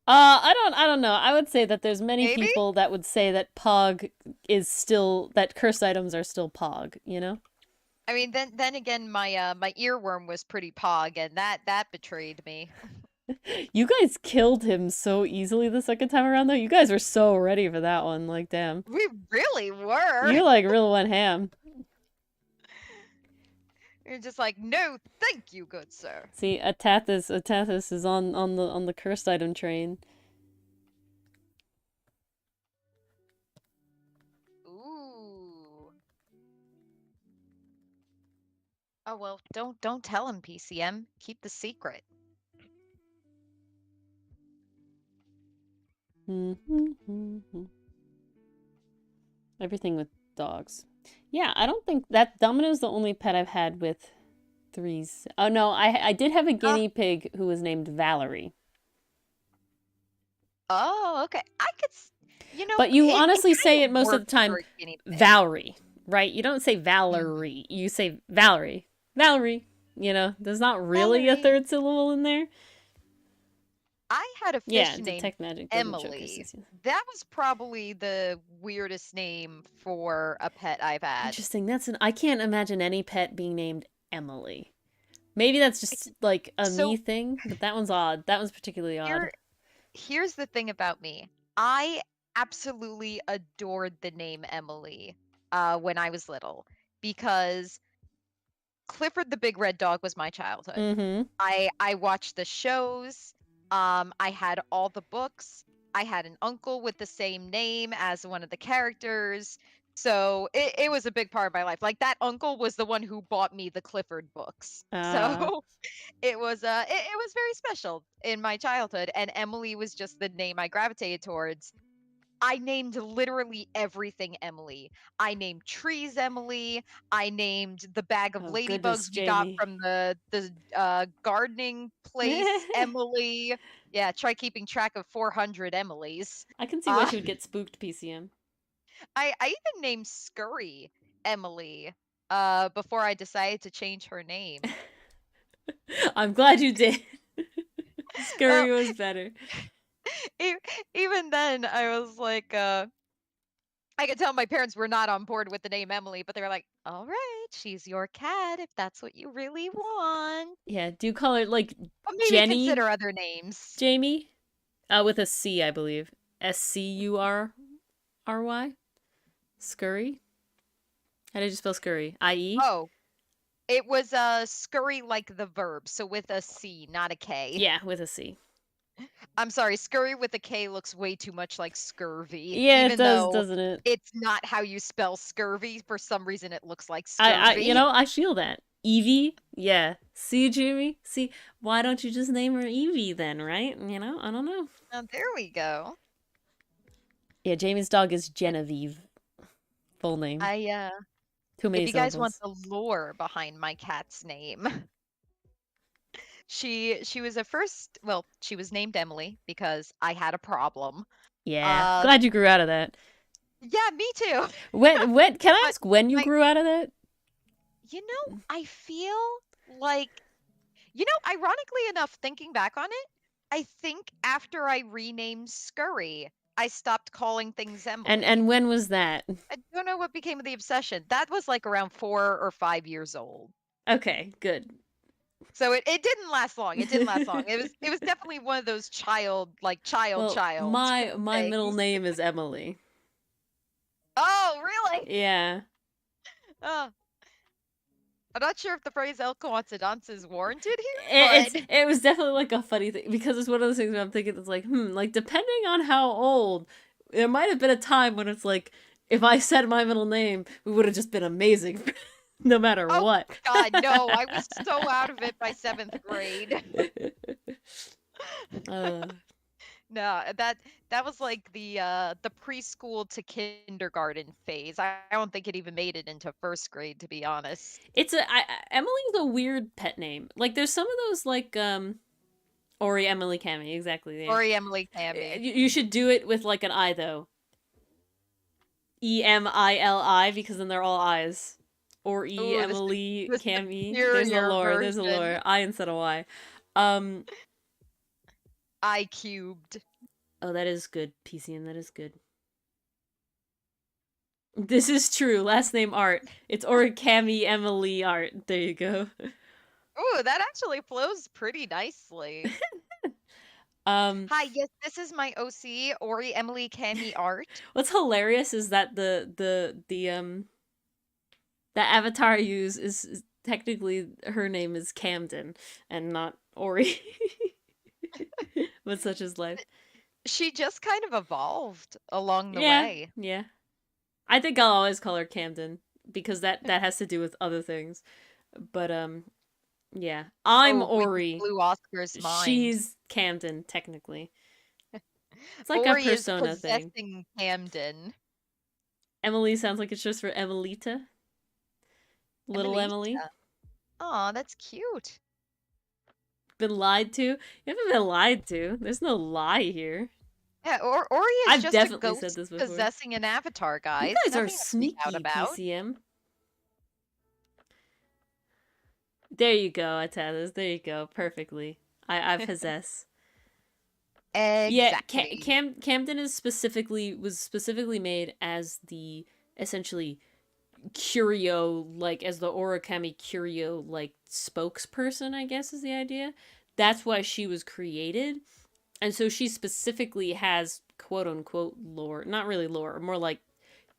I don't know. I would say that there's many Maybe? people that would say that Pog is still that cursed items are still Pog, you know? I mean, then again, my earworm was pretty Pog, and that betrayed me. You guys killed him so easily the second time around though. You guys were so ready for that one, like damn. We really were. You like really went ham. You're just like, no, thank you, good sir. See, Atathis is on the cursed item train. Ooh. Oh well, don't tell him, PCM. Keep the secret. Everything with dogs. Yeah, I don't think that Domino's the only pet I've had with threes. Oh no, I did have a Oh. guinea pig who was named Valerie. Oh, okay. I could, But you it honestly say kind it of most of the works time for a guinea pig. Valerie, right? You don't say Mhm. Valerie. You say Valerie. Valerie. You know, there's not really a Valerie. third syllable in there. I had a Yeah, fish named detect magic doesn't show Emily. consistency. That was probably the weirdest name for a pet I've had. Interesting. I can't imagine any pet being named Emily. Maybe that's just like a me So thing, but that one's odd. That one's particularly odd. here here's the thing about me. I absolutely adored the name Emily when I was little because Clifford the Big Red Dog was my childhood. Mm-hmm. I watched the shows. I had all the books. I had an uncle with the same name as one of the characters. So it was a big part of my life. Like that uncle was the one who bought me the Clifford books. Uh So it was very special in my childhood. And Emily was just the name I gravitated towards. I named literally everything Emily. I named trees Emily. I named the bag of oh goodness, ladybugs we got Jamie. from the gardening place Emily. Yeah, try keeping track of 400 Emilys. I can see why Uh, she would get spooked, PCM. I even named Scurry Emily before I decided to change her name. I'm glad you did. Oh, Scurry was better. e- even then I was like I could tell my parents were not on board with the name Emily, but they were like, "All right, she's your cat if that's what you really want." Yeah, do you call her like But maybe Jenny, consider other names. Jamie? With a C, I believe. Scurry? Scurry? How did you spell scurry? I-E? Oh, it was scurry like the verb, so with a C, not a K. Yeah, with a C. I'm sorry, scurry with a K looks way too much like scurvy, Yeah, it even does, though doesn't it? it's not how you spell scurvy. For some reason, it looks like You scurvy. know, I feel that. Evie? Yeah. See, Jamie? See, why don't you just name her Evie then, right? You know, I don't know. There we go. Yeah, Jamie's dog is Genevieve. Full name. I Too If many you guys want syllables. the lore behind my cat's name, she was she was named Emily because I had a problem. Yeah. Uh Glad you grew out of that. yeah, me too. Can I But ask when you my grew out of that? I feel like ironically enough, thinking back on it, I think after I renamed Scurry, I stopped calling things And Emily. when was that? I don't know what became of the obsession. That was like around 4 or 5 years old. Okay, good. So it didn't last long. It didn't last long. It was definitely one of those Well, child my middle things. name is Emily. Oh, really? Yeah. Oh, I'm not sure if the phrase "el coincidence" is warranted here, It's but it was definitely like a funny thing because it's one of those things where I'm thinking it's like depending on how old, there might have been a time when it's like if I said my middle name, we would have just been amazing no matter oh what. God, no! I was so out of it by seventh grade. uh, No, that was like the preschool to kindergarten phase. I don't think it even made it into first grade, to be honest. Emily's a weird pet name. Like there's some of those like Ori, Emily, Cammy, exactly. Yeah. Sorry, Emily, Tammy. You should do it with like an I though. Emili because then they're all I's. Or Ooh, Emily, the Cammy. There's a superior lore. There's a version. lore. I instead of Y. Um. I cubed. Oh, that is good, PCM. That is good. This is true. Last name Art. It's Origami Emily Art. There you go. Ooh, that actually flows pretty nicely. Um, Hi, yes, this is my OC, Ori Emily Cami Art. what's hilarious is that the avatar I use is technically her name is Camden and not Ori. But such is life. She just kind of evolved along the Yeah, way. yeah. I think I'll always call her Camden because that has to do with other things. But yeah. I'm Oh, we just Ori. blew Oscar's mind. She's Camden technically. It's like a Ori is persona thing. possessing Camden. Emily sounds like it's just for Emilita. Little Emily. Emelita. Aw, that's cute. Been lied to? You haven't been lied to. There's no lie here. Yeah, or Ori is I've just a definitely said ghost this before. possessing an avatar, You guys. guys are Nothing to freak out sneaky, about. PCM. There you go, Atathas. There you go. Perfectly. I possess. Yeah, Exactly. Camden is was specifically made as the essentially curio, like as the Origami curio like spokesperson, I guess is the idea. That's why she was created. And so she specifically has quote unquote lore, not really lore, more like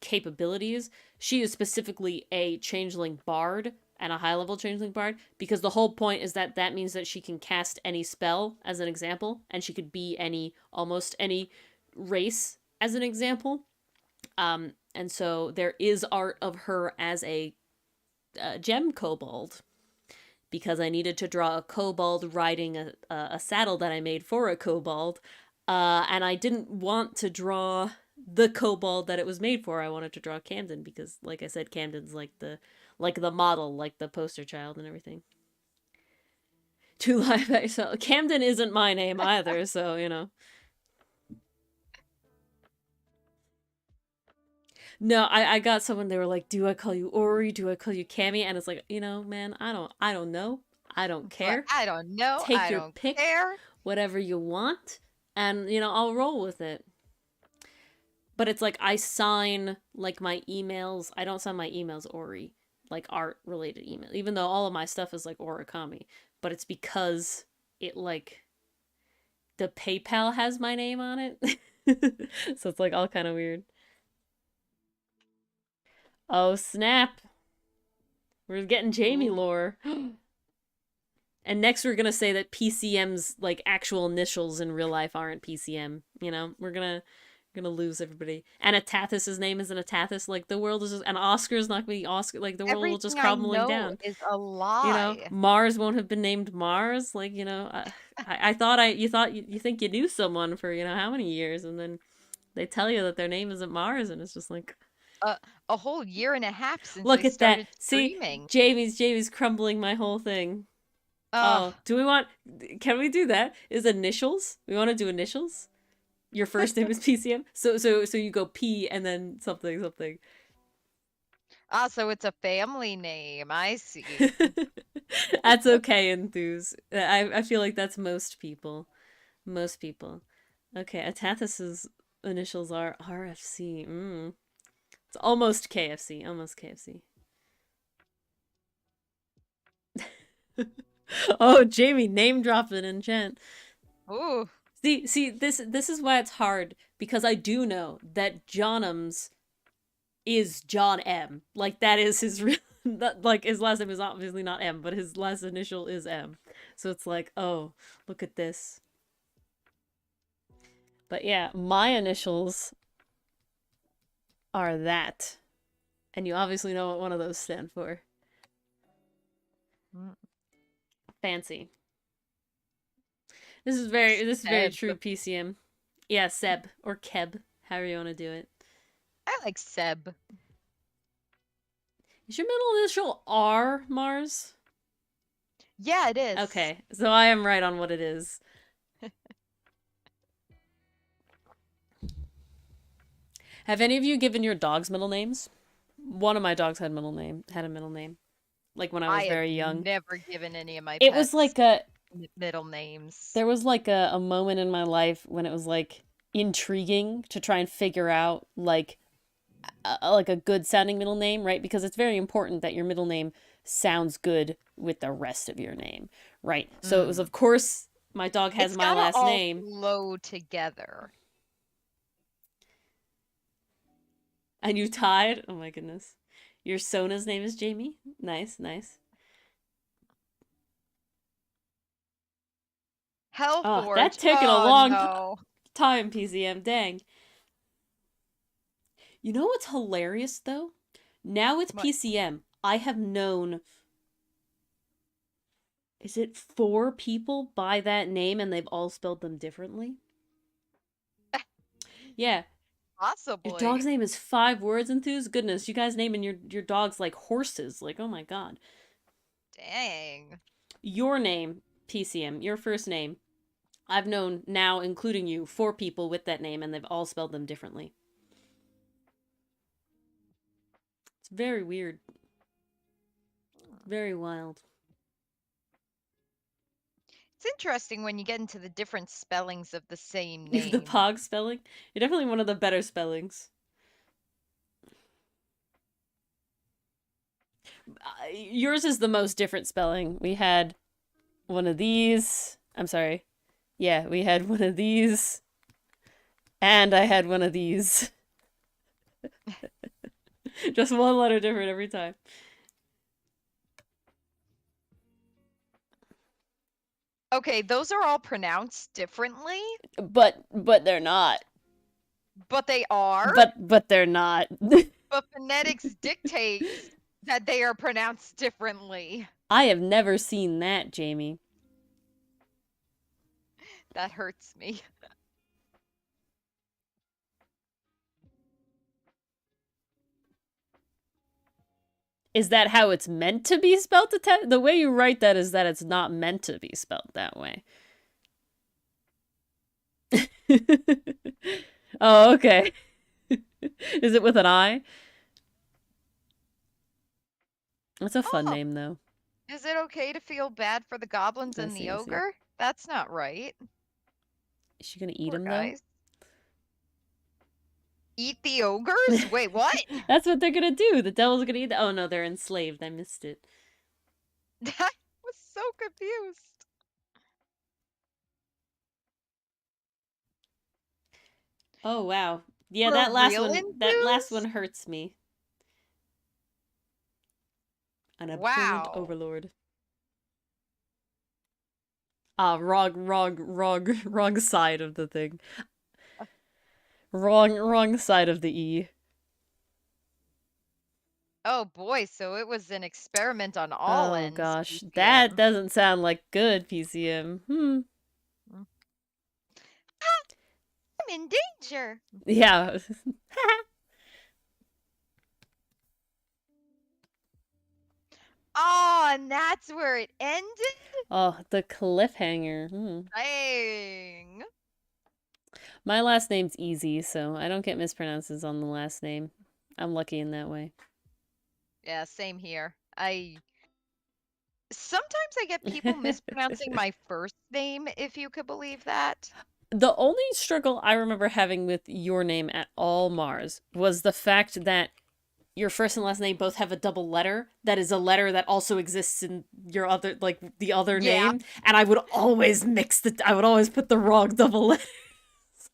capabilities. She is specifically a changeling bard and a high level changeling bard because the whole point is that that means that she can cast any spell as an example, and she could be almost any race as an example. And so there is art of her as a gem kobold because I needed to draw a kobold riding a saddle that I made for a kobold. And I didn't want to draw the kobold that it was made for. I wanted to draw Camden because, like I said, Camden's like the model, like the poster child and everything. To live action. So Camden isn't my name either, so you know. No, I got someone. They were like, "Do I call you Ori? Do I call you Cammy?" And it's like, you know, man, I don't know. I don't But care. I don't know. Take I your don't pick, care. whatever you want, and you know, I'll roll with it. But it's like I sign like my emails. I don't sign my emails Ori, like art related email, even though all of my stuff is like origami. But it's because it like the PayPal has my name on it. So it's like all kind of weird. Oh snap. We're getting Jamie Ooh. lore. And next we're gonna say that PCM's like actual initials in real life aren't PCM. You know, we're gonna lose everybody. And Atathis' name isn't Atathis. Like the world is just, and Oscar's not gonna be Oscar. Like the world will just Everything I crumbling know down. is a You know, lie. Mars won't have been named Mars. Like you know, I thought you think you knew someone for you know how many years, and then they tell you that their name isn't Mars, and it's just like, A, a whole year and a half since I look at that. started See, streaming. Jamie's crumbling my whole thing. Ugh. Oh, do we want? Can we do that? Is initials? We want to do initials. Your first name is PCM. So you go P and then something something. Ah, so it's a family name. I see. That's okay, enthuse. I feel like that's most people. Most people. Okay, Atathis's initials are RFC. It's almost KFC. Almost KFC. Oh, Jamie name dropped it in chat. Ooh. See, this is why it's hard because I do know that Johnums is John M. Like that is his real like his last name is obviously not M, but his last initial is M. So it's like, oh, look at this. But yeah, my initials are that. And you obviously know what one of those stand for. Mm. Fancy. This is very Seb. true PCM. Yeah, Seb or Keb, however you want to do it. I like Seb. Is your middle initial R, Mars? Yeah, it is. Okay, so I am right on what it is. Have any of you given your dogs middle names? One of my dogs had a middle name, like when I was I have very young. never given any of my It was pets like a middle names. there was like a moment in my life when it was like intriguing to try and figure out like a good sounding middle name, right? Because it's very important that your middle name sounds good with the rest of your name, right? So it was, Mm. of course, my dog has It's my gotta last all name. flow together. And you tied? Oh my goodness. Your Sona's name is Jamie? Nice, nice. Oh, that Hellforge. taken a Oh long no. time, PCM. Dang. You know what's hilarious though? Now with What? PCM, I have known, is it 4 people by that name and they've all spelled them differently? Yeah. Your dog's Possibly. name is 5 words, enthuse? Goodness, you guys naming your dogs like horses. Like, oh my god. Dang. Your name, PCM, your first name. I've known now, including you, 4 people with that name, and they've all spelled them differently. It's very weird. Very wild. It's interesting when you get into the different spellings of the same name. The Pog spelling? You're definitely one of the better spellings. Yours is the most different spelling. We had one of these. I'm sorry. Yeah, we had one of these. And I had one of these. Just one letter different every time. Okay, those are all pronounced differently. But they're not. But they are. But they're not. But phonetics dictates that they are pronounced differently. I have never seen that, Jamie. That hurts me. Is that how it's meant to be spelled? The way you write that is that it's not meant to be spelled that way. Oh, okay. Is it with an I? That's a fun name, though. Is it okay to feel bad for the goblins and the ogre? That's not right. Is she gonna eat him, though? Eat the ogres? Wait, what? That's what they're gonna do. The devil's gonna eat the... Oh, no, they're enslaved. I missed it. I was so confused. Oh, wow. Yeah, that last one hurts me. An abhorrent overlord. Wrong side of the thing. Wrong side of the E. Oh boy, so it was an experiment on all ends. Oh gosh, PCM. that doesn't sound like good, PCM. I'm in danger. Yeah. Oh, and that's where it ended? Oh, the cliffhanger. Dang. My last name's easy, so I don't get mispronounces on the last name. I'm lucky in that way. Yeah, same here. Sometimes I get people mispronouncing my first name, if you could believe that. The only struggle I remember having with your name at all, Mars, was the fact that your first and last name both have a double letter that is a letter that also exists in your other, like, the other name, and I would always I would always put the wrong double letter.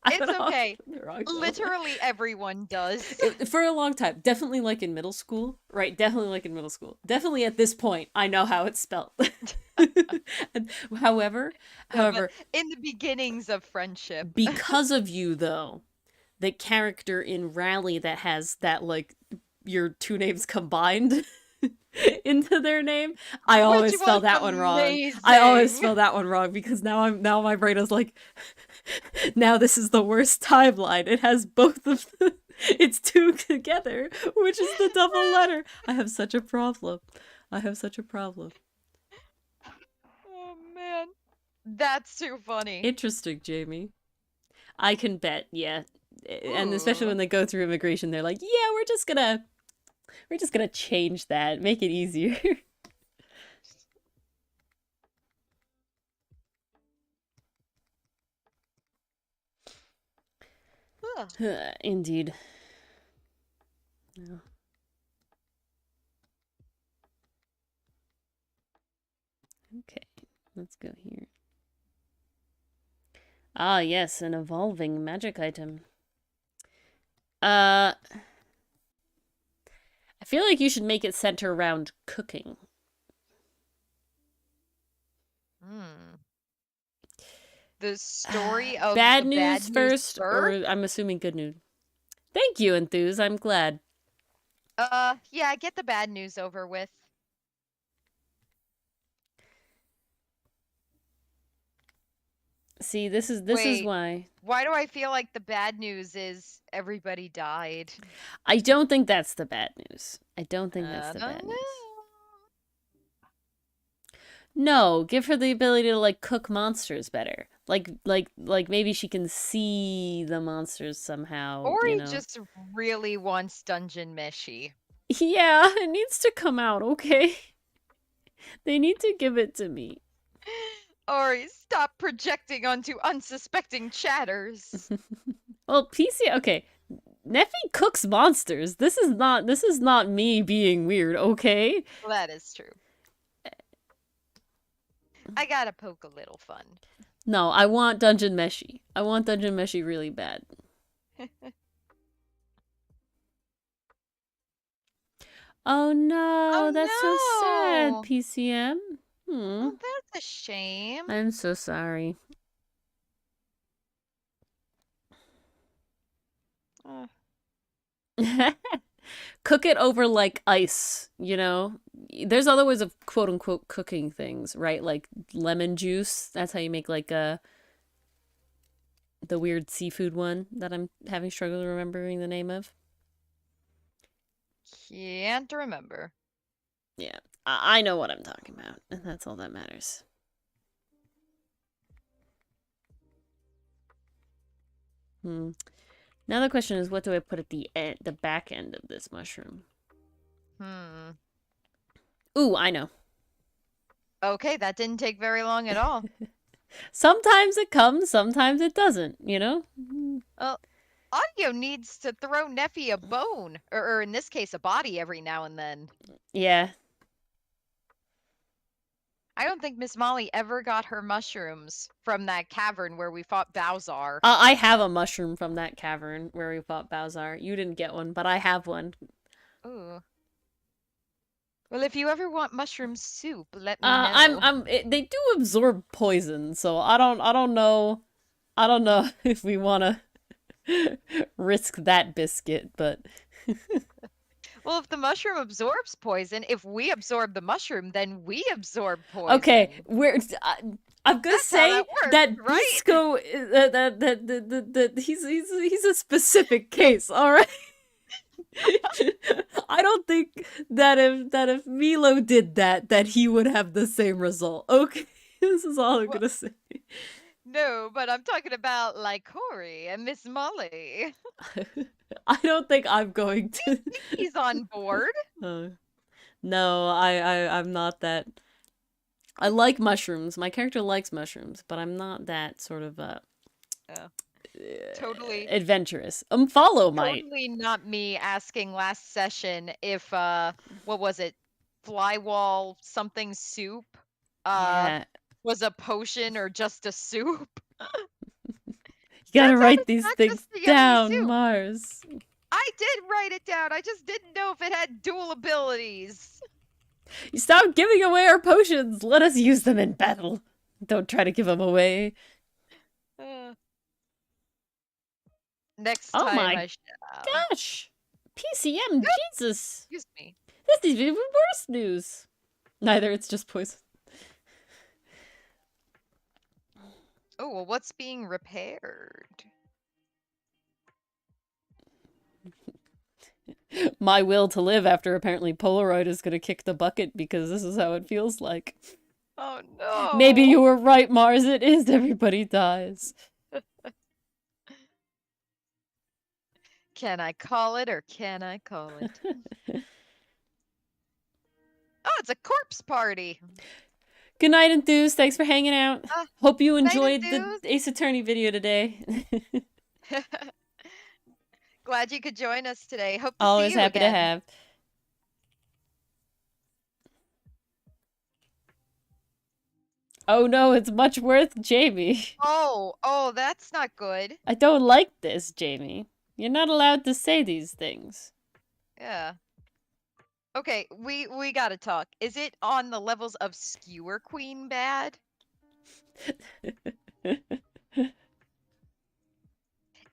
It's okay. Literally everyone does. For a long time. Definitely like in middle school. Right, definitely like in middle school. Definitely at this point, I know how it's spelled. However, in the beginnings of friendship. Because of you, though, the character in Rally that has that, like, your 2 names combined into their name, I always spell that one wrong. I always spell that one wrong because now my brain is like, now this is the worst timeline. It has both of the, it's 2 together, which is the double letter. I have such a problem. Oh man, that's too funny. Interesting, Jamie. I can bet, yeah. And especially when they go through immigration, they're like, yeah, we're just gonna change that, make it easier. Indeed. No. Okay, let's go here. Ah, yes, an evolving magic item. I feel like you should make it center around cooking. The story of bad news first, or I'm assuming good news. Thank you, Enthuse. I'm glad. Yeah, get the bad news over with. See, this is why. Why do I feel like the bad news is everybody died? I don't think that's the bad news. I don't think that's the bad news. No, give her the ability to, like, cook monsters better. Like maybe she can see the monsters somehow, you Ori know. just really wants dungeon meshy. Yeah, it needs to come out, okay? They need to give it to me. Ori, stop projecting onto unsuspecting chatters. Well, PC, okay. Neffy cooks monsters. This is not me being weird, okay? Well, that is true. I gotta poke a little fun. No, I want Dungeon Meshy. I want Dungeon Meshy really bad. Oh no, Oh that's so sad, no! PCM. Oh, that's a shame. I'm so sorry. Cook it over like ice, you know? There's other ways of quote unquote cooking things, right? Like lemon juice. That's how you make like the weird seafood one that I'm having struggle remembering the name of. Can't remember. Yeah, I know what I'm talking about, and that's all that matters. Now the question is, what do I put at the back end of this mushroom? Ooh, I know. Okay, that didn't take very long at all. Sometimes it comes, sometimes it doesn't, you know? Well, Audio needs to throw Neffy a bone, or in this case, a body every now and then. Yeah. I don't think Miss Molly ever got her mushrooms from that cavern where we fought Bowsar. I have a mushroom from that cavern where we fought Bowsar. You didn't get one, but I have one. Ooh. Well, if you ever want mushroom soup, let me know. They do absorb poison, so I don't know if we want to risk that biscuit, but Well, if the mushroom absorbs poison, if we absorb the mushroom, then we absorb poison. okay, I'm gonna say that right? Bisco, that he's a specific case, all right. I don't think that if Milo did that he would have the same result. Okay, this is all I'm gonna say. No, but I'm talking about like Corey and Miss Molly. I don't think I'm going to. He's on board. No, I'm not that. I like mushrooms. My character likes mushrooms, but I'm not that sort of totally adventurous. Follow might. Totally not me asking last session if what was it? Flywall something soup was a potion or just a soup. You gotta write these things down, Mars. I did write it down. I just didn't know if it had dual abilities. You stop giving away our potions. Let us use them in battle. Don't try to give them away. Next time I shall. Gosh. PCM, Jesus. Excuse me. This is even worse news. Neither, it's just poison. Oh, well, what's being repaired? My will to live after apparently Polaroid is gonna kick the bucket because this is how it feels like. Oh no. Maybe you were right, Mars. It is. Everybody dies. Can I call it or can I call it? Oh, it's a corpse party. Good night, Enthuse. Thanks for hanging out. Hope you enjoyed the Ace Attorney video today. Glad you could join us today. Hope to Always see you happy again. to have. Oh no, it's much worth Jamie. Oh, that's not good. I don't like this, Jamie. You're not allowed to say these things. Yeah. Okay, we gotta talk. Is it on the levels of Skewer Queen bad?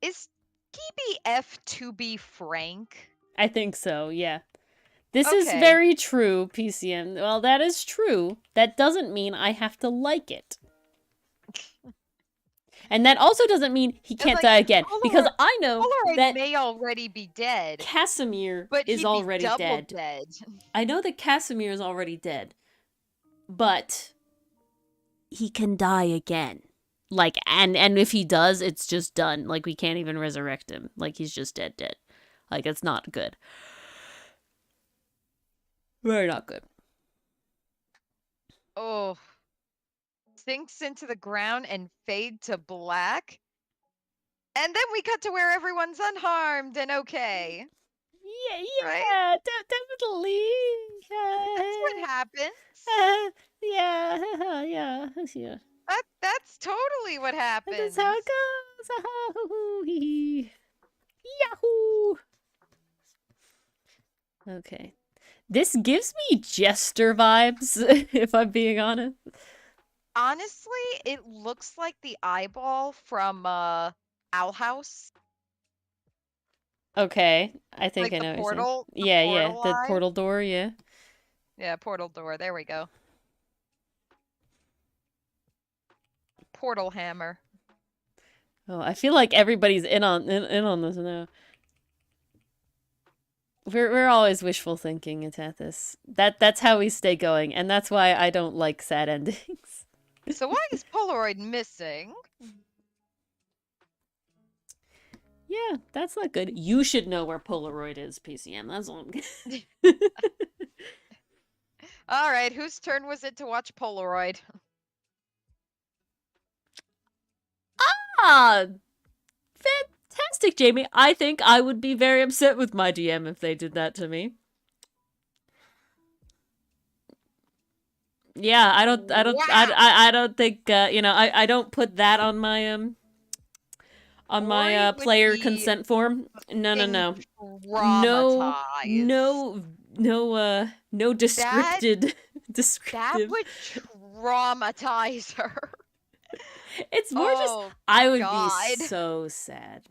Is TBF to be frank? I think so, yeah. This is very true, PCM. Well, that is true. That doesn't mean I have to like it. And that also doesn't mean he can't die again. Because I know that may already be dead. Casimir is already dead. I know that Casimir is already dead. But he can die again. Like, and if he does, it's just done. Like, we can't even resurrect him. Like, he's just dead. Like, it's not good. Very not good. Oh. Sinks into the ground and fade to black. And then we cut to where everyone's unharmed and okay. Yeah, right? definitely. That's what happens. Yeah. That's totally what happens. That's how it goes. Yahoo! Okay. This gives me Jester vibes, if I'm being honest. Honestly, it looks like the eyeball from Owl House. Okay, I think Like I the know what you're saying. portal, Yeah, the eye. portal door, yeah. Yeah, portal door. There we go. Portal hammer. Oh, I feel like everybody's in on this now. We're always wishful thinking at this. That's how we stay going, and that's why I don't like sad endings. So why is Polaroid missing? Yeah, that's not good. You should know where Polaroid is, PCM. That's all I'm getting. All right, whose turn was it to watch Polaroid? Ah, fantastic, Jamie. I think I would be very upset with my DM if they did that to me. Yeah, I don't think I don't put that on my player consent form. No. No descripted descriptive. That would traumatize her. It's more just I would be so sad.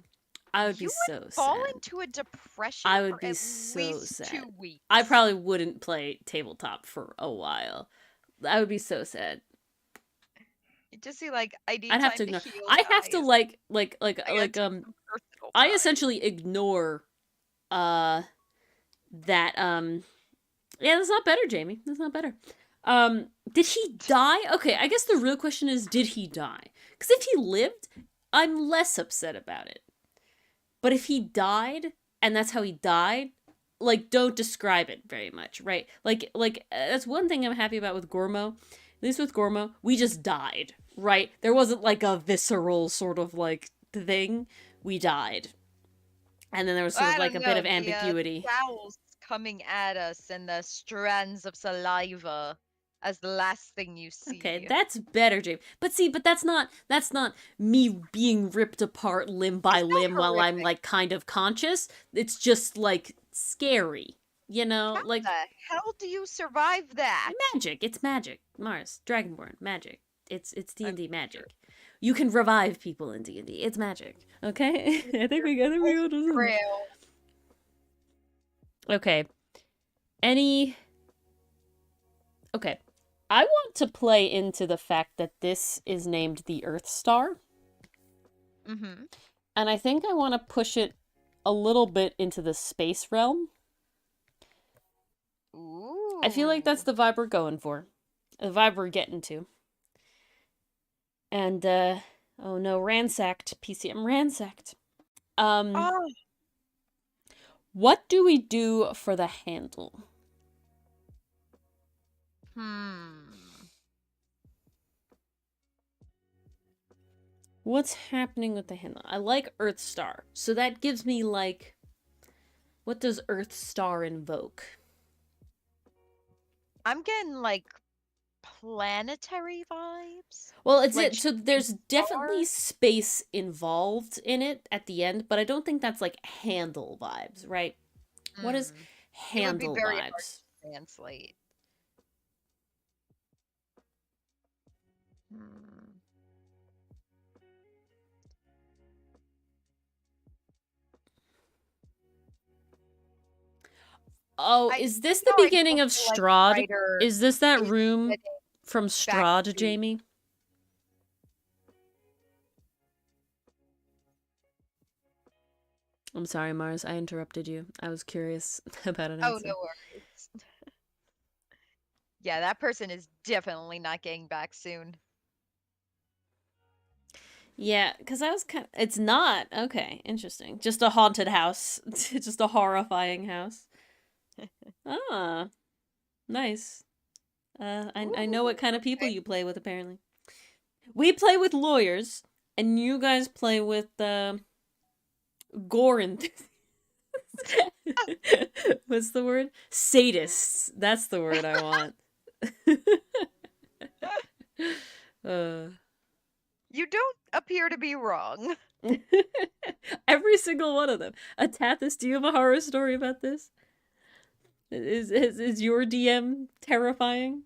I would be so sad. Fall into a depression. I would for be at so least sad. 2 weeks. I probably wouldn't play tabletop for a while. I would be so sad. You just see like I need I'd have time to ignore. heal, I have to I goals. essentially ignore that yeah, that's not better, Jamie. That's not better. Did he die? Okay, I guess the real question is, did he die? Because if he lived, I'm less upset about it. But if he died, and that's how he died, like, don't describe it very much, right? Like that's one thing I'm happy about with Gormo. At least with Gormo, we just died, right? There wasn't like a visceral sort of like thing. We died. And then there was sort of like a bit of ambiguity. The owls coming at us and the strands of saliva as the last thing you see. Okay, that's better, James. But that's not me being ripped apart limb by limb while I'm like kind of conscious. It's just like scary, you know? How like the hell do you survive that? Magic. It's magic. Mars, Dragonborn, magic. It's D&D magic. Sure. You can revive people in D&D. It's magic. Okay? I think we got it. Okay. Okay. I want to play into the fact that this is named the Earth Star. Mm-hmm. And I think I want to push it a little bit into the space realm. Ooh. I feel like that's the vibe we're going for. The vibe we're getting to. And, oh no, ransacked. PCM ransacked. What do we do for the handle? What's happening with the handle? I like Earth Star. So that gives me, like, what does Earth Star invoke? I'm getting, like, planetary vibes. Well, it's like, so there's definitely space involved in it at the end, but I don't think that's like handle vibes, right? What is handle it would be very vibes? Hard to translate. Oh, is this the beginning of Strahd? Like is this that room from Strahd, Jamie? I'm sorry, Mars. I interrupted you. I was curious about an answer. Oh, no worries. Yeah, that person is definitely not getting back soon. Yeah, because I was kind of. It's not. Okay, interesting. Just a haunted house. Just a horrifying house. Ah, nice. I know what Ooh, kind of people okay. you play with, apparently. We play with lawyers, and you guys play with, gore and. What's the word? Sadists. That's the word I want. uh. You don't appear to be wrong. Every single one of them. Atathis, do you have a horror story about this? Is your DM terrifying?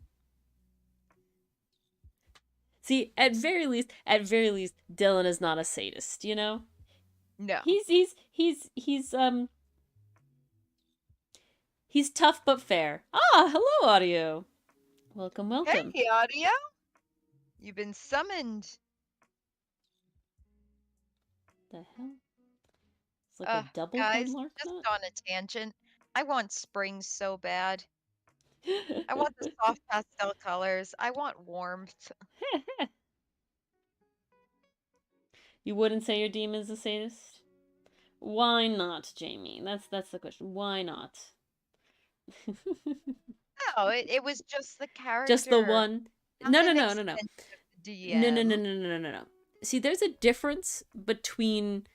See, at very least, Dylan is not a sadist. You know, No. he's tough but fair. Ah, hello, audio. Welcome, welcome. Hey, Audio. You've been summoned. The hell? It's like a double Guys, hallmark just knot. on a tangent. I want spring so bad. I want the soft pastel colors. I want warmth. You wouldn't say your demon's a sadist? Why not, Jamie? That's the question. Why not? No, it was just the Just the character. one. No, no, Nothing no, no, no. expensive to No, no, no, DM. no, no, no, no, no. See, there's a difference between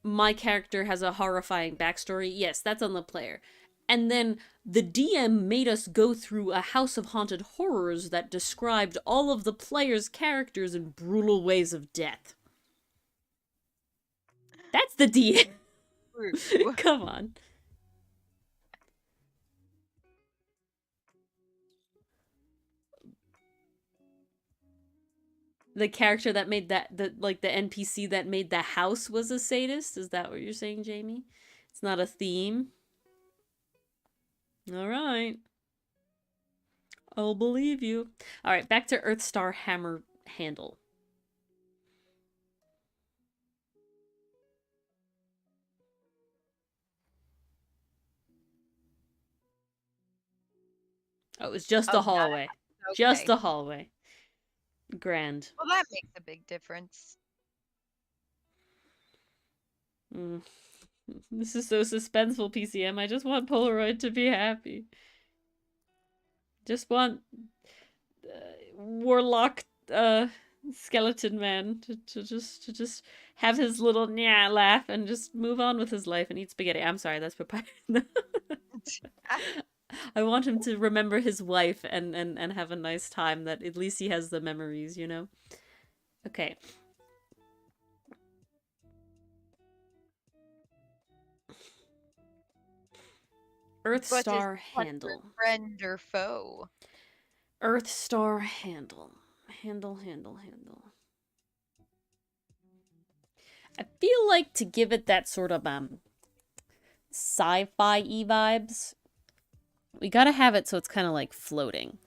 my character has a horrifying backstory. Yes, that's on the player. And then the DM made us go through a house of haunted horrors that described all of the players' characters in brutal ways of death. That's the DM. True. Come on. The character that made the NPC that made the house was a sadist? Is that what you're saying, Jamie? It's not a theme? All right. I'll believe you. All right, back to Earthstar Hammer Handle. Oh, it was just Oh, a that hallway. Just okay. a hallway. Grand. Well, that makes a big difference. Mm. This is so suspenseful, PCM. I just want Polaroid to be happy. Just want Warlock skeleton man to just have his little nya laugh and just move on with his life and eat spaghetti. I'm sorry, that's papaya. I want him to remember his wife and have a nice time, that at least he has the memories, you know? Okay. But is Earthstar Hunter Handle. friend or foe? Earthstar Handle. Handle. I feel like to give it that sort of sci-fi vibes, we gotta have it so it's kind of like floating.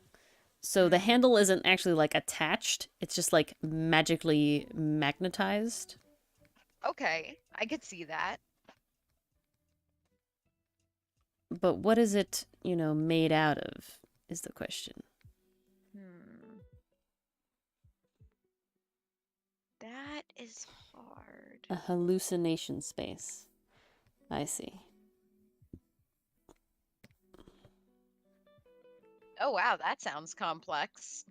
So the handle isn't actually like attached, it's just like magically magnetized. Okay, I could see that. But what is it, made out of, is the question. Hmm. That is hard. A hallucination space. I see. Oh wow, that sounds complex.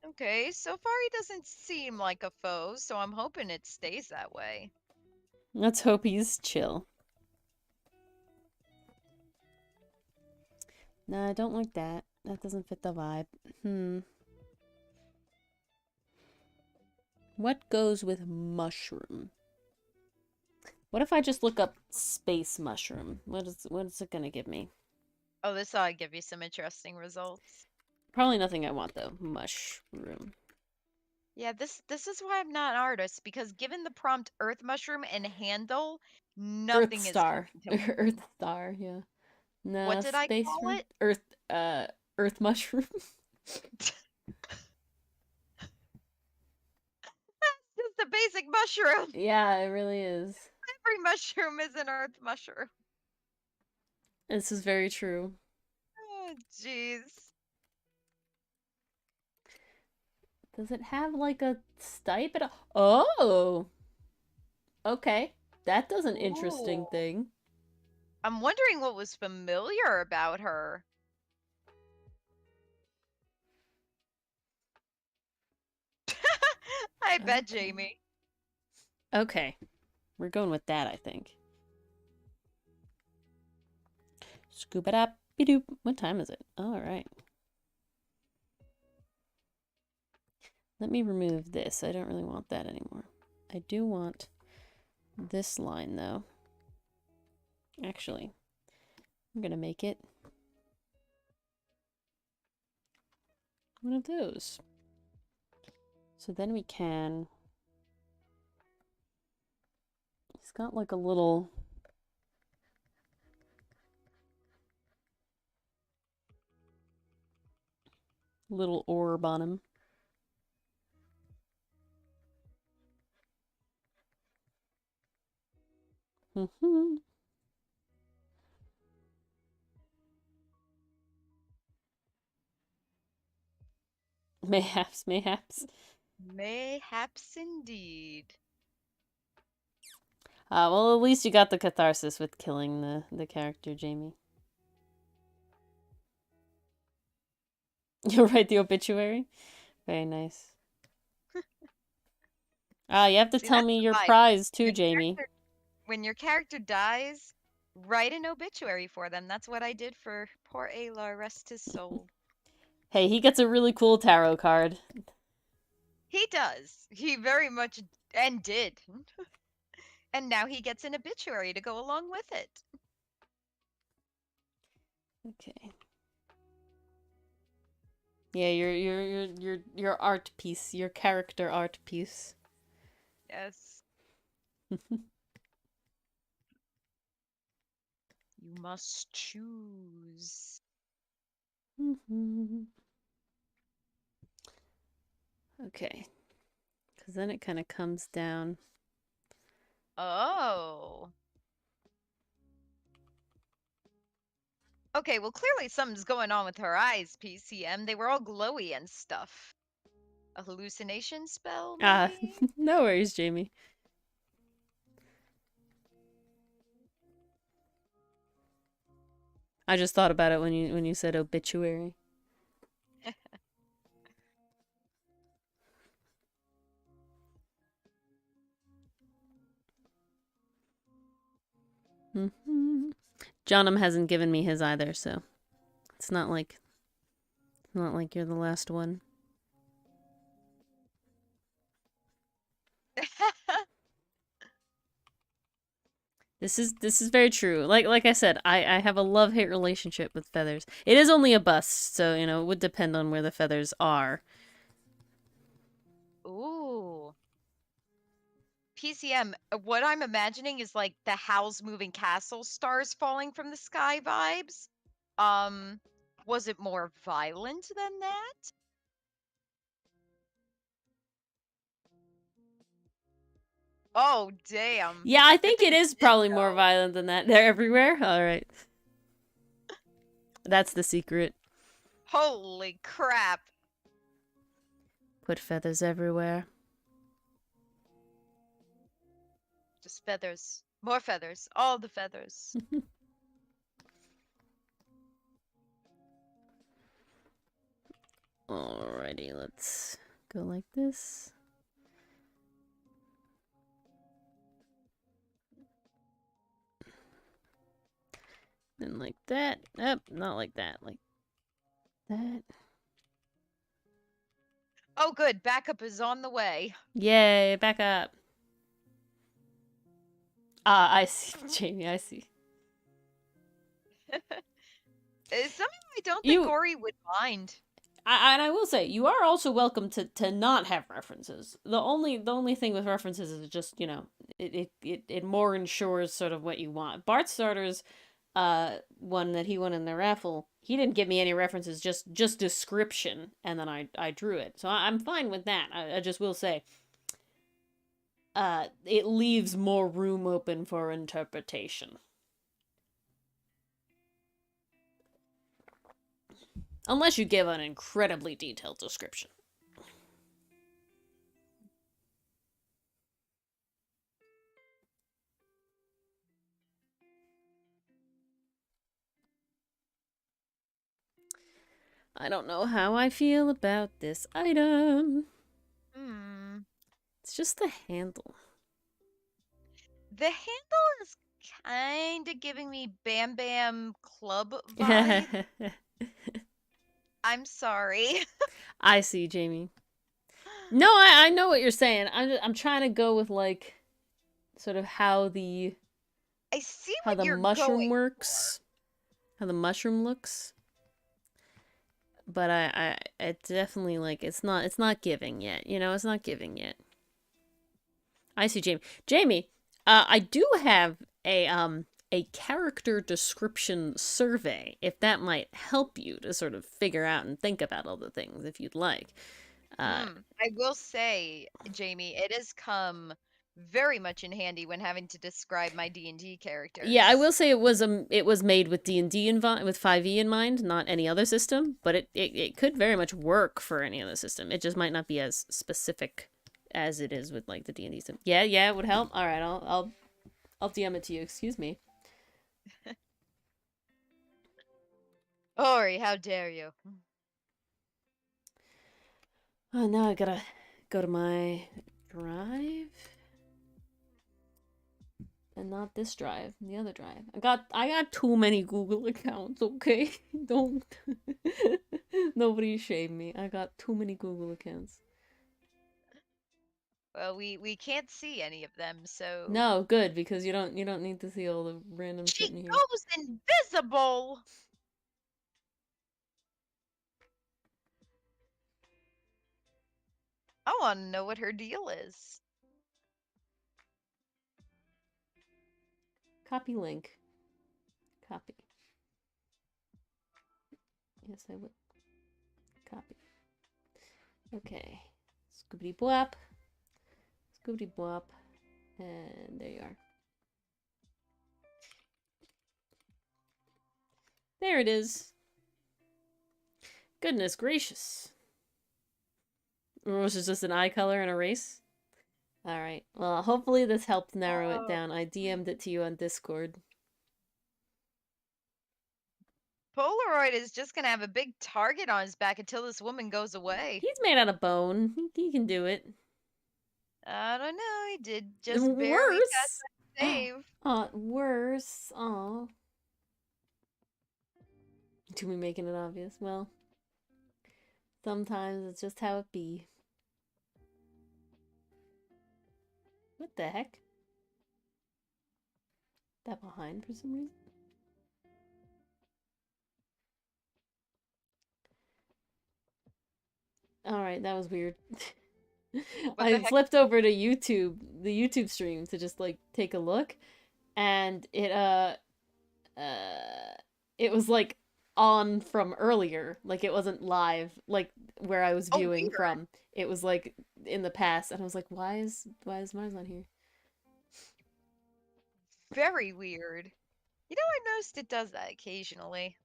Okay, so far he doesn't seem like a foe, so I'm hoping it stays that way. Let's hope he's chill. No, I don't like that. That doesn't fit the vibe. What goes with mushroom? What if I just look up space mushroom? What is it gonna give me? Oh, this ought to give you some interesting results. Probably nothing I want though. Mushroom. Yeah, this is why I'm not an artist, because given the prompt earth mushroom and handle, Earth nothing is star. coming to mind. Earth star, yeah. What No, did I space call room. it? Earth mushroom. Just a basic mushroom. Yeah, it really is. Every mushroom is an earth mushroom. This is very true. Oh, jeez. Does it have like a stipend? Oh, okay. That does an interesting Ooh. thing. I'm wondering what was familiar about her. I bet, Okay. Jamie. Okay. We're going with that, I think. Scoop it up. Doop. What time is it? All right. Let me remove this. I don't really want that anymore. I do want this line, though. Actually, I'm going to make it one of those. So then we can... It's got like a little orb on him. Mayhaps, mayhaps. Mayhaps indeed. Well, at least you got the catharsis with killing the character, Jamie. You'll write the obituary? Very nice. You have to See, tell that's me the your vibe. prize too, Your Jamie. when your character dies, write an obituary for them. That's what I did for poor Aylar, rest his soul. Hey, he gets a really cool tarot card. He does. He very much and did. And now he gets an obituary to go along with it. Okay. Yeah, your art piece, your character art piece. Yes. You must choose. Okay. Because then it kind of comes down. Oh. Okay, well, clearly something's going on with her eyes, PCM. They were all glowy and stuff. A hallucination spell, maybe? No worries, Jamie. I just thought about it when you said obituary. Johnum hasn't given me his either, so it's not like you're the last one. This is very true. Like I said, I have a love-hate relationship with feathers. It is only a bust, so it would depend on where the feathers are. Ooh. PCM, what I'm imagining is like the Howl's Moving Castle stars falling from the sky vibes. Was it more violent than that? Oh, damn. Yeah, I Good think thing it you is did probably more know. violent than that. They're everywhere. All right. That's the secret. Holy crap. Put feathers everywhere. Just feathers. More feathers. All the feathers. Alrighty, let's go like this. Then like that. Not like that. Like that. Oh, good. Backup is on the way. Yay, back up. I see, Jamie, I see. Somehow I don't think You Ori would mind. and I will say, you are also welcome to not have references. The only thing with references is just, it more ensures sort of what you want. Bart Starter's one that he won in the raffle, he didn't give me any references, just description, and then I drew it. So I'm fine with that. I just will say, it leaves more room open for interpretation. Unless you give an incredibly detailed description. I don't know how I feel about this item. It's just the handle. The handle is kind of giving me Bam Bam Club vibe. I'm sorry. I see, Jamie. No, I know what you're saying. I'm trying to go with like sort of how the I see what you're mushroom going works, how the mushroom looks. But I definitely like it's not giving yet. You know, it's not giving yet. I see, Jamie. Jamie, I do have a character description survey if that might help you to sort of figure out and think about all the things if you'd like. I will say, Jamie, it has come very much in handy when having to describe my D&D Yeah, I characters. will say it was made with D&D with 5e in mind, not any other system, but it could very much work for any other system. It just might not be as specific as it is with like the D&D system. Yeah, it would help. All right, I'll DM it to you. Excuse me. Ori, how dare you? Oh, now I gotta go to my drive. And not this drive, the other drive. I got too many Google accounts, okay? Don't nobody shame me. I got too many Google accounts. Well, we can't see any of them, so No, good, because you don't need to see all the random shit she in here. goes invisible. I want to know what her deal is. Copy link. Copy. Yes, I would. Copy. Okay. Scoobity bwap. Scoobity bwap. And there you are. There it is. Goodness gracious. Or was it just an eye color and a race? Alright. Well, hopefully this helped narrow it down. I DM'd it to you on Discord. Polaroid is just gonna have a big target on his back until this woman goes away. He's made out of bone. He can do it. I don't know. He did just barely pass Worse. that save. Worse. Aw. To be making it obvious. Well, sometimes it's just how it be. What the heck? That behind for some reason? Alright, that was weird. What the I heck? flipped over to YouTube, the YouTube stream, to just like take a look, and it was like on from earlier, like it wasn't live, like where I was Oh, viewing weird. from. It was like in the past, and I was like, why is Mars on here? Very weird. You know, I noticed it does that occasionally.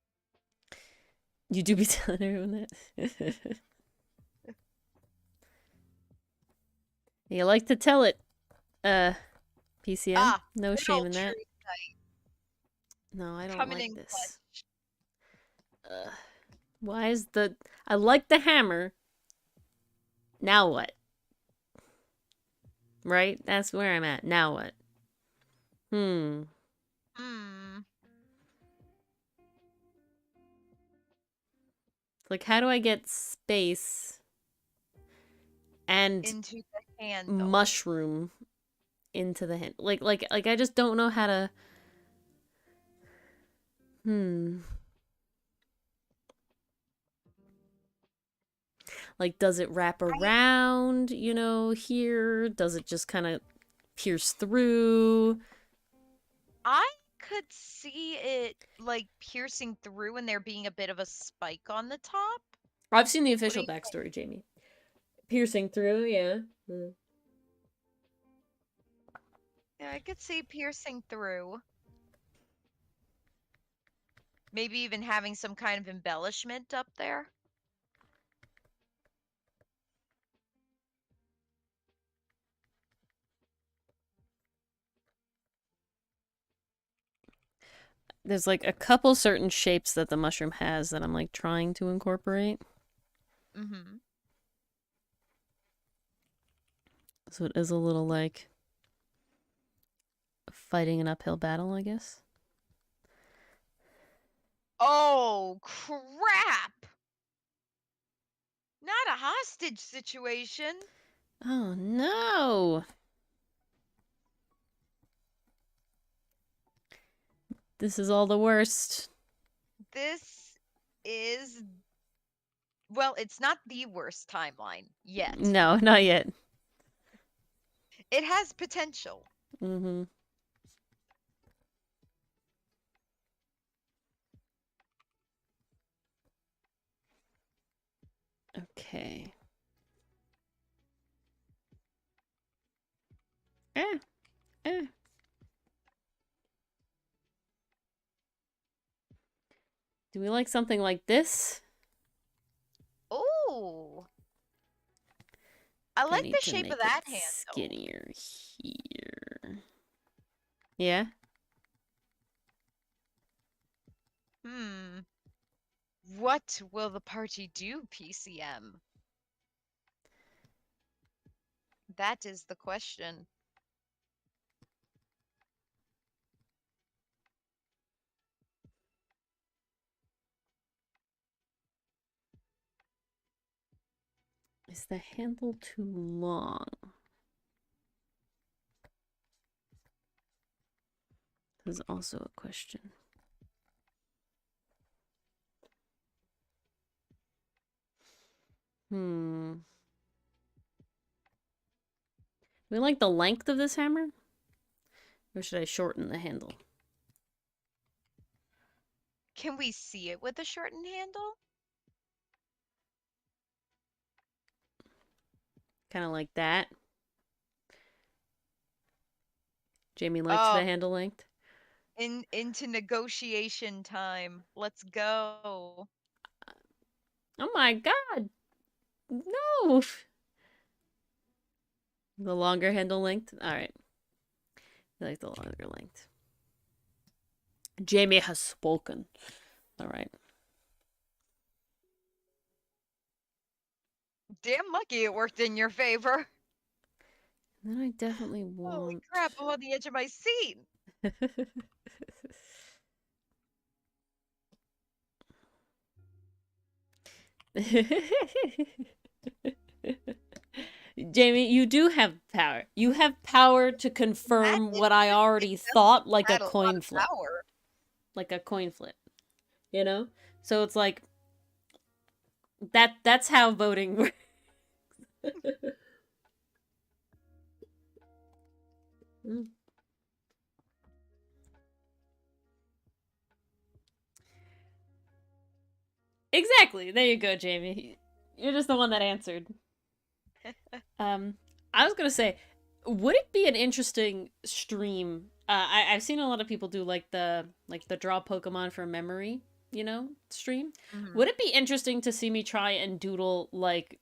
You do be telling everyone that. You like to tell it, PCM. Ah, No good shame old in that. truth night No, I don't coming like in this. clutch. Why is the... I like the hammer. Now what? Right? That's where I'm at. Now what? Hmm. Like, how do I get space and Into the handle. mushroom into the hand? Like I just don't know how to... Like, does it wrap around, you know, here? Does it just kind of pierce through? I could see it like piercing through and there being a bit of a spike on the top. I've seen the What do official you think? backstory, Jamie. Piercing through, yeah. Yeah, I could see piercing through. Maybe even having some kind of embellishment up there. There's like a couple certain shapes that the mushroom has that I'm like trying to incorporate. Mm-hmm. So it is a little like fighting an uphill battle, I guess. Oh, crap! Not a hostage situation. Oh no! This is all the worst. This is, well, it's not the worst timeline yet. No, not yet. It has potential. Mm-hmm. Okay. Eh, eh. Do we like something like this? Oh, I Do I like need the to shape of make it that handle. skinnier here? Yeah? Hmm. What will the party do, PCM? That is the question. Is the handle too long? Is also a question. Hmm. We like the length of this hammer? Or should I shorten the handle? Can we see it with a shortened handle? Kind of like that. Jamie likes the Oh, handle length. into negotiation time. Let's go. Oh my god! No! The longer handle length? Alright. I like the longer length. Jamie has spoken. Alright. Damn lucky it worked in your favor. Then I definitely Holy want. crap, I'm on the edge of my seat. Jamie, you do have power. You have power to That confirm it, what I it already does thought, like a add a lot coin of flip. power. Like a coin flip. You know? So it's like that's how voting works. Exactly. There you go, Jamie. You're just the one that answered. I was gonna say, would it be an interesting stream? I've seen a lot of people do like the draw Pokemon from memory, stream. Mhm. Would it be interesting to see me try and doodle like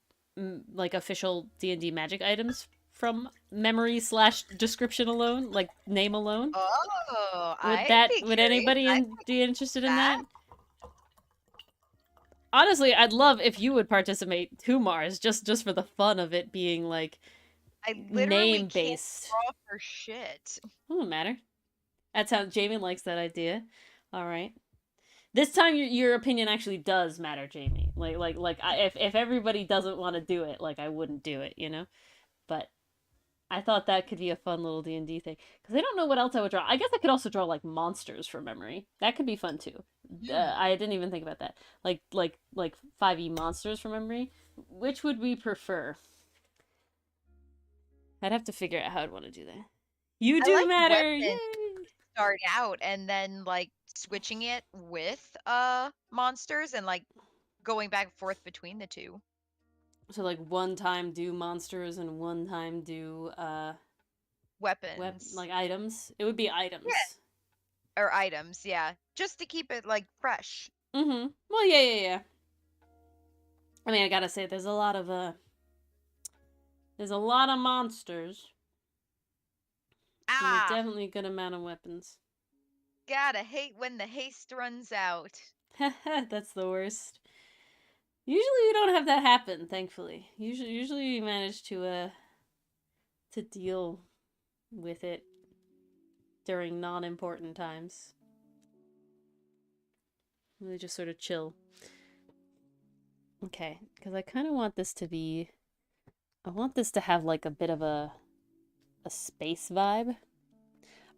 official D&D Magic items from memory slash description alone, like name alone? Oh, Would I'd that be would curious. anybody I be interested in that. that? Honestly, I'd love if you would participate too, Mars, just for the fun of it being like I literally name can't based. draw for shit. Doesn't matter. That's how Jamie likes that idea. All right. This time, your opinion actually does matter, Jamie. If everybody doesn't want to do it, like I wouldn't do it, you know. But I thought that could be a fun little D&D thing because I don't know what else I would draw. I guess I could also draw like monsters from memory. That could be fun too. Hmm. I didn't even think about that. Like 5e monsters from memory. Which would we prefer? I'd have to figure out how I'd want to do that. You I do like matter. weapons Yay! start out and then like switching it with monsters and like going back and forth between the two. So like one time do monsters and one time do Weapons. like items. It would be Yeah. items. or items, yeah, just to keep it like fresh. Mm-hmm. Well, yeah. I mean, I gotta say, there's a lot of monsters. And there's Ah, definitely a good amount of weapons. gotta hate when the haste runs out. That's the worst. Usually we don't have that happen, thankfully. Usually we manage to deal with it during non-important times. We just sort of chill. Okay, because I kind of want this to be... I want this to have like a bit of a space vibe.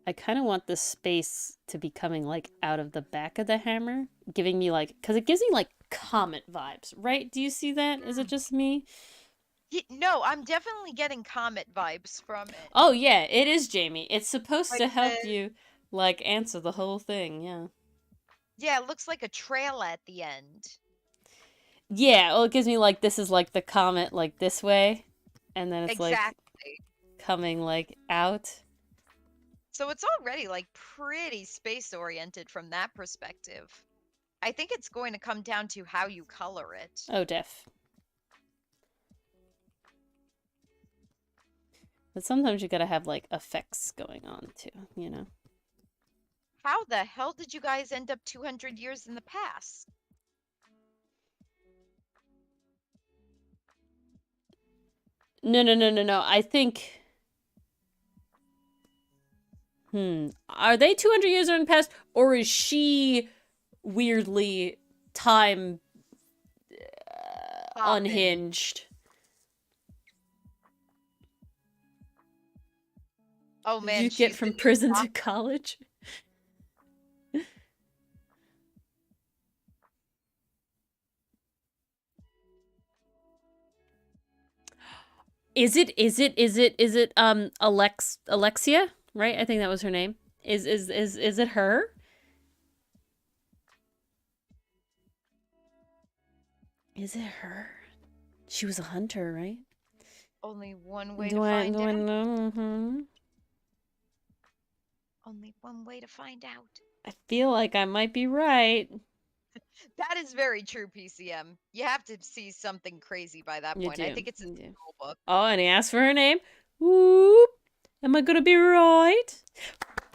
I kind of want this space to be coming like out of the back of the hammer, giving me like... Because it gives me like comet vibes, right? Do you see that? Is it just me? No, I'm definitely getting comet vibes from it. Oh yeah, it is Jamie. It's supposed Like to the help you like answer the whole thing, yeah. Yeah, it looks like a trail at the end. Yeah, well it gives me like this is like the comet like this way and then it's like Exactly. coming like out. So it's already like pretty space oriented from that perspective. I think it's going to come down to how you color it. Oh def. But sometimes you gotta have like effects going on too, you know. How the hell did you guys end up 200 years in the past? No. I think are they 200 years in the past or is she weirdly time Hopping. unhinged? Oh Did man, you get she's the from new prison to pop. college? Is it Alexia? Right? I think that was her name. Is it her? Is it her? She was a hunter, right? Only one way to Do I find do I out. know? Only one way to find out. I feel like I might be right. That is very true, PCM. You have to see something crazy by that You point. I do. think it's a You do. school book. Oh, and he asked for her name. Whoop. Am I gonna be right?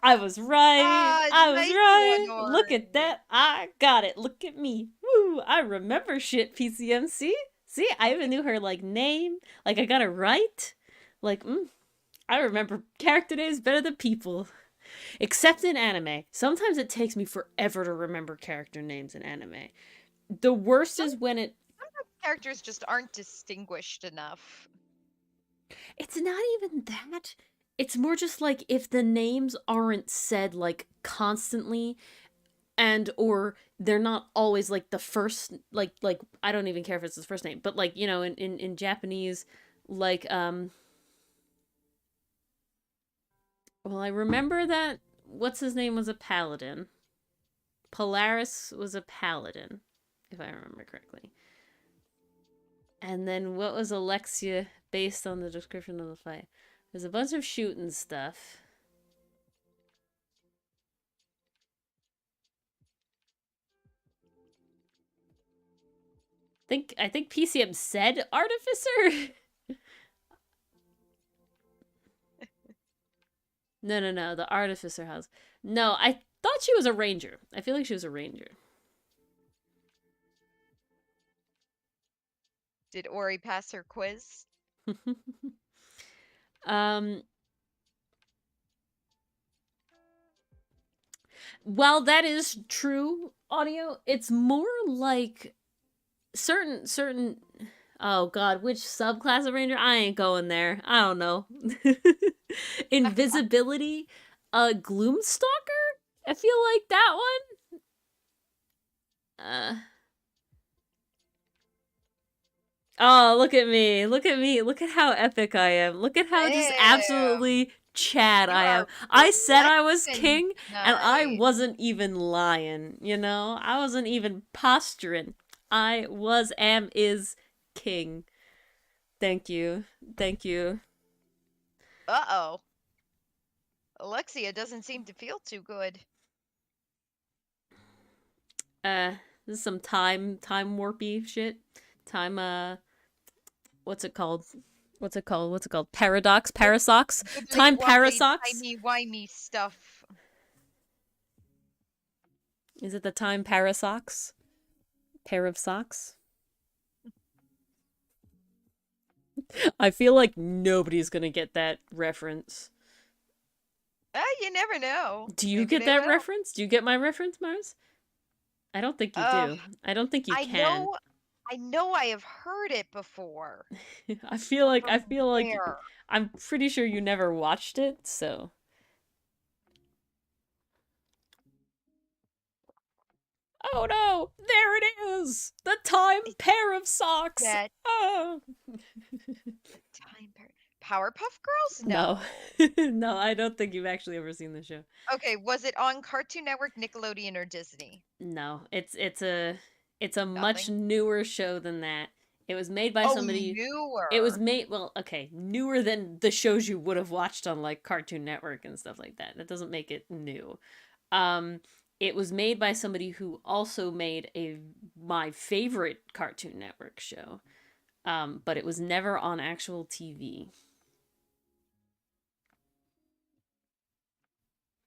I was right. Ah, I was nice one, right. Look at Ori. that. I got it. Look at me. Woo. I remember shit, PCMC. See, I even knew her like name. Like I got it right. Like, I remember character names better than people. Except in anime. Sometimes it takes me forever to remember character names in anime. The worst Some is when it characters just aren't distinguished enough. it's not even that. It's more just like if the names aren't said like constantly and or they're not always like the first like I don't even care if it's his first name, but like, you know, in Japanese like well, I remember that what's his name was a paladin. Polaris was a paladin, if I remember correctly. And then what was Alexia based on the description of the fight? There's a bunch of shooting stuff. I think PCM said artificer. No. The artificer house. No, I thought she was a ranger. I feel like she was a ranger. Did Ori pass her quiz? um. While that is true, audio, it's more like certain. Oh God, which subclass of ranger? I ain't going there. I don't know. Invisibility, Gloomstalker. I feel like that one. Oh, look at me. Look at me. Look at how epic I am. Look at how just Damn, absolutely Chad you I am. are I said I was flexing king, and I tonight. wasn't even lying, you know? I wasn't even posturing. I was, am, is king. Thank you. Thank you. Uh-oh. Alexia doesn't seem to feel too good. This is some time warpy shit. Time what's it called? What's it called? What's it called? Paradox, parasox, Wibbly time wobbly, parasox. timey-wimey stuff. Is it the time parasox? Pair of socks? I feel like nobody's gonna get that reference. You never know. Do you Maybe get they that will. reference? Do you get my reference, Mars? I don't think you Uh, do. I don't think you I can. know, I know I have heard it before, I feel but like I from feel like where? I'm pretty sure you never watched it, so. Oh no! There it is! The time Is pair of socks! that Oh! time Powerpuff Girls? No. No. No, I don't think you've actually ever seen the show. Okay, was it on Cartoon Network, Nickelodeon, or Disney? No, it's a much Nothing. newer show than that. It was made by Oh, somebody. It was newer. made, well, okay, newer than the shows you would have watched on like Cartoon Network and stuff like that. That doesn't make it new. Um it was made by somebody who also made a my favorite Cartoon Network show. But it was never on actual TV.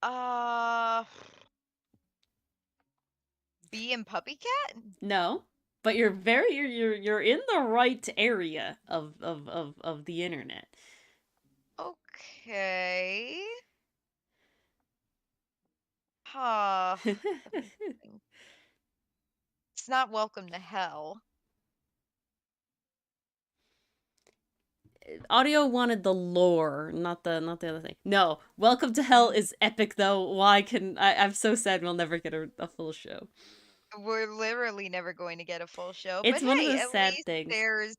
Uh, Bee and Puppy Cat? No, but you're in the right area of the internet. Okay. Huh. Let me think. It's not Welcome to Hell. Audio wanted the lore, not the other thing. No, Welcome to Hell Mm, is epic though. Why can I'm so sad we'll never get a full show. we're literally never going to get a full show, It's but one of hey, those at sad least things. there's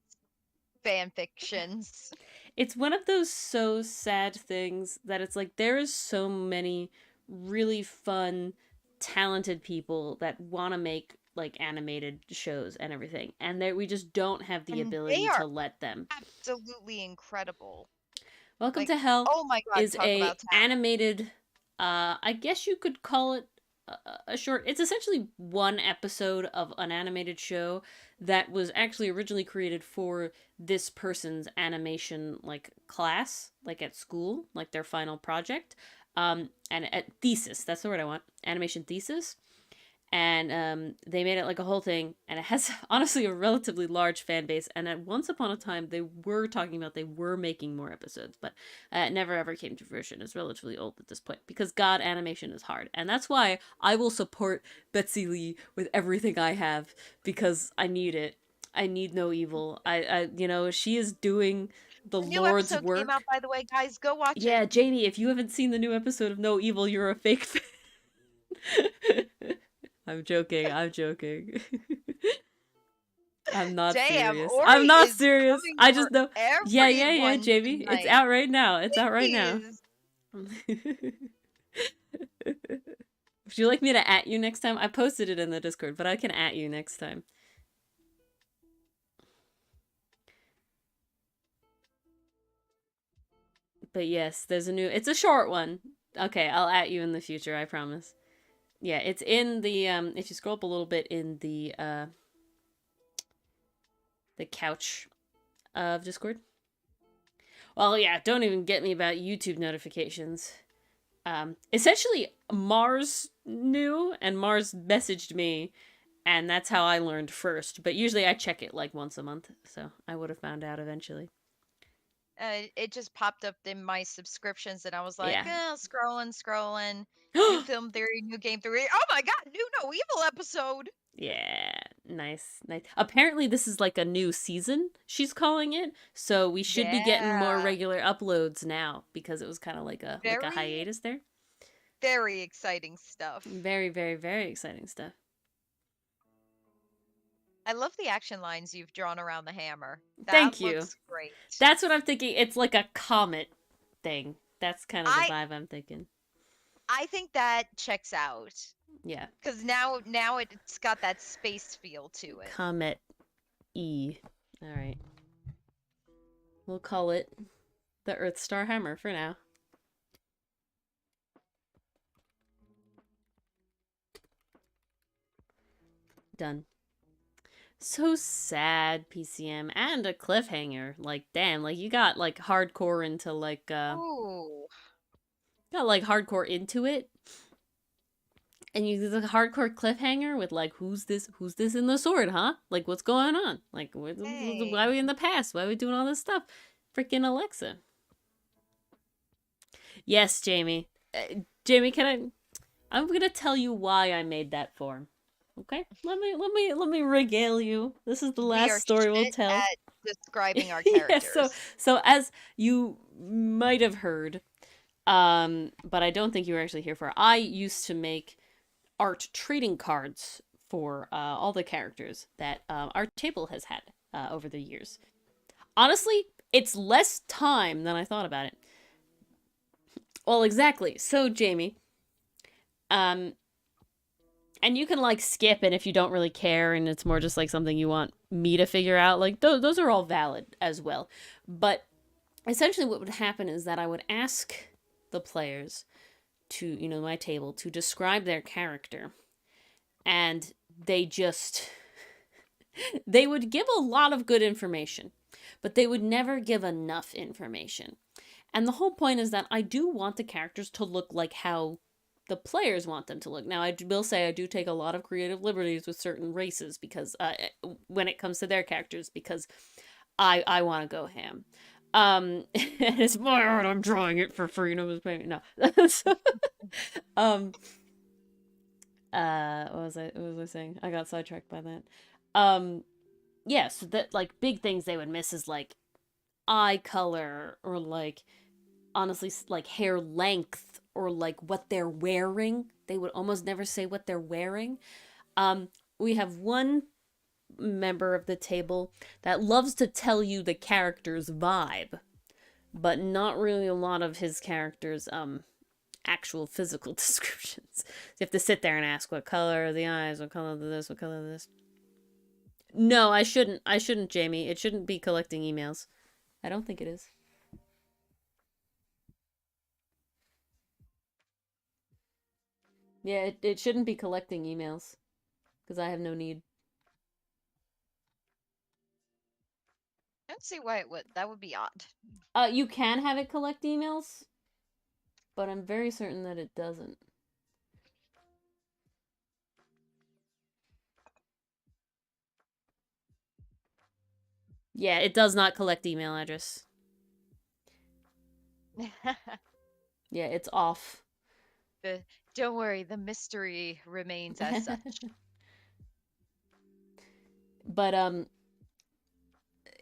fan fictions. It's one of those so sad things that it's like there is so many really fun, talented people that want to make like animated shows and everything, and that we just don't have the And they ability to are let them. absolutely incredible. Welcome Like, to Hell oh my God, is talk a about talent. animated, I guess you could call it a short. It's essentially one episode of an animated show that was actually originally created for this person's animation like class, like at school, like their final project. And at thesis, that's the word I want. Animation thesis, and they made it like a whole thing, and it has honestly a relatively large fan base, and at once upon a time they were talking about they were making more episodes, but it never ever came to fruition. It's relatively old at this point because god, animation is hard, and that's why I will support Betsy Lee with everything I have, because I need it. I need No Evil. She is doing the The new Lord's episode came out, work. by the way, guys. Go watch it. Yeah, Janie, if you haven't seen the new episode of No Evil, you're a fake fan. I'm joking. I'm joking. I'm not Damn, serious. Ori I'm not is serious. coming I for just know. Yeah, yeah, yeah, everyone Jamie. It's tonight. out right now. It's out right now. Please. Would you like me to at you next time? I posted it in the Discord, but I can at you next time. But yes, there's a new. It's a short one. Okay, I'll at you in the future. I promise. Yeah, it's in the If you scroll up a little bit in the couch of Discord. Well, yeah, don't even get me about YouTube notifications. Essentially, Mars knew, and Mars messaged me, and that's how I learned first. But usually I check it like once a month, so I would have found out eventually. It just popped up in my subscriptions, and I was like, Yeah. scrolling. New film theory, new game theory. Oh my God, new No Evil episode. Yeah, nice, nice. Apparently, this is like a new season, she's calling it, so we should be getting more Yeah, regular uploads now because it was kind of like a very, hiatus there. very exciting stuff. Very, very, very exciting stuff. I love the action lines you've drawn around the hammer. Thank That you. looks great. That's what I'm thinking. It's like a comet thing. That's kind of the I vibe I'm thinking. I think that checks out Yeah. because now it's got that space feel to it. Comet E. All right. We'll call it the Earth Star Hammer for now. Done. So sad, PCM, and a cliffhanger. Like, damn, like you got like hardcore into like Ooh. got like hardcore into it, and you did a hardcore cliffhanger with like, who's this? Who's this in the sword? Huh? Like, what's going on? Like, why are Hey. we in the past? Why are we doing all this stuff? Freaking Alexa. Yes, Jamie. Jamie, can I? I'm gonna tell you why I made that form. Okay, let me regale you. This is the We last are story we'll shit tell. at describing our Yeah, so characters. so as you might have heard, but I don't think you were actually here for. I used to make art trading cards for all the characters that our table has had over the years. Honestly, it's less time than I thought about it. Well, exactly. So, Jamie, um, and you can like skip it if you don't really care and it's more just like something you want me to figure out. Like those are all valid as well. But essentially, what would happen is that I would ask the players to, my table to describe their character, and they would give a lot of good information, but they would never give enough information. And the whole point is that I do want the characters to look like how the players want them to look. Now, I will say I do take a lot of creative liberties with certain races because when it comes to their characters, because I want to go ham. And it's my art. I'm drawing it for free. No one's paying me. No. So, um, what was I saying? I got sidetracked by that. Yeah. So that like big things they would miss is like eye color or like honestly like hair length or like what they're wearing. They would almost never say what they're wearing. Um, we have one member of the table that loves to tell you the character's vibe, but not really a lot of his character's actual physical descriptions. So you have to sit there and ask what color are the eyes, what color this, what color this. No, I shouldn't. I shouldn't, Jamie. It shouldn't be collecting emails. I don't think it is. Yeah, it shouldn't be collecting emails because I have no need. I don't see why it would. That would be odd. You can have it collect emails, but I'm very certain that it doesn't. Yeah, it does not collect email address. Yeah, it's off. the Don't worry, the mystery remains as such. But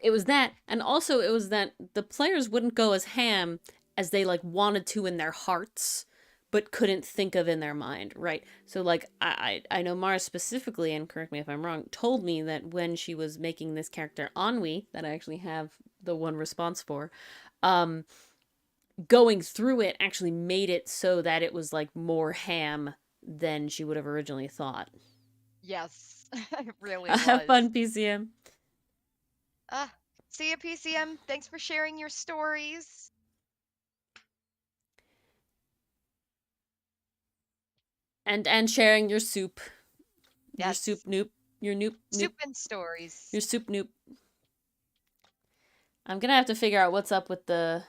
it was that, and also it was that the players wouldn't go as ham as they like wanted to in their hearts but couldn't think of in their mind, right? So like I know Mara specifically, and correct me if I'm wrong, told me that when she was making this character Ennui, that I actually have the one response for, um going through it actually made it so that it was like more ham than she would have originally thought. Yes, it really Have was. fun, PCM. Ah, see you, PCM. Thanks for sharing your stories. And sharing your soup. Your soup Yes, noop. Your noop noop. soup and stories. Your soup noop. I'm gonna have to figure out what's up with the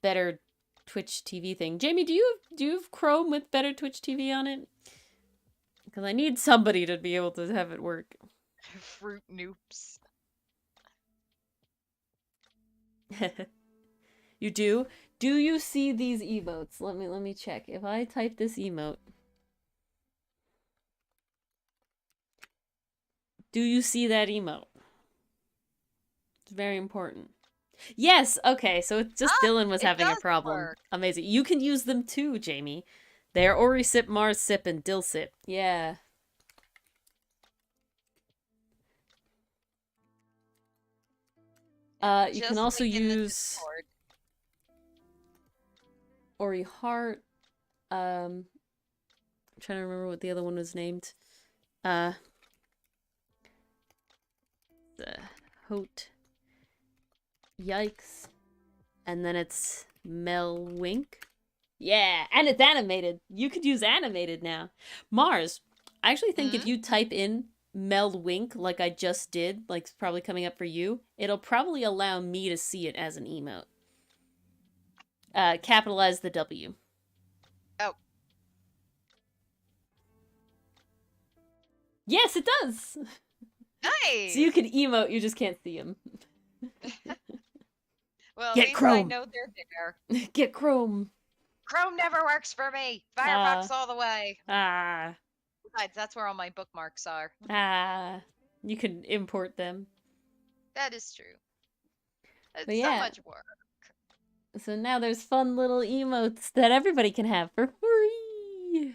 better Twitch TV thing. Jamie, do you have Chrome with better Twitch TV on it? Because I need somebody to be able to have it work. Fruit noops. You do? Do you see these emotes? Let me check. If I type this emote, do you see that emote? It's very important. Yes, okay, so it's just Ah, Dylan was it having a does problem. work. Amazing. You can use them too, Jamie. They're Ori Sip, Mars Sip, and Dill Sip. Yeah. Yep, You can just also like in the use Discord. Ori Heart. I'm trying to remember what the other one was named. Uh, the Hote. Yikes. And then it's Mel Wink. Yeah, and it's animated. You could use animated now. Mars, I actually think if Hmm? you type in meld wink like I just did, like it's probably coming up for you, it'll probably allow me to see it as an emote. Capitalize the W. Oh, Yes, it does. So you nice. can emote, you just can't see them. Well, at Get least I Chrome. know they're there. Get Chrome. Chrome never works for me. Ah, Firefox all the way. ah, Besides, that's where all my bookmarks are. ah. You can import them. That is true. But It's so yeah, much work. so now there's fun little emotes that everybody can have for free.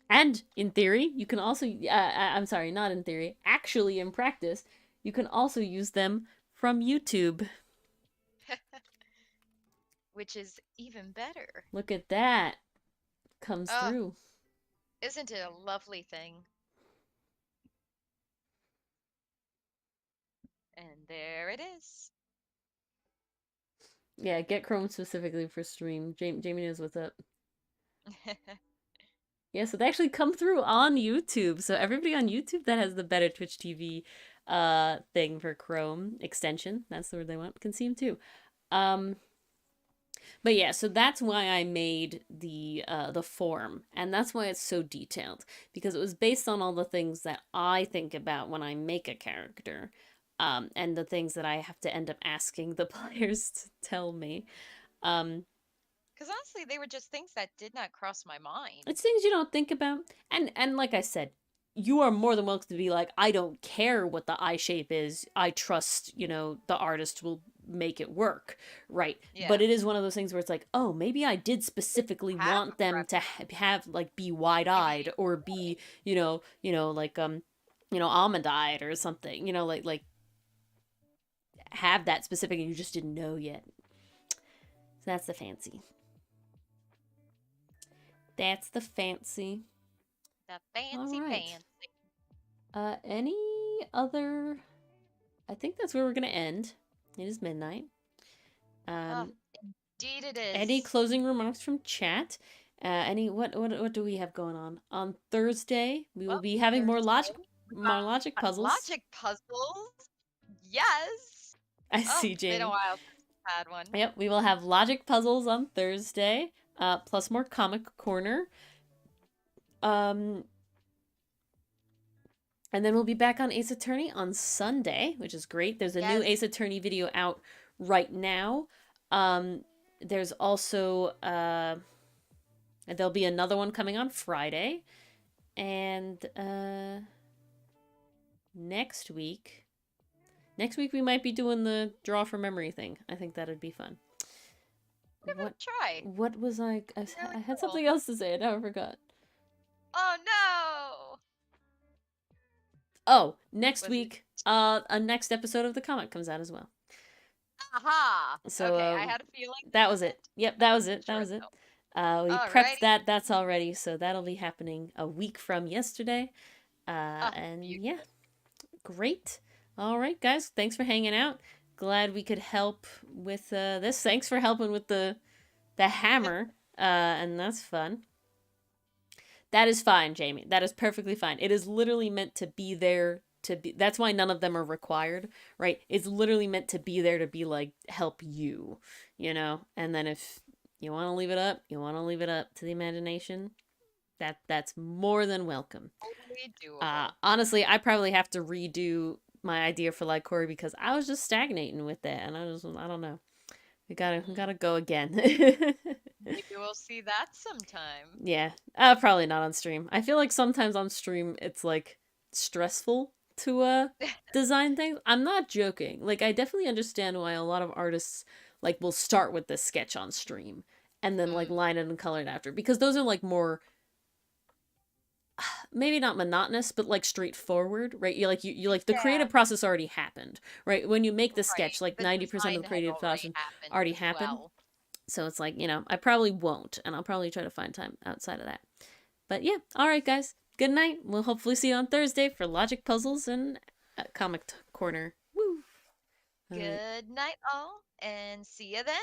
And in theory, you can also, I'm sorry, not in theory, actually in practice, you can also use them from YouTube. Which is even better. Look at that. Comes Oh, through. isn't it a lovely thing? And there it is. Yeah, get Chrome specifically for stream. Jamie knows what's up. Yeah, so they actually come through on YouTube. So everybody on YouTube that has the better Twitch TV thing for Chrome extension, that's the word they want, can see them too. Um but yeah, so that's why I made the form, and that's why it's so detailed, because it was based on all the things that I think about when I make a character, and the things that I have to end up asking the players to tell me. Um, Because honestly, they were just things that did not cross my mind. it's things you don't think about, and like I said, you are more than welcome to be like, I don't care what the eye shape is. I trust, the artist will make it work, right? Yeah. But it is one of those things where it's like, oh, maybe I did specifically Have want a them to preference. have like be wide Maybe eyed or be, like almond eyed or something, like have that specific, and you just didn't know yet. So that's the fancy. That's the fancy. the All fancy right. fancy. Any other? I think that's where we're gonna end. It is midnight. Oh, Um, indeed it any is. closing remarks from chat? Any what do we have going on Thursday? We will Well, be having Thursday, we more logic got puzzles. logic puzzles. Yes. I Oh, see, it's been a Jamie. while since we've had one. Yep, we will have logic puzzles on Thursday. Plus more comic corner. Um, and then we'll be back on Ace Attorney on Sunday, which is great. There's a new Yes. Ace Attorney video out right now. There's also there'll be another one coming on Friday. And next week we might be doing the draw for memory thing. I think that'd be fun. Give it a try. What was Really I had cool. something else to say. I now forgot. Oh no. Oh, next Was it? week, a next episode of the comic comes out as well. Aha. So Okay, I had a feeling that that was was it. it. Yep, I that was wasn't it. That sure was it. though. We prepped Alrighty. that. That's already. So that'll be happening a week from yesterday. Oh, And yeah, beautiful. great. All right, guys. Thanks for hanging out. Glad we could help with this. Thanks for helping with the hammer. And that's fun. That is fine, Jamie. That is perfectly fine. It is literally meant to be there to be. That's why none of them are required, right? It's literally meant to be there to be like help you, And then if you want to leave it up, you want to leave it up to the imagination. That's more than welcome. Totally doable. Honestly, I probably have to redo my idea for like Corey because I was just stagnating with that, and I don't know. We gotta go again. Maybe we'll see that sometime. Yeah, probably not on stream. I feel like sometimes on stream it's like stressful to design things. I'm not joking. Like I definitely understand why a lot of artists like will start with this sketch on stream and then like Mm. line it and color it after, because those are like more, maybe not monotonous, but like straightforward, right? You like the Yeah, creative process already happened, right? When you make the sketch, right. like The 90% of design the had creative already process happened already as happened. well. So it's like, I probably won't, and I'll probably try to find time outside of that. But yeah, all right, guys. Good night. We'll hopefully see you on Thursday for logic puzzles and comic corner. Woo! All right. Good night, all, and see you then.